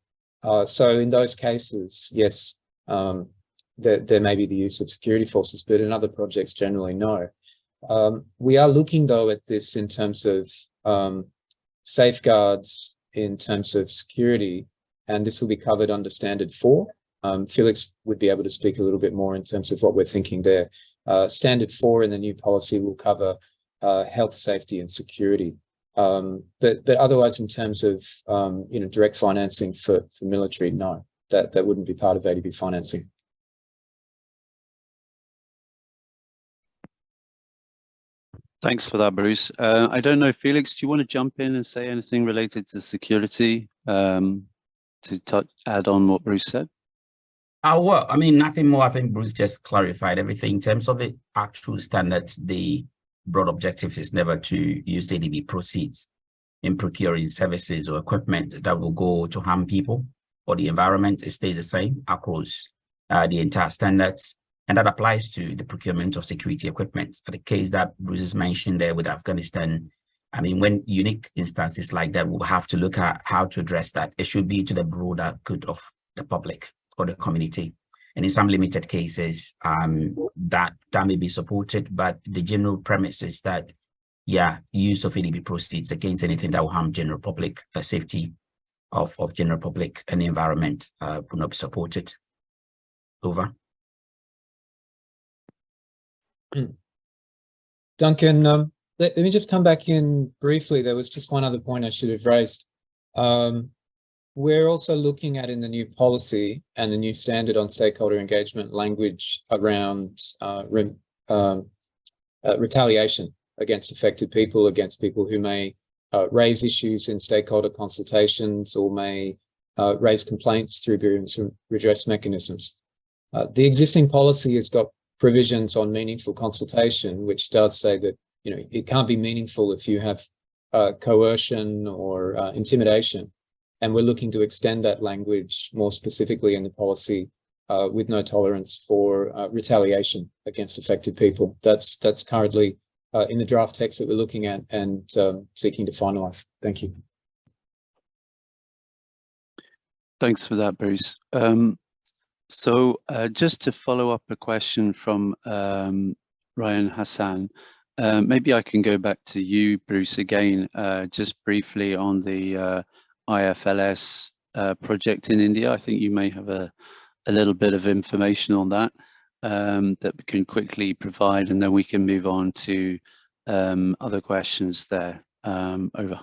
So in those cases, yes, there may be the use of security forces, but in other projects, generally no. We are looking, though, at this in terms of safeguards in terms of security, and this will be covered under Standard 4. Felix would be able to speak a little bit more in terms of what we're thinking there. Standard 4 in the new policy will cover health, safety, and security. But otherwise, in terms of direct financing for military, no, that wouldn't be part of ADB financing. Thanks for that, Bruce. I don't know, Felix, do you want to jump in and say anything related to security to add on what Bruce said? Well, I mean, nothing more. I think Bruce just clarified everything. In terms of the actual standards, the broad objective is never to use ADB proceeds in procuring services or equipment that will go to harm people or the environment. It stays the same across the entire standards. And that applies to the procurement of security equipment. The case that Bruce has mentioned there with Afghanistan, I mean, when unique instances like that, we'll have to look at how to address that. It should be to the broader good of the public or the community. And in some limited cases, that may be supported, but the general premise is that, yeah, use of ADB proceeds against anything that will harm general public safety of general public and the environment will not be supported. Over. Duncan, let me just come back in briefly. There was just one other point I should have raised. We're also looking at in the new policy and the new standard on stakeholder engagement language around retaliation against affected people, against people who may raise issues in stakeholder consultations or may raise complaints through grievance redress mechanisms. The existing policy has got provisions on meaningful consultation, which does say that it can't be meaningful if you have coercion or intimidation. And we're looking to extend that language more specifically in the policy with no tolerance for retaliation against affected people. That's currently in the draft text that we're looking at and seeking to finalise. Thank you. Thanks for that, Bruce. So just to follow up a question from Ryan Hassan. Maybe I can go back to you, Bruce, again, just briefly on the IFLS project in India. I think you may have a little bit of information on that that we can quickly provide, and then we can move on to other questions there. Over.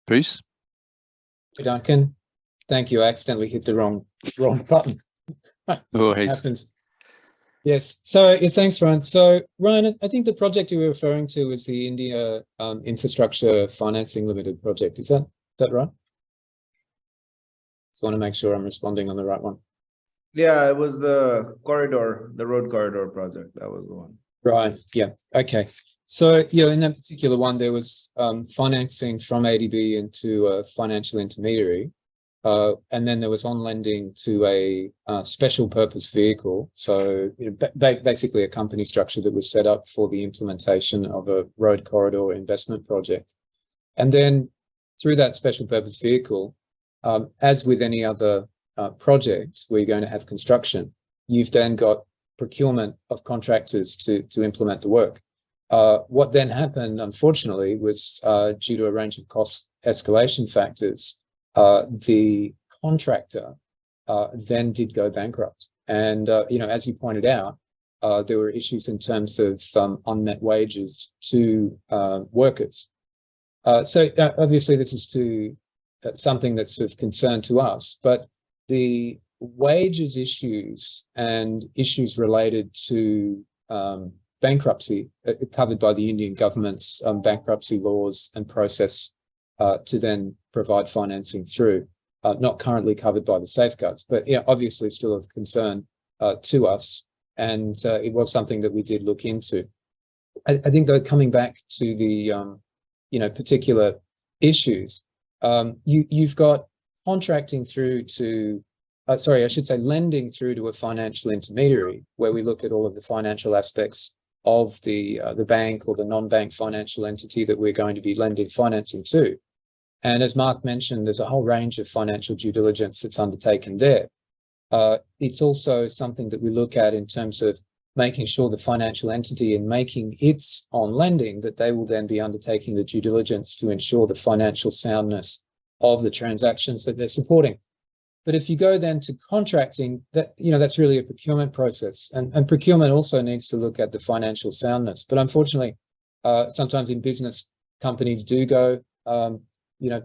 Bruce? Duncan, thank you. I accidentally hit the wrong button. Always. Happens. Yes. So yeah, thanks, Ryan. So Ryan, I think the project you were referring to was the India Infrastructure Financing Limited project. Is that right? Just want to make sure I'm responding on the right one. Yeah, it was the road corridor project. That was the one. Right. Yeah. Okay. So yeah, in that particular one, there was financing from ADB into a financial intermediary, and then there was on lending to a special purpose vehicle. So basically a company structure that was set up for the implementation of a road corridor investment project. And then through that special purpose vehicle, as with any other project where you're going to have construction, you've then got procurement of contractors to implement the work. What then happened, unfortunately, was due to a range of cost escalation factors, the contractor then did go bankrupt. And, as you pointed out, there were issues in terms of unmet wages to workers. So obviously this is something that's of concern to us, but the wages issues and issues related to bankruptcy covered by the Indian government's bankruptcy laws and process to then provide financing through, not currently covered by the safeguards, but obviously still of concern to us. And it was something that we did look into. I think though, coming back to the particular issues, you've got contracting through to lending through to a financial intermediary, where we look at all of the financial aspects of the bank or the non-bank financial entity that we're going to be lending financing to. And as Mark mentioned, there's a whole range of financial due diligence that's undertaken there. It's also something that we look at in terms of making sure the financial entity, in making its on lending, that they will then be undertaking the due diligence to ensure the financial soundness of the transactions that they're supporting. But if you go then to contracting, that's really a procurement process, and procurement also needs to look at the financial soundness. But unfortunately, sometimes in business, companies do go,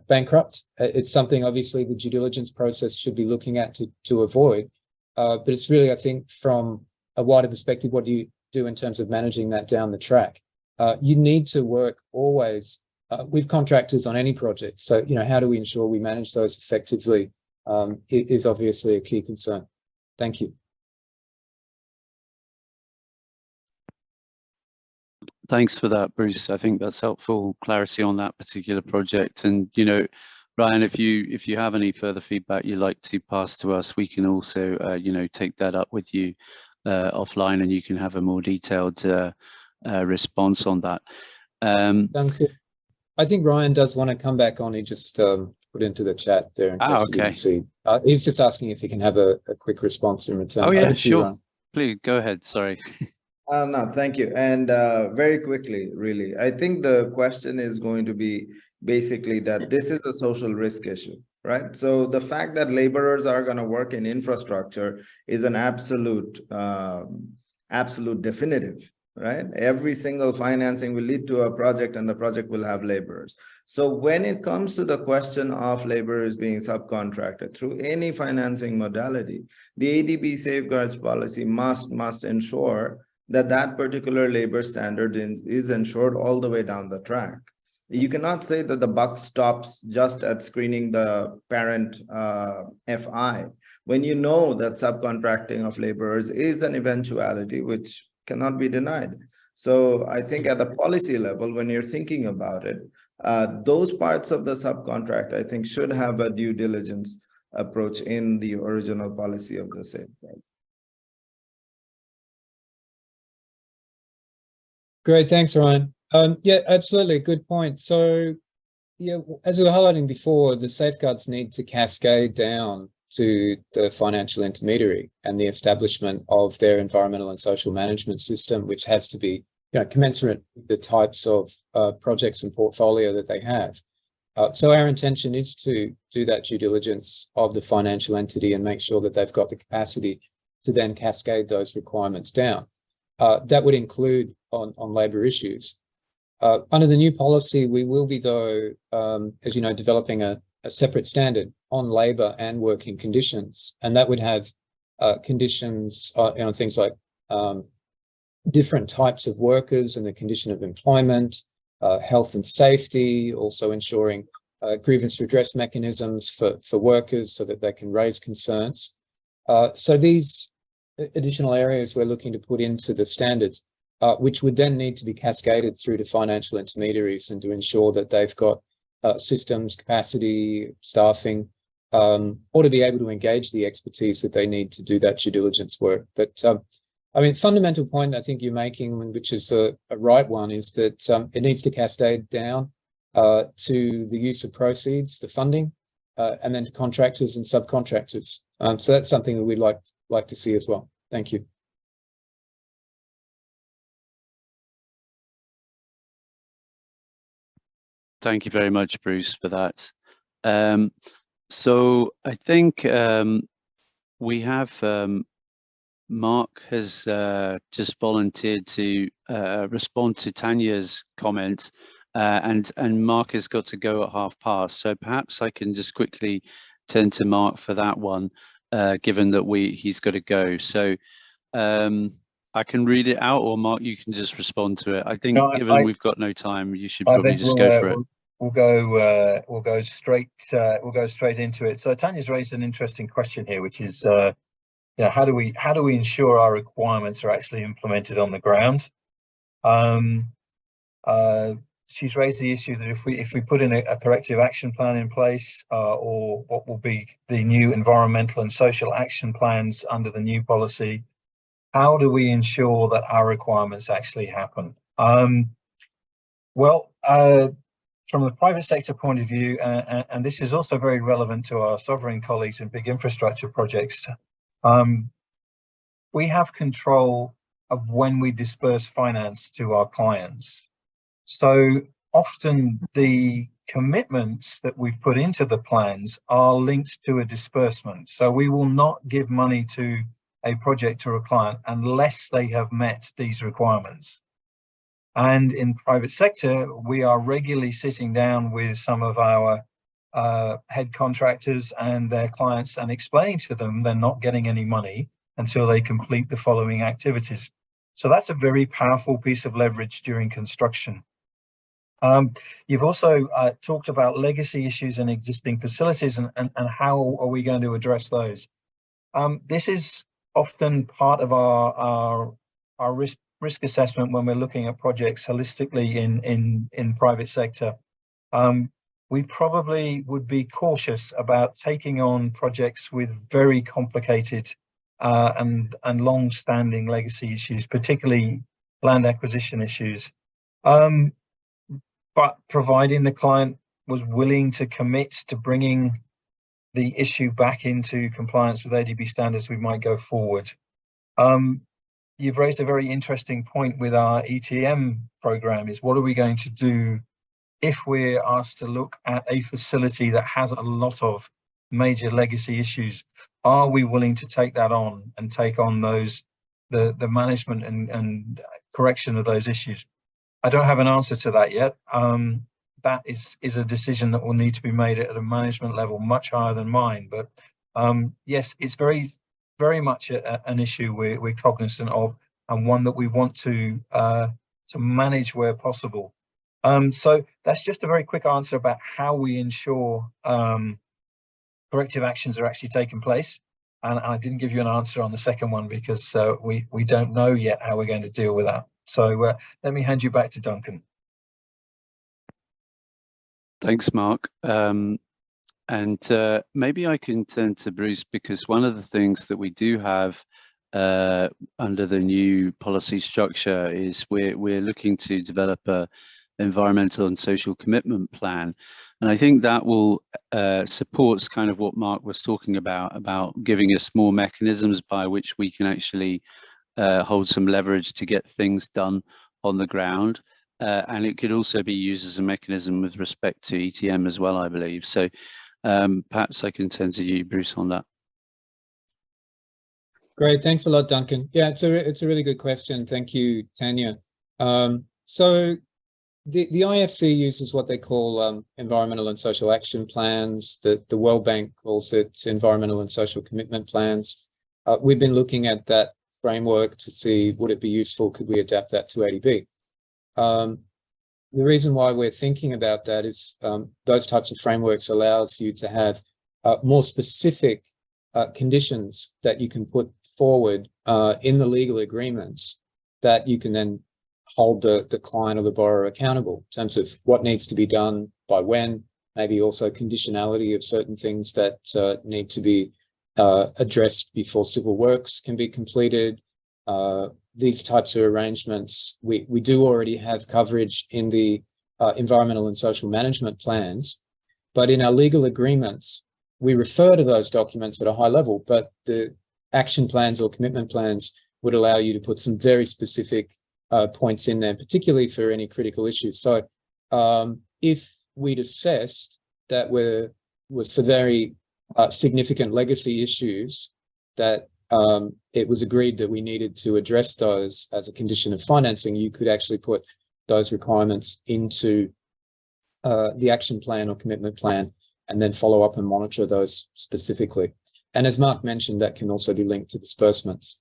bankrupt. It's something obviously the due diligence process should be looking at to avoid. But it's really, I think, from a wider perspective, what do you do in terms of managing that down the track? You need to work always with contractors on any project. So, how do we ensure we manage those effectively? It is obviously a key concern. Thank you. Thanks for that, Bruce. I think that's helpful clarity on that particular project. And, Ryan, if you have any further feedback you'd like to pass to us, we can also, take that up with you offline, and you can have a more detailed response on that. Thank you. I think Ryan does want to come back on. He just put into the chat there. Okay. He's just asking if he can have a quick response in return. Oh yeah, sure. Please go ahead. Sorry. No, thank you. And very quickly, really, I think the question is going to be basically that this is a social risk issue, right? So the fact that laborers are going to work in infrastructure is an absolute definitive, right? Every single financing will lead to a project, and the project will have laborers. So when it comes to the question of laborers being subcontracted through any financing modality, the ADB safeguards policy must ensure that particular labor standard is ensured all the way down the track. You cannot say that the buck stops just at screening the parent FI, when you know that subcontracting of laborers is an eventuality which cannot be denied. So I think at the policy level, when you're thinking about it, those parts of the subcontract, I think, should have a due diligence approach in the original policy of the safeguards. Great, thanks, Ryan. Yeah, absolutely, good point. So yeah, as we were highlighting before, the safeguards need to cascade down to the financial intermediary and the establishment of their environmental and social management system, which has to be, commensurate with the types of projects and portfolio that they have. So our intention is to do that due diligence of the financial entity and make sure that they've got the capacity to then cascade those requirements down. That would include on labour issues. Under the new policy, we will be, though, as you know, developing a separate standard on labour and working conditions, and that would have conditions on things like different types of workers and the condition of employment, health and safety, also ensuring grievance redress mechanisms for workers so that they can raise concerns. So these additional areas we're looking to put into the standards, which would then need to be cascaded through to financial intermediaries and to ensure that they've got systems, capacity, staffing, or to be able to engage the expertise that they need to do that due diligence work. But I mean, fundamental point I think you're making, which is a right one, is that it needs to cascade down to the use of proceeds, the funding, and then to contractors and subcontractors. So that's something that we'd like to see as well. Thank you. Thank you very much, Bruce, for that. So I think we have Mark has just volunteered to respond to Tanya's comment, and Mark has got to go at past. So perhaps I can just quickly turn to Mark for that one, given that he's got to go. So I can read it out, or Mark, you can just respond to it. I think given we've got no time, you should probably just go for it. We'll go straight into it. So Tanya's raised an interesting question here, which is, how do we ensure our requirements are actually implemented on the ground? She's raised the issue that if we put in a corrective action plan in place, or what will be the new environmental and social action plans under the new policy, how do we ensure that our requirements actually happen? From the private sector point of view, and this is also very relevant to our sovereign colleagues in big infrastructure projects, we have control of when we disperse finance to our clients. So often the commitments that we've put into the plans are linked to a disbursement. So we will not give money to a project or a client unless they have met these requirements. And in private sector, we are regularly sitting down with some of our head contractors and their clients and explaining to them they're not getting any money until they complete the following activities. So that's a very powerful piece of leverage during construction. You've also talked about legacy issues in existing facilities and how are we going to address those? This is often part of our risk assessment when we're looking at projects holistically in private sector. We probably would be cautious about taking on projects with very complicated and long-standing legacy issues, particularly land acquisition issues. But providing the client was willing to commit to bringing the issue back into compliance with ADB standards, we might go forward. You've raised a very interesting point with our ETM program, is what are we going to do if we're asked to look at a facility that has a lot of major legacy issues? Are we willing to take that on and take on those, the management and correction of those issues? I don't have an answer to that yet. That is a decision that will need to be made at a management level much higher than mine. But yes, it's very much an issue we're cognizant of, and one that we want to manage where possible. So that's just a very quick answer about how we ensure corrective actions are actually taking place. And I didn't give you an answer on the second one because we don't know yet how we're going to deal with that. So let me hand you back to Duncan. Thanks, Mark. And maybe I can turn to Bruce, because one of the things that we do have under the new policy structure is we're looking to develop a environmental and social commitment plan. And I think that will supports kind of what Mark was talking about giving us more mechanisms by which we can actually hold some leverage to get things done on the ground. And it could also be used as a mechanism with respect to ETM as well, I believe. So perhaps I can turn to you, Bruce, on that. Great, thanks a lot, Duncan. Yeah, it's a really good question. Thank you, Tanya. So the IFC uses what they call environmental and social action plans. The World Bank calls it environmental and social commitment plans. We've been looking at that framework to see, would it be useful? Could we adapt that to ADB? The reason why we're thinking about that is those types of frameworks allows you to have more specific conditions that you can put forward in the legal agreements that you can then hold the client or the borrower accountable in terms of what needs to be done by when, maybe also conditionality of certain things that need to be addressed before civil works can be completed. These types of arrangements, we do already have coverage in the environmental and social management plans, but in our legal agreements, we refer to those documents at a high level, but the action plans or commitment plans would allow you to put some very specific points in there, particularly for any critical issues. So if we'd assessed that were some very significant legacy issues that it was agreed that we needed to address those as a condition of financing, you could actually put those requirements into the action plan or commitment plan and then follow up and monitor those specifically. And as Mark mentioned, that can also be linked to disbursements.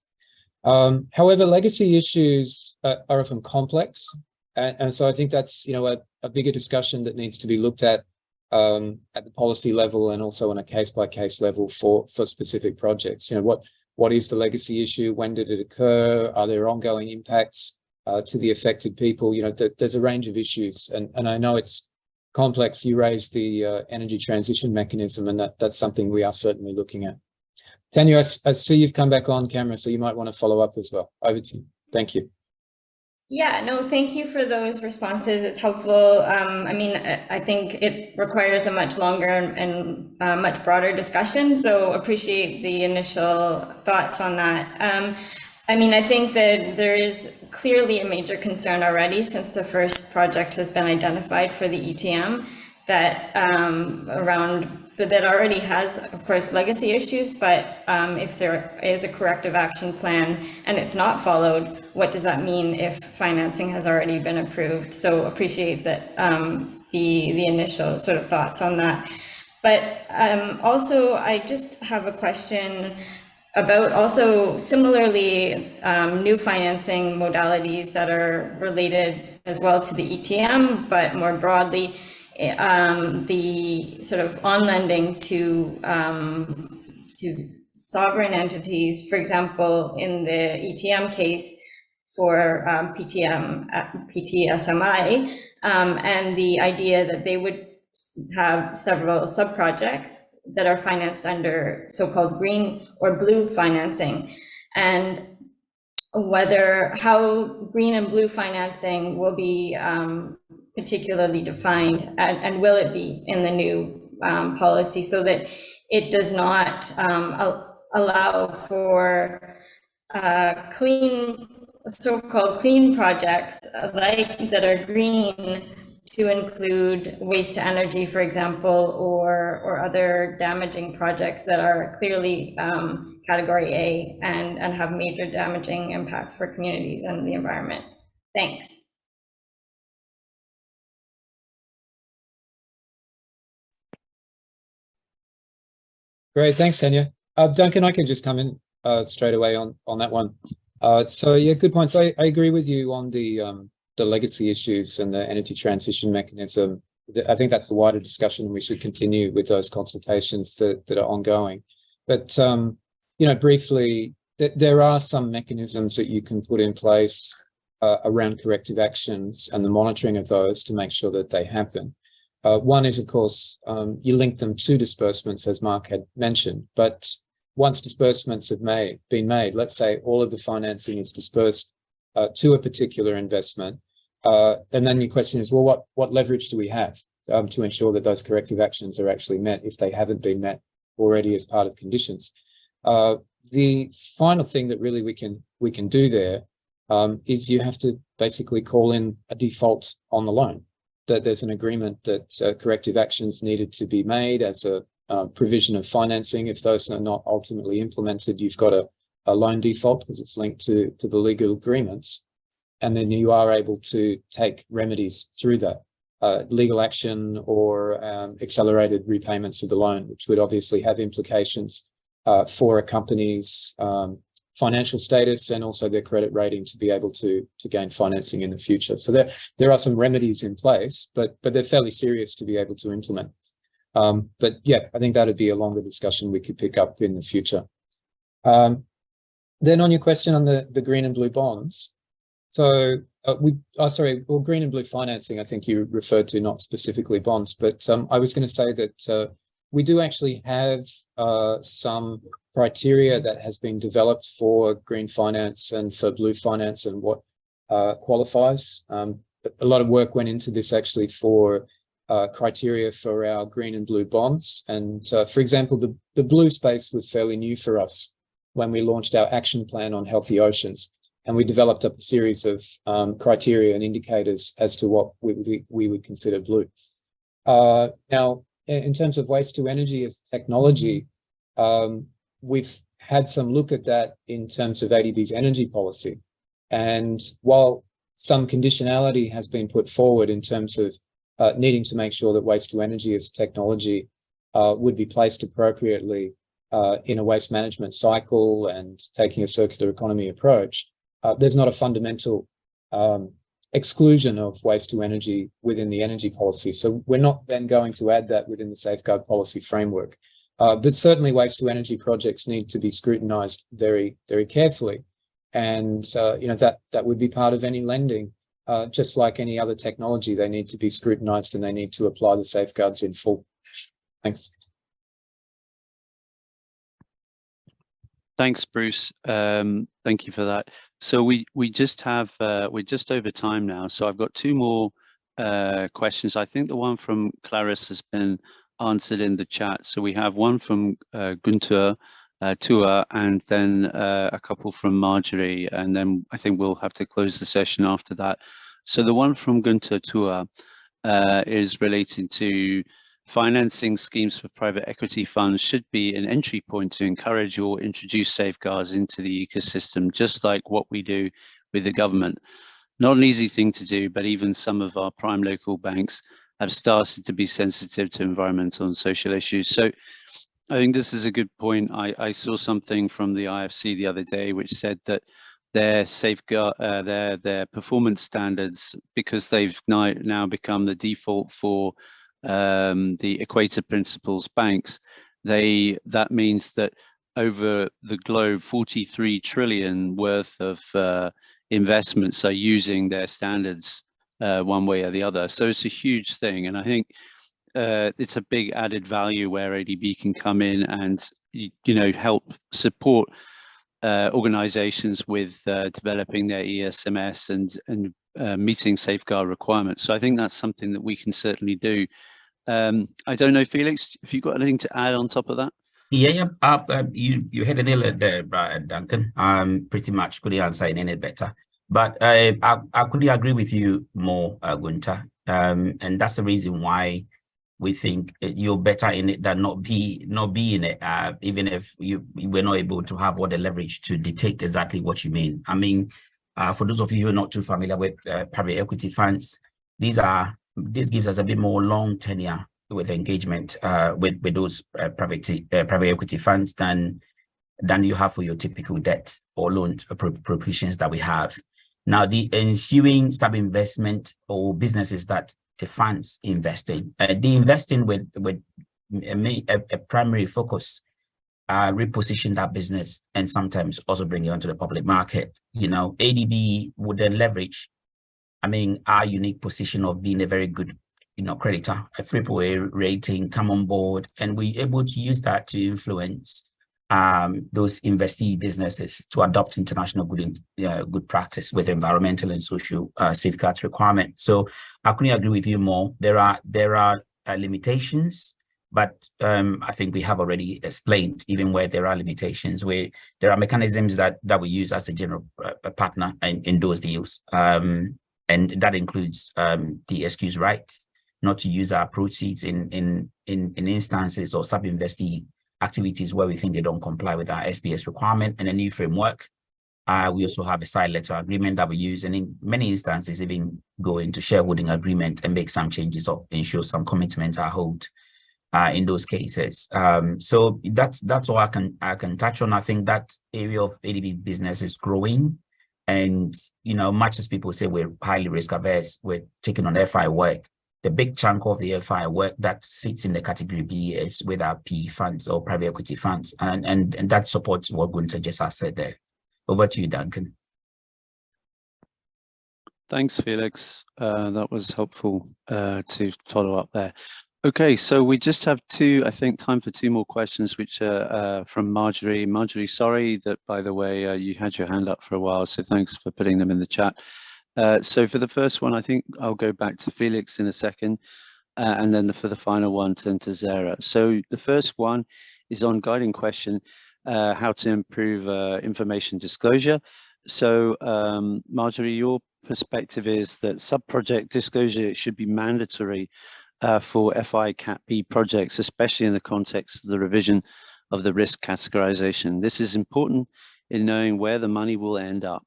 However, legacy issues are often complex. And so I think that's, you know, a bigger discussion that needs to be looked at the policy level and also on a case-by-case level for specific projects. You know, what is the legacy issue? When did it occur? Are there ongoing impacts to the affected people? You know, there's a range of issues, and I know it's complex. You raised the energy transition mechanism, and that's something we are certainly looking at. Tanya, I see you've come back on camera, so you might want to follow up as well. Over to you. Thank you. Yeah, no, thank you for those responses. It's helpful. I mean, I think it requires a much longer and much broader discussion, so appreciate the initial thoughts on that. I mean, I think that there is clearly a major concern already since the first project has been identified for the ETM that that already has, of course, legacy issues, but if there is a corrective action plan and it's not followed, what does that mean if financing has already been approved? So appreciate that the initial sort of thoughts on that. But also, I just have a question about also similarly new financing modalities that are related as well to the ETM, but more broadly, the sort of on lending to sovereign entities, for example, in the ETM case for PTSMI, and the idea that they would have several sub-projects that are financed under so-called green or blue financing, and how green and blue financing will be particularly defined, and will it be in the new policy so that it does not allow for so-called clean projects that are green to include waste to energy, for example, or other damaging projects that are clearly category A and have major damaging impacts for communities and the environment. Thanks. Great, thanks, Tanya. Duncan, I can just come in straight away on that one. So yeah, good points. I agree with you on the legacy issues and the energy transition mechanism. I think that's a wider discussion, and we should continue with those consultations that are ongoing. But you know, briefly, there are some mechanisms that you can put in place around corrective actions and the monitoring of those to make sure that they happen. One is, of course, you link them to disbursements, as Mark had mentioned, but once disbursements have been made, let's say all of the financing is dispersed to a particular investment, And then your question is, well, what leverage do we have to ensure that those corrective actions are actually met if they haven't been met already as part of conditions? The final thing that really we can do there is you have to basically call in a default on the loan, that there's an agreement that corrective actions needed to be made as a provision of financing. If those are not ultimately implemented, you've got a loan default because it's linked to the legal agreements. And then you are able to take remedies through that, legal action or accelerated repayments of the loan, which would obviously have implications for a company's financial status and also their credit rating to be able to gain financing in the future. So there are some remedies in place, but they're fairly serious to be able to implement. But yeah, I think that'd be a longer discussion we could pick up in the future. Then on your question on the green and blue bonds, so green and blue financing, I think you referred to, not specifically bonds, but I was going to say that we do actually have some criteria that has been developed for green finance and for blue finance and what qualifies. A lot of work went into this actually for criteria for our green and blue bonds. And for example, the blue space was fairly new for us when we launched our action plan on healthy oceans. And we developed up a series of criteria and indicators as to what we would consider blue. Now, in terms of waste to energy as technology, we've had some look at that in terms of ADB's energy policy. And while some conditionality has been put forward in terms of needing to make sure that waste to energy as technology would be placed appropriately in a waste management cycle and taking a circular economy approach, there's not a fundamental exclusion of waste to energy within the energy policy. So we're not then going to add that within the safeguard policy framework. But certainly waste to energy projects need to be scrutinized very, very carefully. And that would be part of any lending. Just like any other technology, they need to be scrutinized and they need to apply the safeguards in full. Thanks. Thanks, Bruce. Thank you for that. So we just have we're just over time now. So I've got two more questions. I think the one from Clarice has been answered in the chat. So we have one from Guntur Tua, and then a couple from Marjorie, and then I think we'll have to close the session after that. So the one from Guntur Tua is relating to financing schemes for private equity funds should be an entry point to encourage or introduce safeguards into the ecosystem, just like what we do with the government. Not an easy thing to do, but even some of our prime local banks have started to be sensitive to environmental and social issues. So I think this is a good point. I saw something from the IFC the other day which said that their safeguard, their performance standards, because they've now become the default for the Equator Principles banks, that means that over the globe, 43 trillion worth of investments are using their standards one way or the other. So it's a huge thing, and I think it's a big added value where ADB can come in and help support organizations with developing their ESMS and meeting safeguard requirements. So I think that's something that we can certainly do. I don't know, Felix, if you've got anything to add on top of that? Yeah. You hit a nail there, Duncan. Pretty much couldn't answer it any better. But I couldn't agree with you more, Gunter. And that's the reason why we think you're better in it than not be in it, even if you were not able to have all the leverage to detect exactly what you mean. I mean, for those of you who are not too familiar with private equity funds, this gives us a bit more long tenure with engagement with those private equity funds than you have for your typical debt or loan provisions that we have. Now, the ensuing sub-investment or businesses that the funds invest in, they invest in with a primary focus, reposition that business and sometimes also bring it onto the public market. ADB would then leverage, our unique position of being a very good, creditor, a AAA rating, come on board, and we're able to use that to influence those investee businesses to adopt international good practice with environmental and social safeguards requirement. So I couldn't agree with you more. There are limitations, but I think we have already explained even where there are limitations, where there are mechanisms that we use as a general partner in those deals, and that includes the excuse right not to use our proceeds in instances or sub-investee activities where we think they don't comply with our SPS requirement, and a new framework. We also have a side letter agreement that we use, and in many instances even go into shareholding agreement and make some changes or ensure some commitment are held in those cases. So that's all I can touch on. I think that area of ADB business is growing, and much as people say we're highly risk averse, we're taking on FI work. The big chunk of the FI work that sits in the category B is with our PE funds or private equity funds, and that supports what Gunter just said there. Over to you, Duncan. Thanks, Felix. That was helpful to follow up there. Okay, so we just have time for two more questions, which are from Marjorie. Marjorie, sorry that, by the way, you had your hand up for a while, so thanks for putting them in the chat. So for the first one, I think I'll go back to Felix in a second, and then for the final one, turn to Zara. So the first one is on guiding question, how to improve information disclosure. So Marjorie, your perspective is that sub-project disclosure should be mandatory for FI Cat B projects, especially in the context of the revision of the risk categorization. This is important in knowing where the money will end up,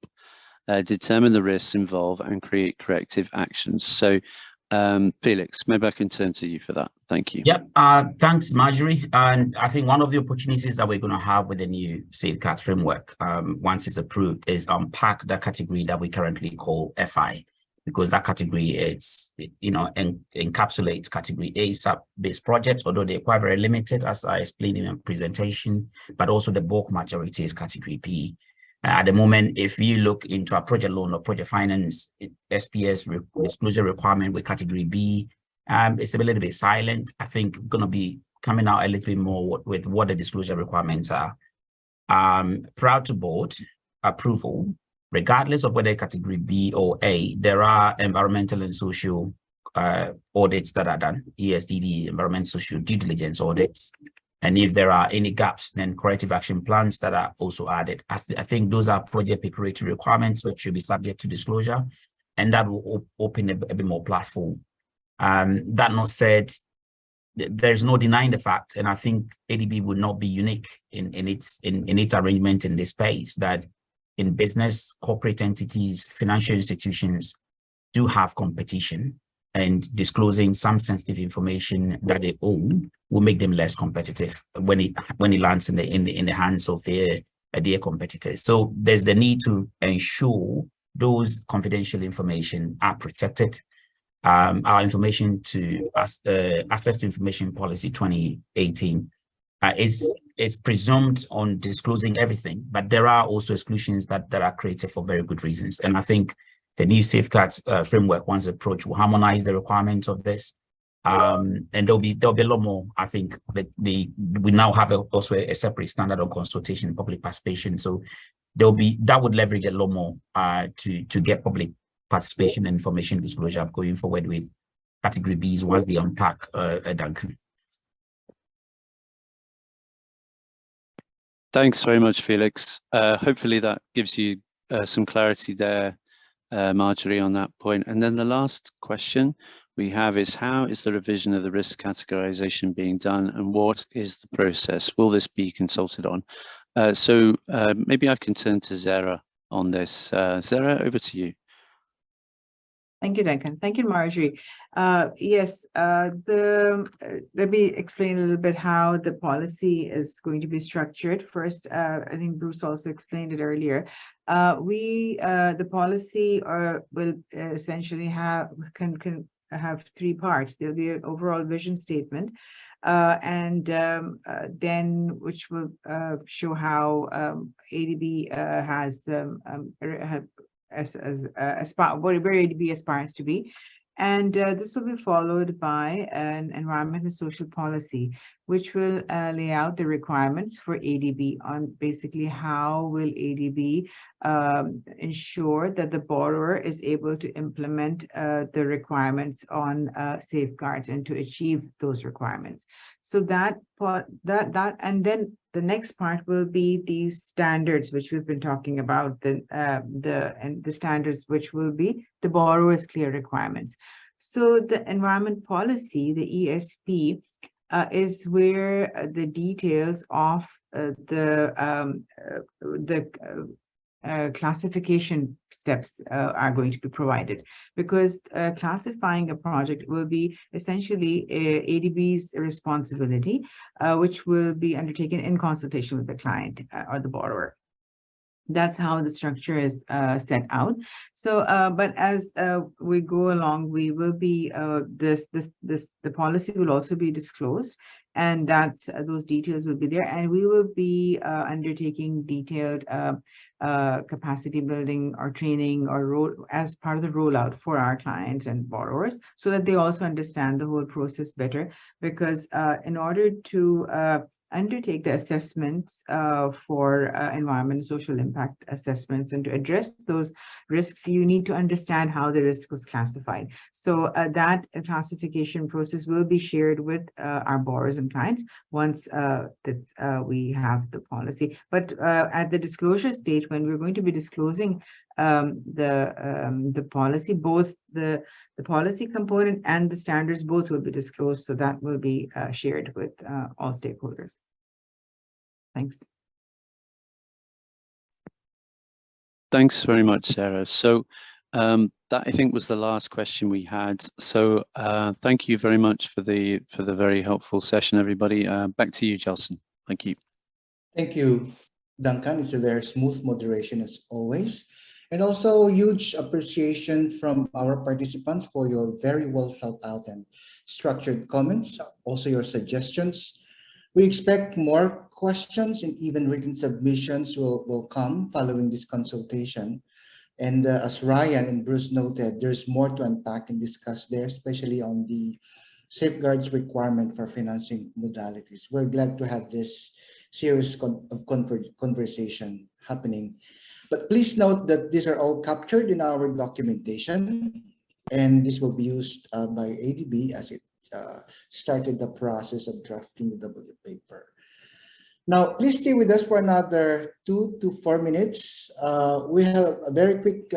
determine the risks involved, and create corrective actions. So Felix, maybe I can turn to you for that. Thank you. Yep. Thanks, Marjorie. And I think one of the opportunities that we're going to have with the new safeguards framework, once it's approved, is unpack the category that we currently call FI, because that category is, encapsulates category A sub-based projects, although they're quite very limited, as I explained in my presentation, but also the bulk majority is category B. At the moment, if you look into a project loan or project finance, SPS disclosure requirement with category B, it's a little bit silent. I think going to be coming out a little bit more with what the disclosure requirements are. Prior to board approval, regardless of whether category B or A, there are environmental and social audits that are done, ESDD, environmental social due diligence audits. And if there are any gaps, then corrective action plans that are also added. I think those are project preparatory requirements which should be subject to disclosure, and that will open a bit more platform. That not said, there's no denying the fact, and I think ADB would not be unique in its arrangement in this space, that in business, corporate entities, financial institutions do have competition, and disclosing some sensitive information that they own will make them less competitive when it lands in the hands of their competitors. So there's the need to ensure those confidential information are protected. Our information to access to information policy 2018 is presumed on disclosing everything, but there are also exclusions that are created for very good reasons. And I think the new safeguards framework, once approach, will harmonize the requirements of this, and there'll be a lot more. I think that we now have also a separate standard on consultation and public participation, so that would leverage a lot more to get public participation and information disclosure going forward with category Bs once they unpack. Duncan. Thanks very much, Felix. Hopefully that gives you some clarity there, Marjorie, on that point. And then the last question we have is, how is the revision of the risk categorization being done, and what is the process? Will this be consulted on? So maybe I can turn to Zara on this. Zara, over to you. Thank you, Duncan. Thank you, Marjorie. Yes, let me explain a little bit how the policy is going to be structured. First, I think Bruce also explained it earlier. The policy will essentially can have three parts. There'll be an overall vision statement, and then which will show how ADB where ADB aspires to be. And this will be followed by an environment and social policy, which will lay out the requirements for ADB on basically how will ADB ensure that the borrower is able to implement the requirements on safeguards and to achieve those requirements. So and then the next part will be these standards which we've been talking about, the standards which will be the borrower's clear requirements. So the environment policy, the ESP, is where the details of classification steps are going to be provided, because classifying a project will be essentially ADB's responsibility, which will be undertaken in consultation with the client or the borrower. That's how the structure is set out. So, but as we go along, we will be the policy will also be disclosed, and that's those details will be there, and we will be undertaking detailed capacity building or training or as part of the rollout for our clients and borrowers, so that they also understand the whole process better. Because in order to undertake the assessments for environment and social impact assessments and to address those risks, you need to understand how the risk was classified. So that classification process will be shared with our borrowers and clients once we have the policy. But at the disclosure stage, when we're going to be disclosing the policy, both the policy component and the standards both will be disclosed, so that will be shared with all stakeholders. Thanks. Thanks very much, Sarah. So that I think was the last question we had. So thank you very much for the very helpful session, everybody. Back to you, Gelson. Thank you. Thank you, Duncan. It's a very smooth moderation as always. And also huge appreciation from our participants for your very well thought out and structured comments, also your suggestions. We expect more questions and even written submissions will come following this consultation. And as Ryan and Bruce noted, there's more to unpack and discuss there, especially on the safeguards requirement for financing modalities. We're glad to have this series of conversation happening. But please note that these are all captured in our documentation, and this will be used by ADB as it started the process of drafting the W paper. Now, please stay with us for another 2 to 4 minutes. We have a very quick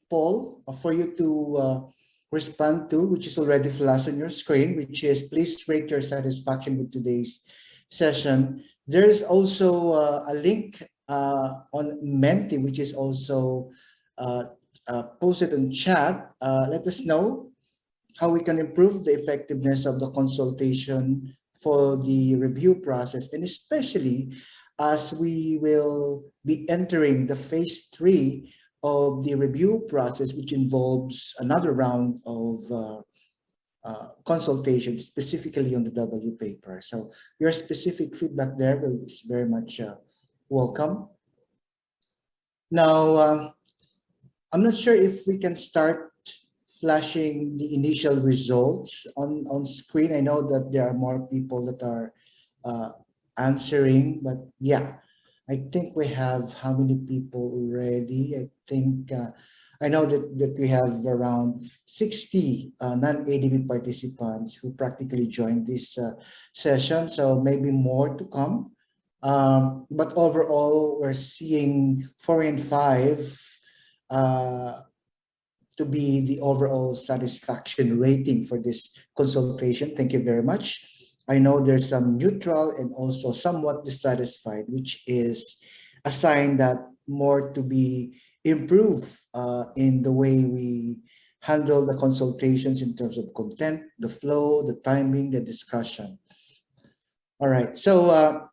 poll for you to respond to, which is already flashed on your screen, which is please rate your satisfaction with today's session. There is also a link on Menti, which is also posted in chat. Let us know how we can improve the effectiveness of the consultation for the review process, and especially as we will be entering the phase 3 of the review process, which involves another round of consultation specifically on the W paper. So your specific feedback there is very much welcome. Now, I'm not sure if we can start flashing the initial results on screen. I know that there are more people that are answering, but yeah, I think we have how many people already? I think I know that we have around 60 non-ADB participants who practically joined this session, so maybe more to come. But overall, we're seeing 4 and 5 to be the overall satisfaction rating for this consultation. Thank you very much. I know there's some neutral and also somewhat dissatisfied, which is a sign that more to be improved in the way we handle the consultations in terms of content, the flow, the timing, the discussion. All right, so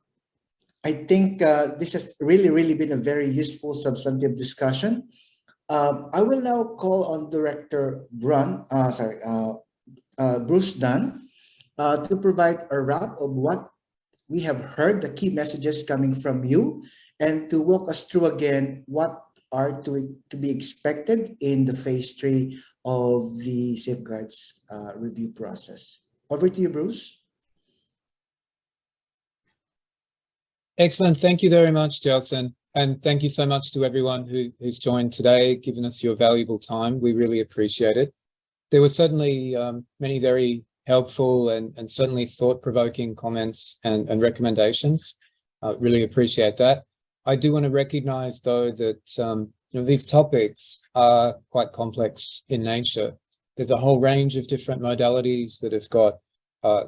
I think this has really been a very useful substantive discussion. I will now call on Director Bruce Dunn to provide a wrap of what we have heard, the key messages coming from you, and to walk us through again what are to be expected in the phase 3 of the safeguards review process. Over to you, Bruce. Excellent. Thank you very much, Gelson. And thank you so much to everyone who's joined today, given us your valuable time. We really appreciate it. There were certainly many very helpful and certainly thought-provoking comments and recommendations. Really appreciate that. I do want to recognize, though, that these topics are quite complex in nature. There's a whole range of different modalities that have got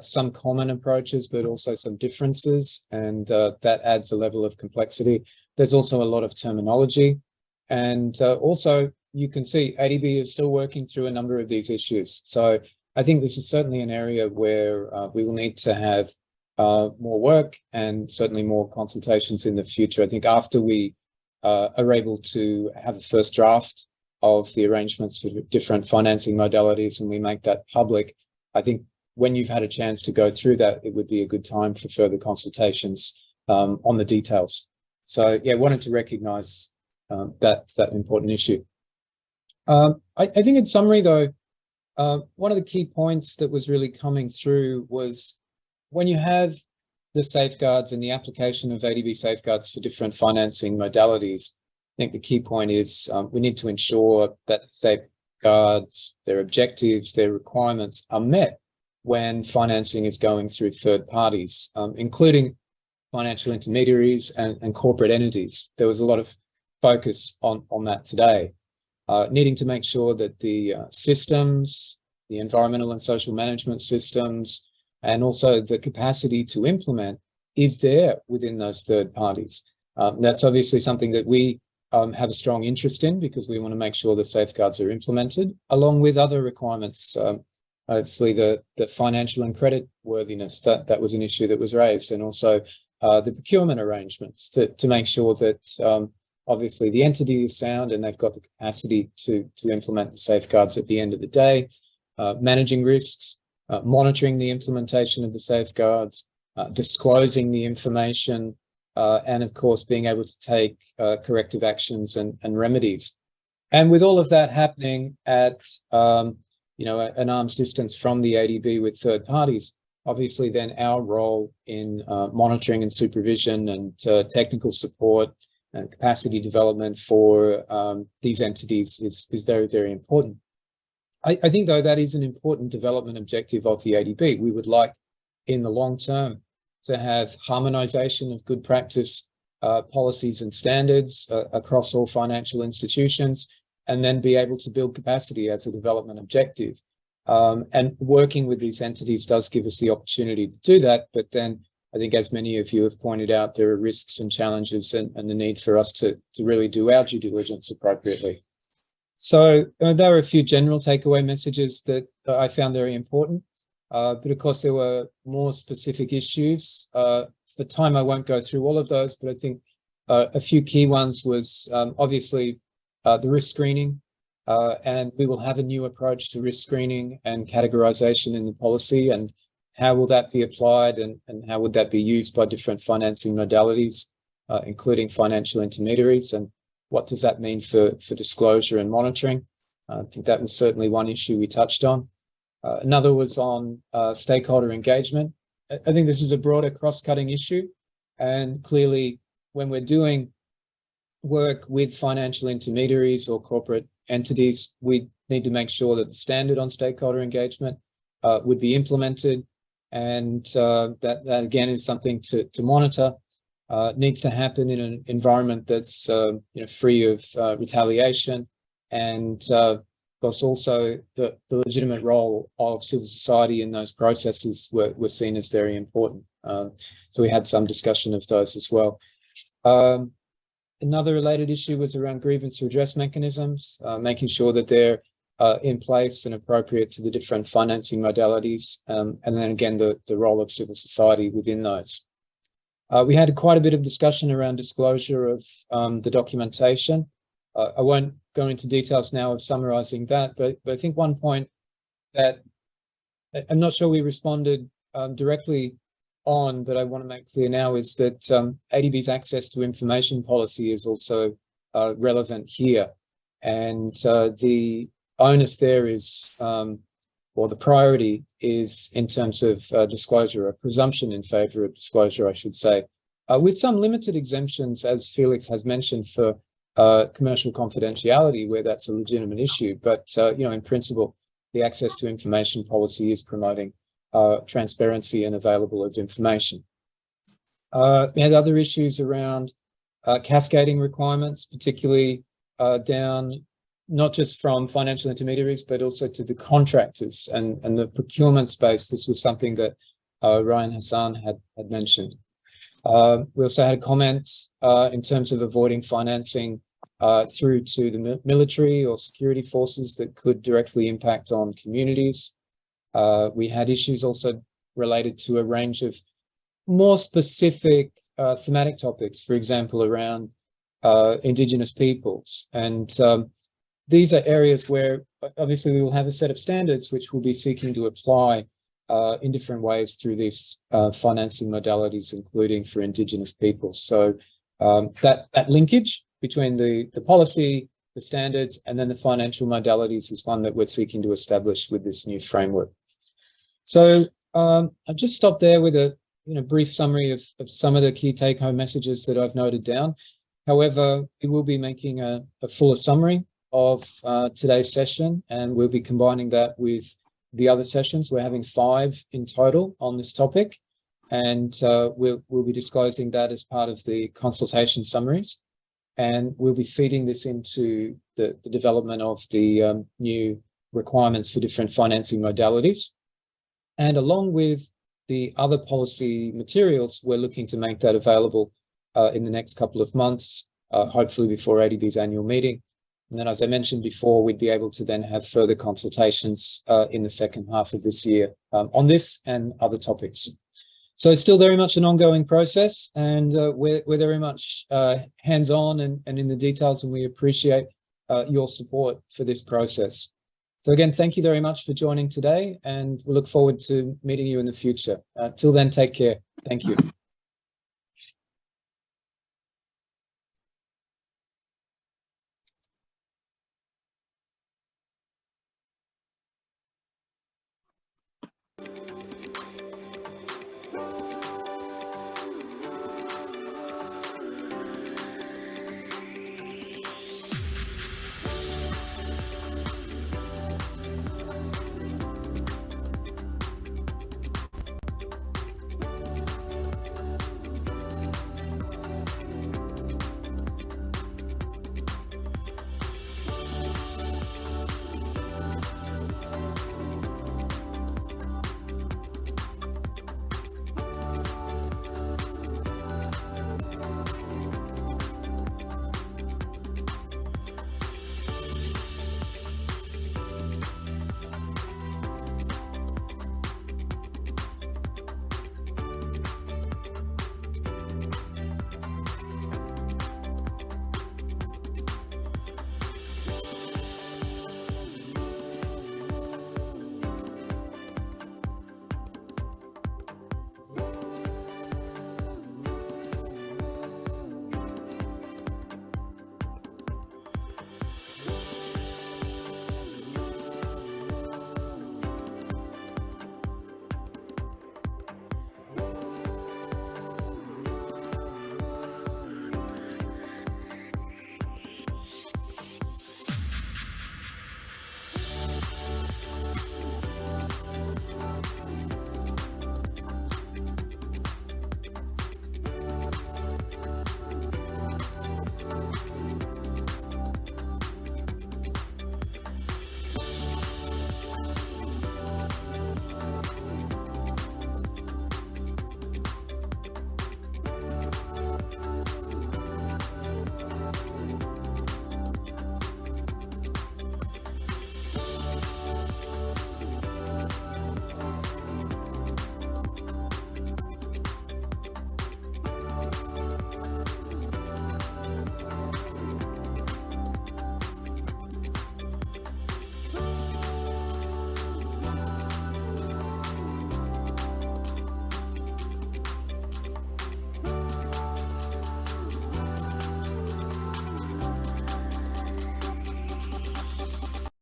some common approaches, but also some differences, and that adds a level of complexity. There's also a lot of terminology, and also you can see ADB is still working through a number of these issues. So I think this is certainly an area where we will need to have more work and certainly more consultations in the future. I think after we are able to have a first draft of the arrangements for different financing modalities and we make that public, I think when you've had a chance to go through that, it would be a good time for further consultations on the details. So yeah, wanted to recognize that important issue. I think in summary, though, one of the key points that was really coming through was when you have the safeguards and the application of ADB safeguards for different financing modalities, I think the key point is we need to ensure that safeguards, their objectives, their requirements are met when financing is going through third parties, including financial intermediaries and corporate entities. There was a lot of focus on that today. Needing to make sure that the systems, the environmental and social management systems, and also the capacity to implement is there within those third parties. That's obviously something that we have a strong interest in because we want to make sure the safeguards are implemented, along with other requirements. Obviously, the financial and credit worthiness, that was an issue that was raised, and also the procurement arrangements to make sure that obviously the entity is sound and they've got the capacity to implement the safeguards at the end of the day, managing risks, monitoring the implementation of the safeguards, disclosing the information, and of course being able to take corrective actions and remedies. And with all of that happening at an arm's distance from the ADB with third parties, obviously then our role in monitoring and supervision and technical support and capacity development for these entities is very, very important. I think, though, that is an important development objective of the ADB. We would like, in the long term, to have harmonization of good practice policies and standards across all financial institutions, and then be able to build capacity as a development objective. And working with these entities does give us the opportunity to do that, but then I think, as many of you have pointed out, there are risks and challenges and the need for us to really do our due diligence appropriately. So there are a few general takeaway messages that I found very important, but of course there were more specific issues. For time, I won't go through all of those, but I think a few key ones was obviously the risk screening, and we will have a new approach to risk screening and categorization in the policy, and how will that be applied and how would that be used by different financing modalities, including financial intermediaries, and what does that mean for disclosure and monitoring? I think that was certainly one issue we touched on. Another was on stakeholder engagement. I think this is a broader cross-cutting issue, and clearly when we're doing work with financial intermediaries or corporate entities, we need to make sure that the standard on stakeholder engagement would be implemented, and that again is something to monitor. Needs to happen in an environment that's free of retaliation, and of course also the legitimate role of civil society in those processes were seen as very important. So we had some discussion of those as well. Another related issue was around grievance redress mechanisms, making sure that they're in place and appropriate to the different financing modalities, and then again the role of civil society within those. We had quite a bit of discussion around disclosure of the documentation. I won't go into details now of summarizing that, but I think one point that I'm not sure we responded directly on, that I want to make clear now, is that ADB's access to information policy is also relevant here. And the onus there is, or the priority is in terms of disclosure, a presumption in favor of disclosure, I should say, with some limited exemptions, as Felix has mentioned, for commercial confidentiality, where that's a legitimate issue. But, in principle, the access to information policy is promoting transparency and available of information. We had other issues around cascading requirements, particularly down not just from financial intermediaries, but also to the contractors and the procurement space. This was something that Ryan Hassan had mentioned. We also had a comment in terms of avoiding financing through to the military or security forces that could directly impact on communities. We had issues also related to a range of more specific thematic topics, for example, around Indigenous peoples. And these are areas where obviously we will have a set of standards which we'll be seeking to apply in different ways through these financing modalities, including for Indigenous peoples. So that linkage between the policy, the standards, and then the financial modalities is one that we're seeking to establish with this new framework. So I'll just stop there with a brief summary of some of the key take-home messages that I've noted down. However, we will be making a fuller summary of today's session, and we'll be combining that with the other sessions. We're having 5 in total on this topic, and we'll be disclosing that as part of the consultation summaries, and we'll be feeding this into the development of the new requirements for different financing modalities. And along with the other policy materials, we're looking to make that available in the next couple of months, hopefully before ADB's annual meeting. And then, as I mentioned before, we'd be able to then have further consultations in the second half of this year on this and other topics. So it's still very much an ongoing process, and we're very much hands-on and in the details, and we appreciate your support for this process. So again, thank you very much for joining today, and we look forward to meeting you in the future. Till then, take care. Thank you.